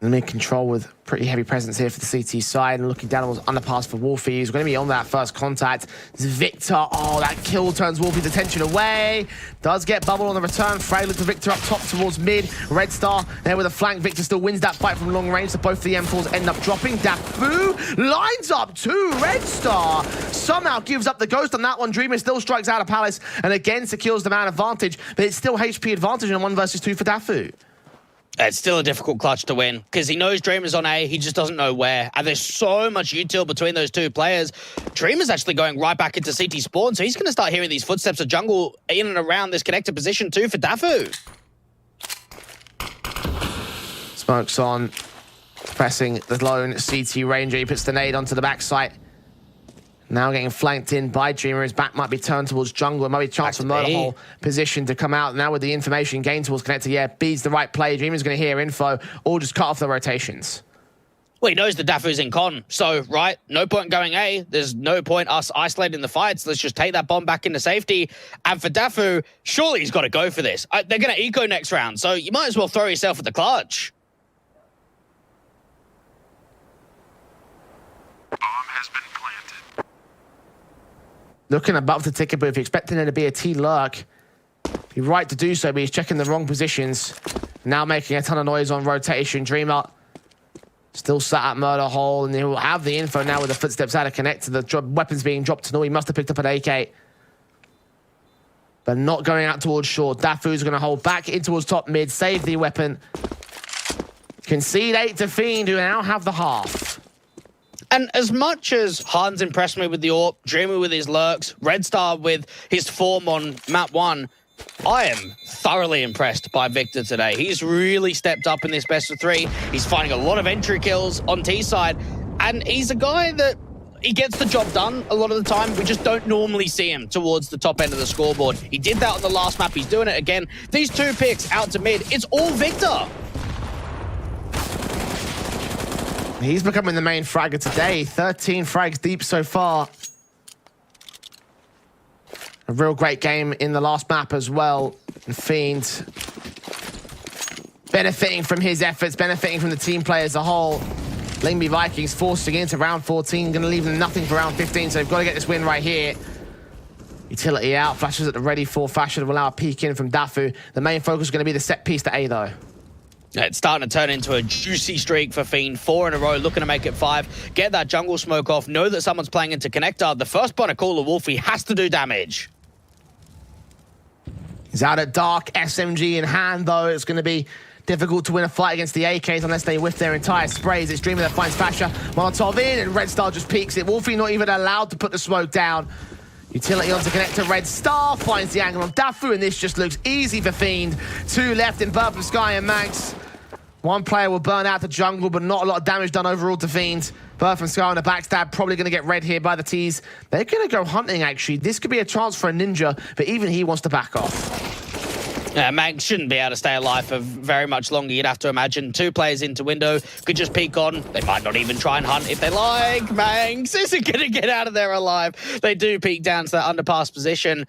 Mid control with pretty heavy presence here for the CT side, and looking down towards underpass for Wolfie. He's going to be on that first contact. It's Victor. Oh, that kill turns Wolfie's attention away. Does get Bubble on the return. Frey looks for Victor up top towards mid. Red Star there with a flank. Victor still wins that fight from long range, so both the M4s end up dropping. Dafu lines up too. Red Star somehow gives up the ghost on that one. Dreamer still strikes out of Palace and again secures the man advantage, but it's still HP advantage in a 1 versus 2 for Dafu. It's still a difficult clutch to win because he knows Dreamer's on A, he just doesn't know where. And there's so much util between those two players. Dreamer's actually going right back into CT spawn, so he's going to start hearing these footsteps of jungle in and around this connected position too for Dafu. Smokes on, pressing the lone CT Ranger. He puts the nade onto the backside. Now getting flanked in by Dreamer. His back might be turned towards jungle. It might be a chance for Murderhole position to come out. Now with the information gained towards connected, yeah, B's the right play. Dreamer's going to hear info or just cut off the rotations. Well, he knows the Dafu's in con, so, right, no point going A. There's no point us isolating the fights. Let's just take that bomb back into safety. And for Dafu, surely he's got to go for this. They're going to eco next round, so you might as well throw yourself at the clutch. Bomb has been planted. Looking above the ticket booth, expecting there to be a T-Lurk. He's right to do so, but he's checking the wrong positions. Now making a ton of noise on rotation. Dreamer still sat at Murder Hole, and he'll have the info now with the footsteps out of connect to the weapons being dropped to know. He must have picked up an AK. But not going out towards short. Dafu's going to hold back in towards top mid, save the weapon. Concede 8 to Fiend, who now have the half. And as much as Han's impressed me with the AWP, Dreamer with his lurks, Red Star with his form on map 1, I am thoroughly impressed by Victor today. He's really stepped up in this best of 3. He's finding a lot of entry kills on T side, and he's a guy that he gets the job done a lot of the time. We just don't normally see him towards the top end of the scoreboard. He did that on the last map. He's doing it again. These 2 picks out to mid, it's all Victor. He's becoming the main fragger today. 13 frags deep so far. A real great game in the last map as well. And Fiend benefiting from his efforts, benefiting from the team play as a whole. Lyngby Vikings forcing into round 14, going to leave them nothing for round 15, so they've got to get this win right here. Utility out, flashes at the ready for fashion will allow a peek in from Dafu. The main focus is going to be the set piece to A though. It's starting to turn into a juicy streak for Fiend. 4 in a row, looking to make it 5. Get that jungle smoke off. Know that someone's playing into connector. The first point of call of Wolfie has to do damage. He's out at dark, SMG in hand though. It's going to be difficult to win a fight against the AKs unless they whiff their entire sprays. It's Dreamer that finds Fasha. Molotov in, and Red Star just peeks it. Wolfie not even allowed to put the smoke down. Utility onto connector. Red Star finds the angle on Dafu, and this just looks easy for Fiend. 2 left in Bird from Sky and Max. One player will burn out the jungle, but not a lot of damage done overall to Fiend. Birth and Sky on a backstab, probably going to get red here by the T's. They're going to go hunting, actually. This could be a chance for a Ninja, but even he wants to back off. Manx shouldn't be able to stay alive for very much longer. You'd have to imagine 2 players into window could just peek on. They might not even try and hunt if they like. Manx isn't going to get out of there alive. They do peek down to that underpass position.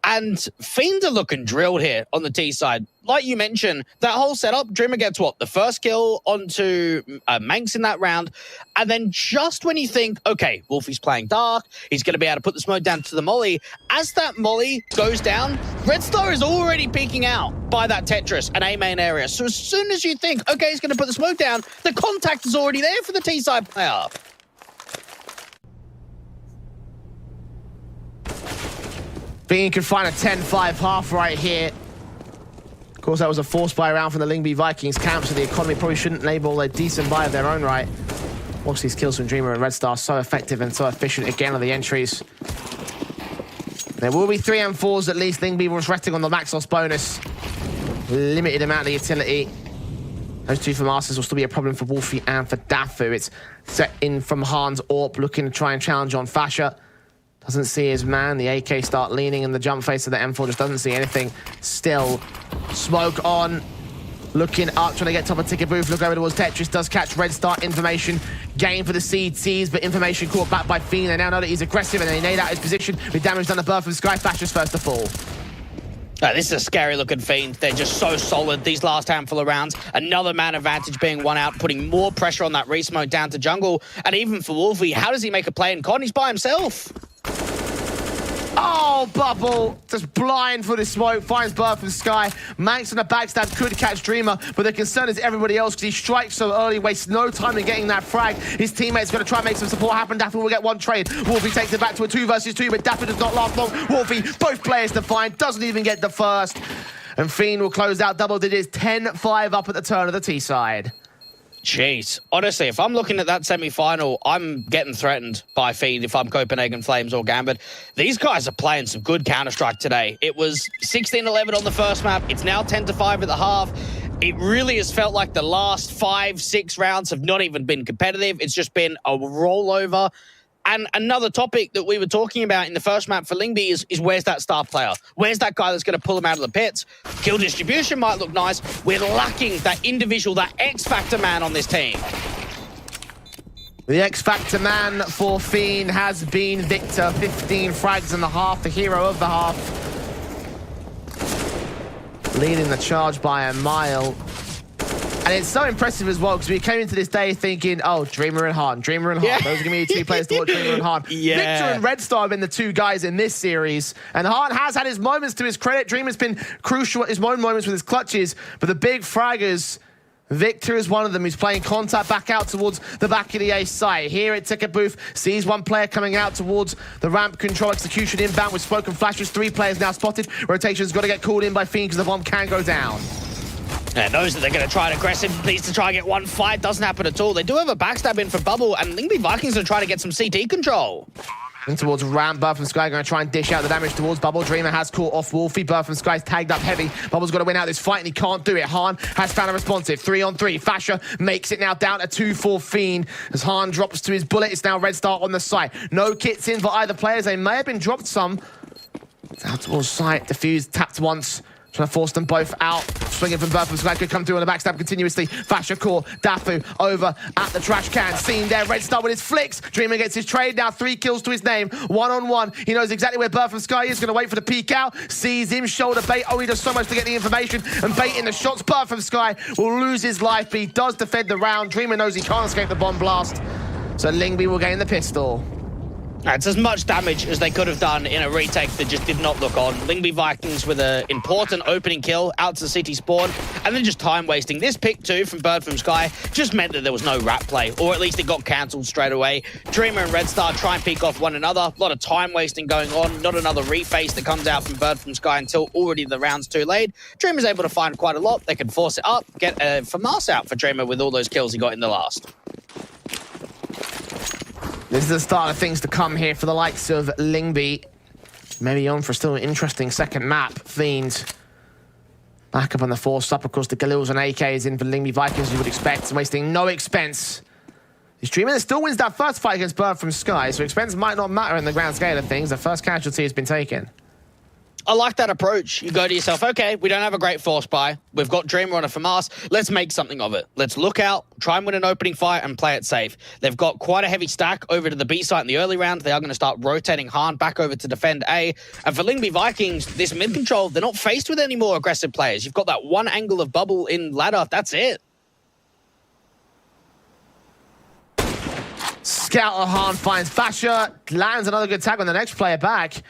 And Fiend are looking drilled here on the T side. Like you mentioned, that whole setup, Dreamer gets what? The first kill onto Manx in that round. And then just when you think, okay, Wolfie's playing dark, he's going to be able to put the smoke down to the molly. As that molly goes down, Red Star is already peeking out by that Tetris and A main area. So as soon as you think, okay, he's going to put the smoke down, the contact is already there for the T side player. Fiend could find a 10-5 half right here. Of course, that was a forced buy round from the Lyngby Vikings camp, so the economy probably shouldn't enable a decent buy of their own right. Watch these kills from Dreamer and Red Star, so effective and so efficient again on the entries. There will be 3 M4s at least. Lyngby was resting on the Maxos bonus. Limited amount of utility. Those 2 for Masters will still be a problem for Wolfie and for Dafu. It's set in from Hans Orp, looking to try and challenge on Fasher. Doesn't see his man. The AK start leaning in the jump face of the M4. Just doesn't see anything. Still, smoke on. Looking up, trying to get top of ticket booth. Look over towards Tetris. Does catch Red Star. Information gained for the CTs, but information caught back by Fiend. They now know that he's aggressive and they nailed out his position with damage done to Birth from Sky. Fasher's first to fall. This is a scary looking Fiend. They're just so solid these last handful of rounds. Another man advantage being won out, putting more pressure on that re-smoke down to jungle. And even for Wolfie, how does he make a play in Con? He's by himself. Oh, Bubble, just blind for the smoke, finds Birth from Sky. Manx on the backstab could catch Dreamer, but the concern is everybody else because he strikes so early, wastes no time in getting that frag. His teammates going to try and make some support happen. Daffy will get one trade. Wolfie takes it back to a 2 versus 2, but Daffy does not last long. Wolfie, both players to find, doesn't even get the first. And Fiend will close out double digits, 10-5 up at the turn of the T side. Jeez. Honestly, if I'm looking at that semi-final, I'm getting threatened by Fiend if I'm Copenhagen Flames or Gambit. These guys are playing some good Counter-Strike today. It was 16-11 on the first map. It's now 10-5 at the half. It really has felt like the last 5-6 rounds have not even been competitive. It's just been a rollover. And another topic that we were talking about in the first map for Lyngby is where's that star player? Where's that guy that's going to pull him out of the pits? Kill distribution might look nice. We're lacking that individual, that X-Factor man on this team. The X-Factor man for Fiend has been Victor. 15 frags in the half, the hero of the half. Leading the charge by a mile. And it's so impressive as well, because we came into this day thinking, oh, Dreamer and Han, Dreamer and Han. Yeah. Those are going to be the 2 players to watch, Dreamer and Han. Yeah. Victor and Red Star have been the 2 guys in this series. And Han has had his moments to his credit. Dreamer's been crucial at his own moments with his clutches. But the big fraggers, Victor is one of them. He's playing contact back out towards the back of the A site. Here at ticket booth, sees one player coming out towards the ramp control execution inbound with smoke and flashes. 3 players now spotted. Rotation's got to get called in by Fiend because the bomb can go down. And knows that they're going to try it aggressive, needs to try and get one fight, doesn't happen at all. They do have a backstab in for Bubble, and Lyngby Vikings are trying to get some CT control. In towards Ram, Birth from Sky going to try and dish out the damage towards Bubble. Dreamer has caught off Wolfie. Birth from Sky's tagged up heavy. Bubble's got to win out this fight, and he can't do it. Han has found a responsive. 3-on-3. Fasher makes it now down to 2 for Fiend. As Han drops to his bullet, it's now Red Star on the site. No kits in for either players. They may have been dropped some. Out towards site. Diffused, tapped once. Trying to force them both out. Swinging from Birth from Sky could come through on the backstab continuously. Fasher core, Dafu over at the trash can. Seen there, Red Star with his flicks. Dreamer gets his trade now. 3 kills to his name. 1-on-1. He knows exactly where Birth from Sky is. Going to wait for the peek out. Sees him, shoulder bait. Oh, he does so much to get the information and bait in the shots. Birth from Sky will lose his life, but he does defend the round. Dreamer knows he can't escape the bomb blast. So Lyngby will gain the pistol. It's as much damage as they could have done in a retake that just did not look on. Lyngby Vikings with an important opening kill out to the city spawn, and then just time wasting. This pick too from Bird from Sky just meant that there was no rat play, or at least it got cancelled straight away. Dreamer and Red Star try and peek off one another. A lot of time wasting going on. Not another reface that comes out from Bird from Sky until already the round's too late. Dreamer's able to find quite a lot. They can force it up, get a FAMAS out for Dreamer with all those kills he got in the last. This is the start of things to come here for the likes of Lyngby. Maybe on for still an interesting second map. Fiend Back up on the force, up across the Galils and AKs in for Lyngby Vikings, you would expect, wasting no expense. His Dreamer still wins that first fight against Bird from Sky, so expense might not matter in the grand scale of things. The first casualty has been taken. I like that approach. You go to yourself, okay, we don't have a great force buy. We've got Dreamer on a FAMAS. Let's make something of it. Let's look out, try and win an opening fight and play it safe. They've got quite a heavy stack over to the B site in the early round. They are going to start rotating Han back over to defend A. And for Lyngby Vikings, this mid control, they're not faced with any more aggressive players. You've got that one angle of bubble in ladder. That's it. Scout Han finds Fasher, lands another good tag on the next player back.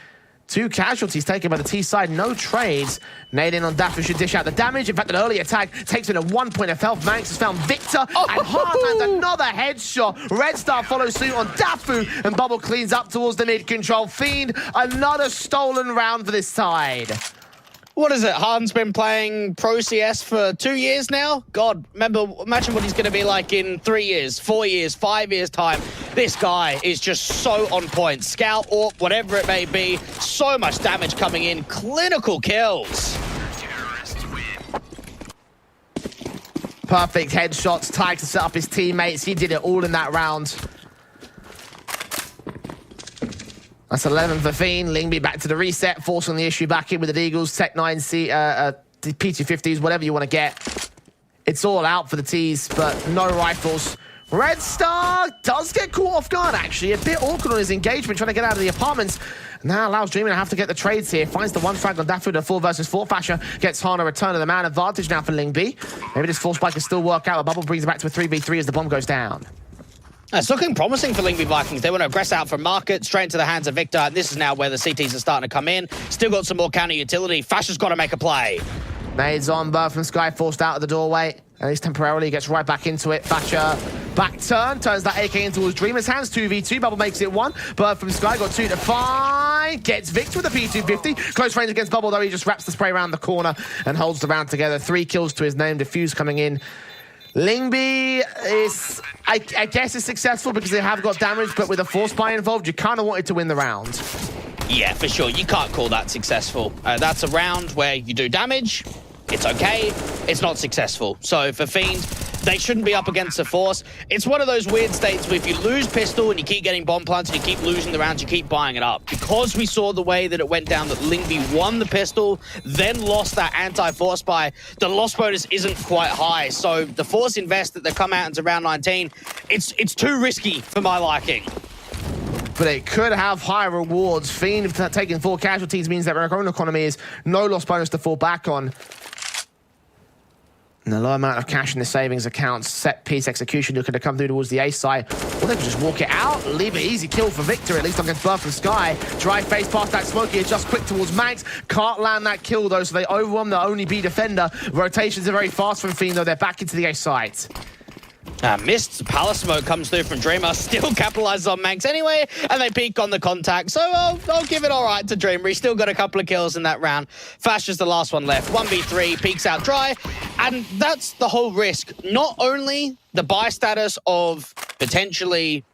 2 casualties taken by the T side, no trades. Nade in on Dafu should dish out the damage. In fact, an earlier tag takes in a 1 point of health. Manx has found Victor, and Han lands another headshot. Red Star follows suit on Dafu, and Bubble cleans up towards the mid-control. Fiend, another stolen round for this side. What is it? Han's been playing Pro CS for 2 years now? God, imagine what he's going to be like in 3 years, 4 years, 5 years' time. This guy is just so on point. Scout, or whatever it may be, so much damage coming in. Clinical kills. Perfect headshots, tied to set up his teammates. He did it all in that round. That's 11 for Fiend. Lyngby back to the reset, forcing the issue back in with the Eagles, Tech 9C, P250s, whatever you want to get. It's all out for the T's, but no rifles. Red Star does get caught off guard, actually. A bit awkward on his engagement, trying to get out of the apartments. Now allows Dreamer to have to get the trades here. Finds the one frag on Dafu to 4 versus 4. Fasher gets Han a return of the man advantage now for Lyngby. Maybe this force spike can still work out. A bubble brings it back to a 3v3 as the bomb goes down. It's looking promising for Lyngby Vikings. They want to aggress out from market, straight into the hands of Victor. And this is now where the CTs are starting to come in. Still got some more counter utility. Fasher's got to make a play. Nades on, Bird from Sky forced out of the doorway. At least temporarily, gets right back into it. Fasher, back turn, turns that AK into his Dreamer's hands. 2v2, Bubble makes it 1. Bird from Sky got 2 to 5. Gets Victor with a P250. Close range against Bubble, though. He just wraps the spray around the corner and holds the round together. 3 kills to his name. Diffuse coming in. Lyngby is, I guess, is successful because they have got damage, but with a force buy involved, you kind of wanted to win the round. Yeah, for sure. You can't call that successful. That's a round where you do damage. It's okay. It's not successful. So for Fiend, they shouldn't be up against the force. It's one of those weird states where if you lose pistol and you keep getting bomb plants and you keep losing the rounds, you keep buying it up. Because we saw the way that it went down, that Lyngby won the pistol, then lost that anti-force buy, the loss bonus isn't quite high. So the force invest that they come out into round 19, it's too risky for my liking. But it could have higher rewards. Fiend taking 4 casualties means that their own economy is no loss bonus to fall back on. And a low amount of cash in the savings account. Set piece execution looking to come through towards the A side. Or they can just walk it out, leave it easy kill for Victor, at least against Bird from Sky. Dry face past that Smokey, just quick towards Manx. Can't land that kill though, so they overwhelm the only B defender. Rotations are very fast from Fiend though, they're back into the A site. Missed. Palace smoke comes through from Dreamer. Still capitalizes on Manx anyway, and they peek on the contact. So I'll give it all right to Dreamer. He's still got a couple of kills in that round. Fasher's the last one left. 1v3, peeks out dry. And that's the whole risk. Not only the buy status of potentially,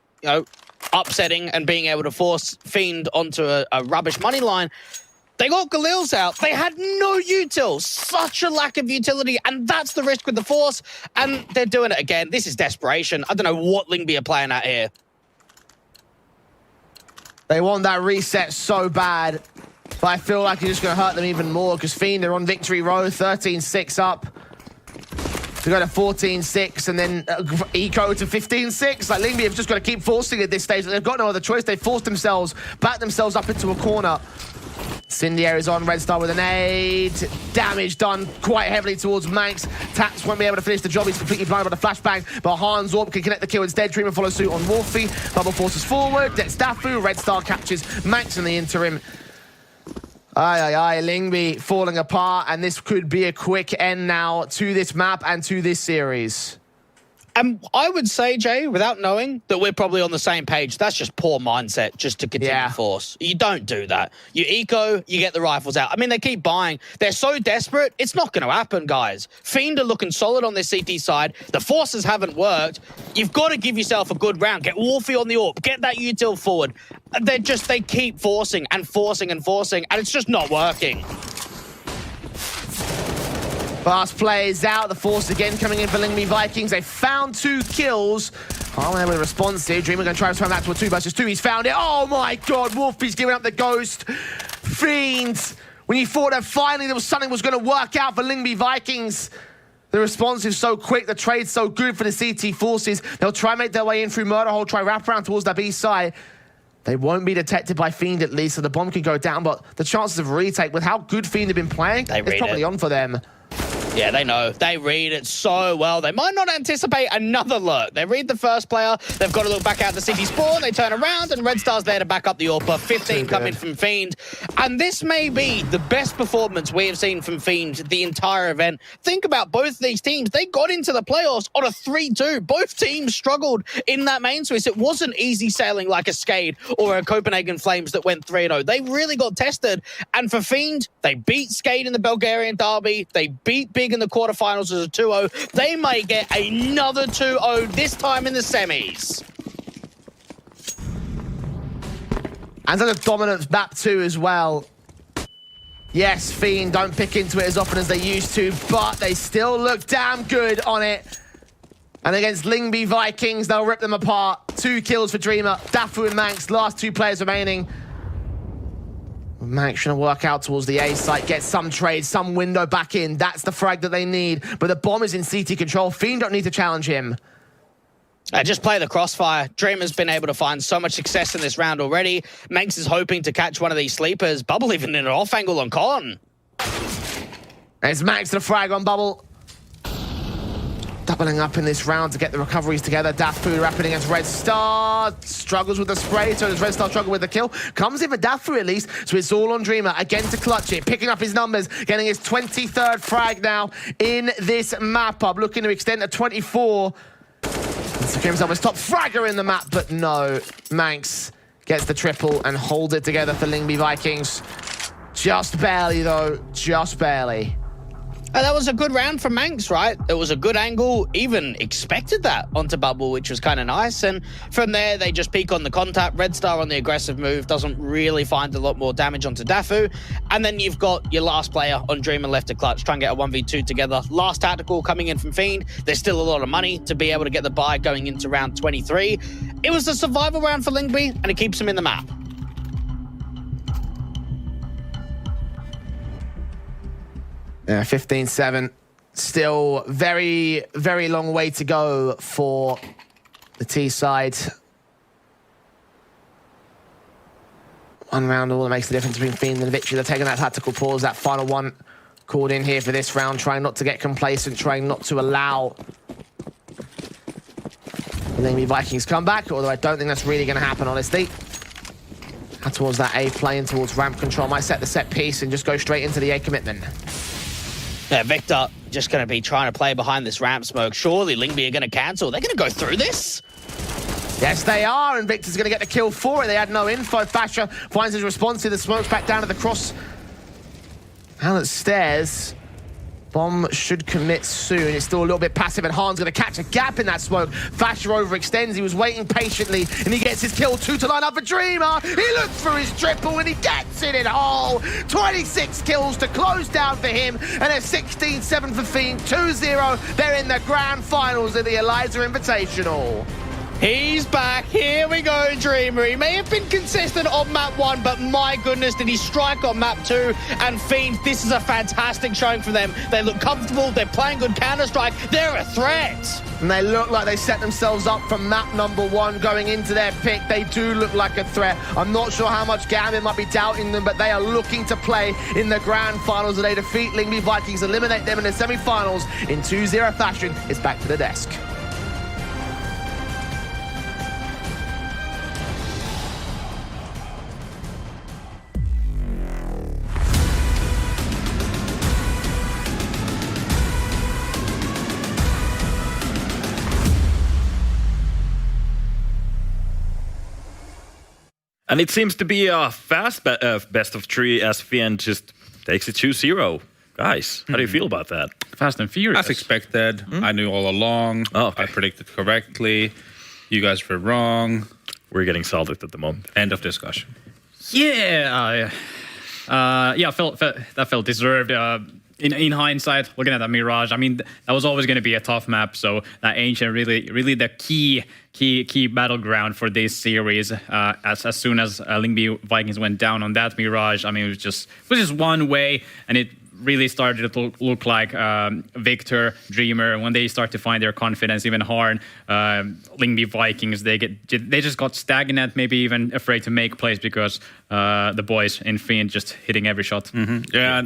upsetting and being able to force Fiend onto a rubbish money line, they got Galils out. They had no util. Such a lack of utility. And that's the risk with the force. And they're doing it again. This is desperation. I don't know what Lyngby are playing at here. They want that reset so bad. But I feel like it's just going to hurt them even more because Fiend are on victory row, 13-6 up. To go to 14-6 and then eco to 15-6. Like Lyngby have just got to keep forcing at this stage. They've got no other choice. They've forced themselves, backed themselves up into a corner. Cindier is on, Red Star with an aid. Damage done quite heavily towards Manx. Taps won't be able to finish the job. He's completely blinded by the flashbang, but Hans Orb can connect the kill instead. Dreamer follows suit on Wolfie. Bubble forces forward. Gets Dafu. Red Star captures Manx in the interim. Lyngby falling apart, and this could be a quick end now to this map and to this series. And I would say, Jay, without knowing, that we're probably on the same page. That's just poor mindset, just to continue force. You don't do that. You eco, you get the rifles out. I mean, they keep buying. They're so desperate, it's not going to happen, guys. Fiend are looking solid on this CT side. The forces haven't worked. You've got to give yourself a good round. Get Wolfie on the AWP. Get that util forward. They keep forcing and forcing and forcing, and it's just not working. Fast plays out. The force again coming in for Lyngby Vikings. They found 2 kills. Aren't able to respond here. Dreamer going to try to turn that to a 2 versus 2. He's found it. Oh my god, Wolfie's giving up the ghost. Fiend. When you thought that finally there was something was going to work out for Lyngby Vikings, the response is so quick, the trade's so good for the CT forces. They'll try and make their way in through Murder Hole, try wrap around towards that B side. They won't be detected by Fiend at least, so the bomb can go down, but the chances of retake, with how good Fiend have been playing, it's probably on for them. Yeah, they know. They read it so well. They might not anticipate another lurk. They read the first player. They've got to look back out the city spawn. They turn around, and Red Star's there to back up the AWPer. 15 coming from Fiend. And this may be the best performance we have seen from Fiend the entire event. Think about both these teams. They got into the playoffs on a 3-2. Both teams struggled in that main Swiss. It wasn't easy sailing like a Skade or a Copenhagen Flames that went 3-0. They really got tested. And for Fiend, they beat Skade in the Bulgarian derby. They beat Big in the quarterfinals as a 2-0. They may get another 2-0, this time in the semis. And then a dominant map 2 as well. Yes, Fiend don't pick into it as often as they used to, but they still look damn good on it. And against Lyngby Vikings, they'll rip them apart. 2 kills for Dreamer, Dafu and Manx, last 2 players remaining. Manx trying to work out towards the A site, get some trade, some window back in. That's the frag that they need. But the bomb is in CT control. Fiend don't need to challenge him. Just play the crossfire. Dreamer's been able to find so much success in this round already. Manx is hoping to catch one of these sleepers. Bubble even in an off angle on Con. It's Manx to the frag on Bubble. Doubling up in this round to get the recoveries together. Dafu rapping against Red Star. Struggles with the spray, so does Red Star struggle with the kill. Comes in for Dafu at least, so it's all on Dreamer. Again to clutch it, picking up his numbers, getting his 23rd frag now in this map up. Looking to extend to 24. Secure himself as top fragger in the map, but no. Manx gets the triple and holds it together for Lyngby Vikings. Just barely, though. Just barely. That was a good round for Manx, right? It was a good angle, even expected that onto Bubble, which was kind of nice. And from there, they just peek on the contact. Red Star on the aggressive move, doesn't really find a lot more damage onto Dafu. And then you've got your last player on Dreamer left to clutch, try and get a 1v2 together. Last tactical coming in from Fiend. There's still a lot of money to be able to get the buy going into round 23. It was a survival round for Lyngby, and it keeps him in the map. Yeah, 15-7. Still very, very long way to go for the T side. One round all that makes the difference between Fiend and victory. They're taking that tactical pause, that final one called in here for this round, trying not to get complacent, trying not to allow the Lyngby Vikings come back, although I don't think that's really going to happen, honestly. Towards that A plane, towards ramp control. Might set the set piece and just go straight into the A commitment. Yeah, Vector just going to be trying to play behind this ramp smoke. Surely Lyngby are going to cancel. They're going to go through this? Yes, they are, and Victor's going to get the kill for it. They had no info. Fasher finds his response to the smokes back down to the cross. Down at stairs. Bomb should commit soon. It's still a little bit passive, and Han's going to catch a gap in that smoke. Fasher overextends. He was waiting patiently, and he gets his kill. 2 to line up for Dreamer. He looks for his triple, and he gets it in hole. 26 kills to close down for him, and a 16-7 for Fiend. 2-0. They're in the grand finals of the ELISA Invitational. He's back. Here we go, Dreamer. He may have been consistent on map 1, but my goodness, did he strike on map 2? And Fiend, this is a fantastic showing for them. They look comfortable. They're playing good Counter-Strike. They're a threat. And they look like they set themselves up from map number 1 going into their pick. They do look like a threat. I'm not sure how much Gambit might be doubting them, but they are looking to play in the grand finals. They defeat Lyngby Vikings, eliminate them in the semi-finals in 2-0 fashion. It's back to the desk. And it seems to be a fast best of 3 as Fiend just takes it 2-0. Guys, how do you feel about that? Fast and furious. As expected. I knew all along. Oh, okay. I predicted correctly. You guys were wrong. We're getting salted at the moment. End of discussion. Yeah, that felt deserved. in hindsight, looking at the Mirage, I mean, that was always going to be a tough map. So that Ancient really the key battleground for this series. As soon as Lyngby Vikings went down on that Mirage, I mean, it was just one way, and it really started to look like Victor, Dreamer, when they start to find their confidence, even Harn, Lyngby Vikings, they just got stagnant, maybe even afraid to make plays because the boys in Fiend just hitting every shot. Mm-hmm. Yeah,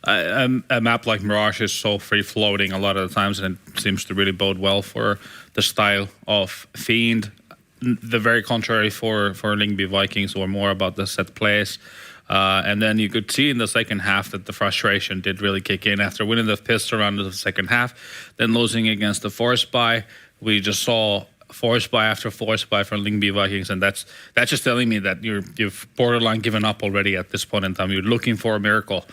and a map like Mirage is so free-floating a lot of the times, and it seems to really bode well for the style of Fiend. The very contrary for Lyngby Vikings, were more about the set plays. And then you could see in the second half that the frustration did really kick in after winning the pistol round of the second half, then losing against the force buy. We just saw force buy after force buy from Lyngby Vikings, and that's just telling me that you've borderline given up already at this point in time. You're looking for a miracle,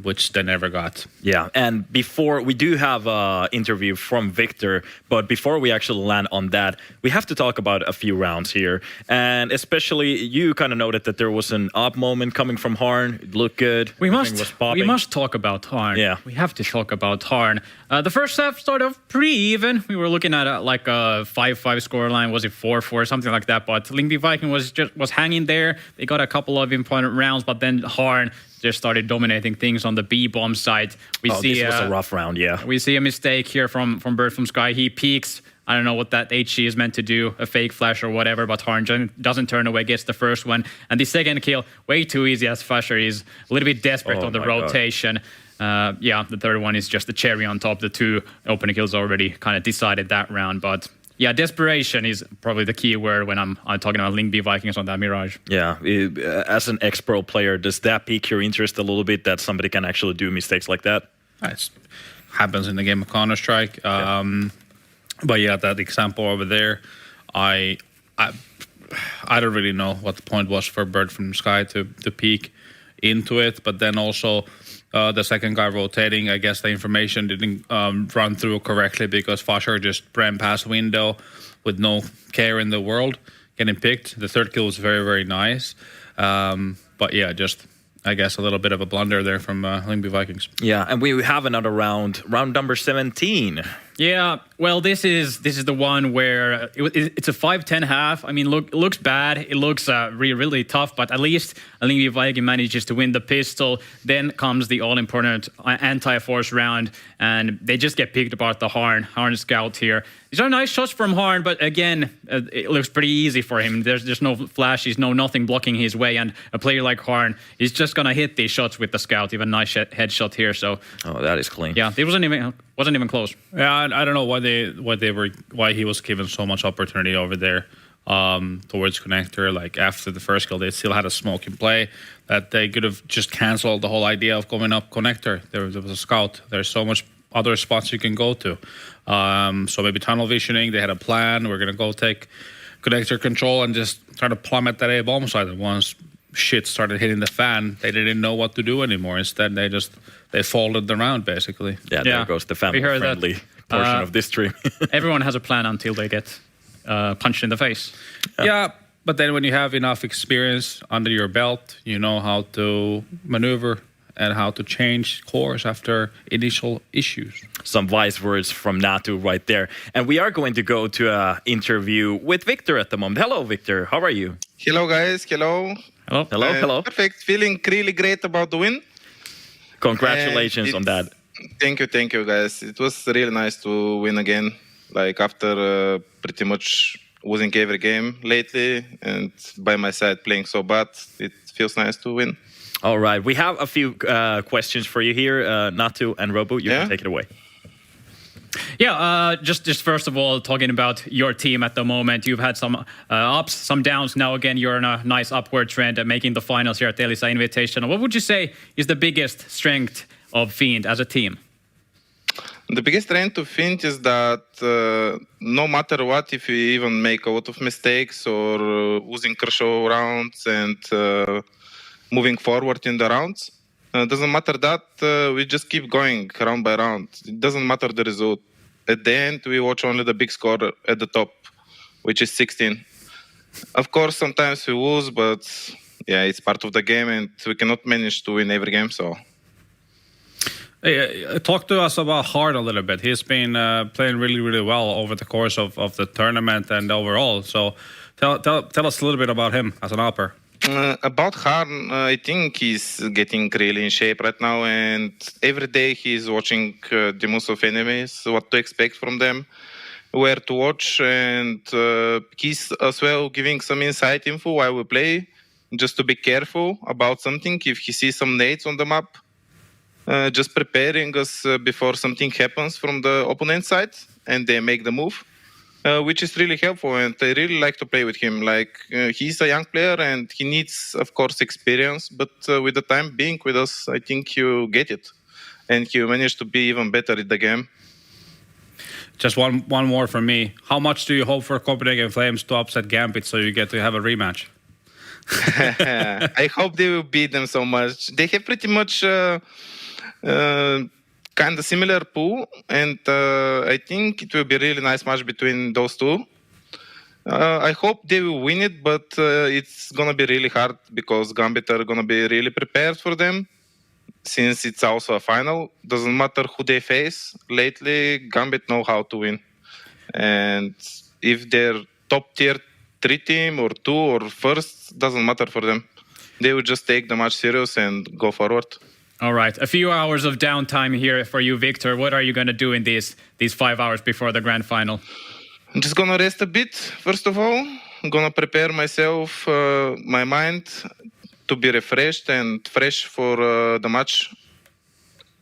which they never got. Yeah, and before we do have an interview from Victor, but before we actually land on that, we have to talk about a few rounds here. And especially, you kind of noted that there was an up moment coming from Harn. It looked good. We must talk about Harn. Yeah. We have to talk about Harn. The first half started off pretty even. We were looking at like a 5-5 scoreline. Was it 4-4, something like that? But Lyngby Viking was hanging there. They got a couple of important rounds, but then Harn just started dominating things on the B-bomb side. This was a rough round, yeah. We see a mistake here from Bird from Sky. He peeks. I don't know what that HC is meant to do, a fake flash or whatever, but Harn doesn't turn away, gets the first one. And the second kill, way too easy as Fasher is a little bit desperate on the rotation. The third one is just the cherry on top. The two opening kills already kind of decided that round, but yeah, desperation is probably the key word when I'm talking about Lyngby Vikings on that Mirage. Yeah, as an ex-pro player, does that pique your interest a little bit that somebody can actually do mistakes like that? It happens in the game of Counter-Strike. But yeah, that example over there, I don't really know what the point was for Bird from Sky to peek into it, but then also the second guy rotating, I guess the information didn't run through correctly because Fasher just ran past window with no care in the world getting picked. The third kill was very, very nice. But yeah, just I guess a little bit of a blunder there from Lyngby Vikings. Yeah, and we have another round number 17. Yeah, well, this is the one where it's a 5-10 half. I mean, it looks bad. It looks really tough, but at least Lyngby Viking manages to win the pistol. Then comes the all-important anti-force round, and they just get picked apart the Harn scout here. These are nice shots from Harn, but again, it looks pretty easy for him. There's no flashes, nothing blocking his way, and a player like Harn is just gonna hit these shots with the scout. Even nice headshot here. So, that is clean. Yeah, it wasn't even close. Yeah, I don't know why he was given so much opportunity over there towards connector. Like after the first kill, they still had a smoke in play that they could have just canceled the whole idea of going up connector. There was a scout. There's so much other spots you can go to. So maybe tunnel visioning. They had a plan. We're gonna go take connector control and just try to plummet that A bomb site. And once shit started hitting the fan, they didn't know what to do anymore. Instead, they folded the round basically. Yeah, there goes the family-friendly portion of this stream. Everyone has a plan until they get punched in the face. Yeah, but then when you have enough experience under your belt, you know how to maneuver and how to change course after initial issues. Some wise words from Natu right there. And we are going to go to an interview with Victor at the moment. Hello, Victor. How are you? Hello, guys. Hello. Hello. Perfect. Feeling really great about the win. Congratulations on that. Thank you, guys. It was really nice to win again. Like after pretty much losing every game lately, and by my side playing so bad, it feels nice to win. All right, we have a few questions for you here, Natu and Robo. You can take it away. Yeah, just first of all, talking about your team at the moment, you've had some ups, some downs. Now again, you're on a nice upward trend and making the finals here at the ELISA Invitational. What would you say is the biggest strength of Fiend as a team? The biggest strength of Fiend is that no matter what, if we even make a lot of mistakes or losing crucial rounds and moving forward in the rounds, doesn't matter that, we just keep going round by round. It doesn't matter the result. At the end, we watch only the big score at the top, which is 16. Of course, sometimes we lose, but yeah, it's part of the game and we cannot manage to win every game, so... Hey, talk to us about Hart a little bit. He's been playing really, really well over the course of the tournament and overall. So tell us a little bit about him as an upper. About Harn, I think he's getting really in shape right now, and every day he's watching the most of enemies, what to expect from them, where to watch, and he's as well giving some inside info while we play, just to be careful about something. If he sees some nades on the map, just preparing us before something happens from the opponent side, and they make the move. Which is really helpful, and I really like to play with him. Like he's a young player, and he needs, of course, experience. But with the time being with us, I think you get it, and you manage to be even better at the game. Just one more from me. How much do you hope for Copenhagen Flames to upset Gambit so you get to have a rematch? I hope they will beat them so much. They have pretty much kind of similar pool, and I think it will be a really nice match between those two. I hope they will win it, but it's gonna be really hard because Gambit are gonna be really prepared for them, since it's also a final. Doesn't matter who they face. Lately, Gambit know how to win, and if they're top tier 3 team or 2 or first, doesn't matter for them. They will just take the match serious and go forward. All right, a few hours of downtime here for you, Victor. What are you going to do in these 5 hours before the grand final? I'm just going to rest a bit, first of all. I'm going to prepare myself, my mind, to be refreshed and fresh for the match.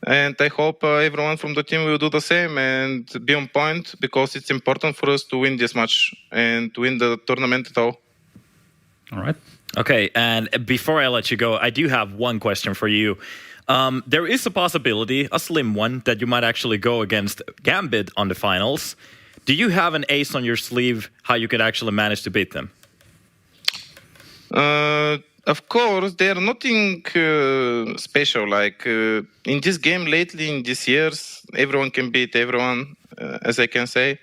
And I hope everyone from the team will do the same and be on point, because it's important for us to win this match and to win the tournament at all. All right. Okay, and before I let you go, I do have one question for you. There is a possibility, a slim one, that you might actually go against Gambit on the finals. Do you have an ace on your sleeve how you could actually manage to beat them? Of course, they're nothing special. Like in this game lately, in these years, everyone can beat everyone, as I can say.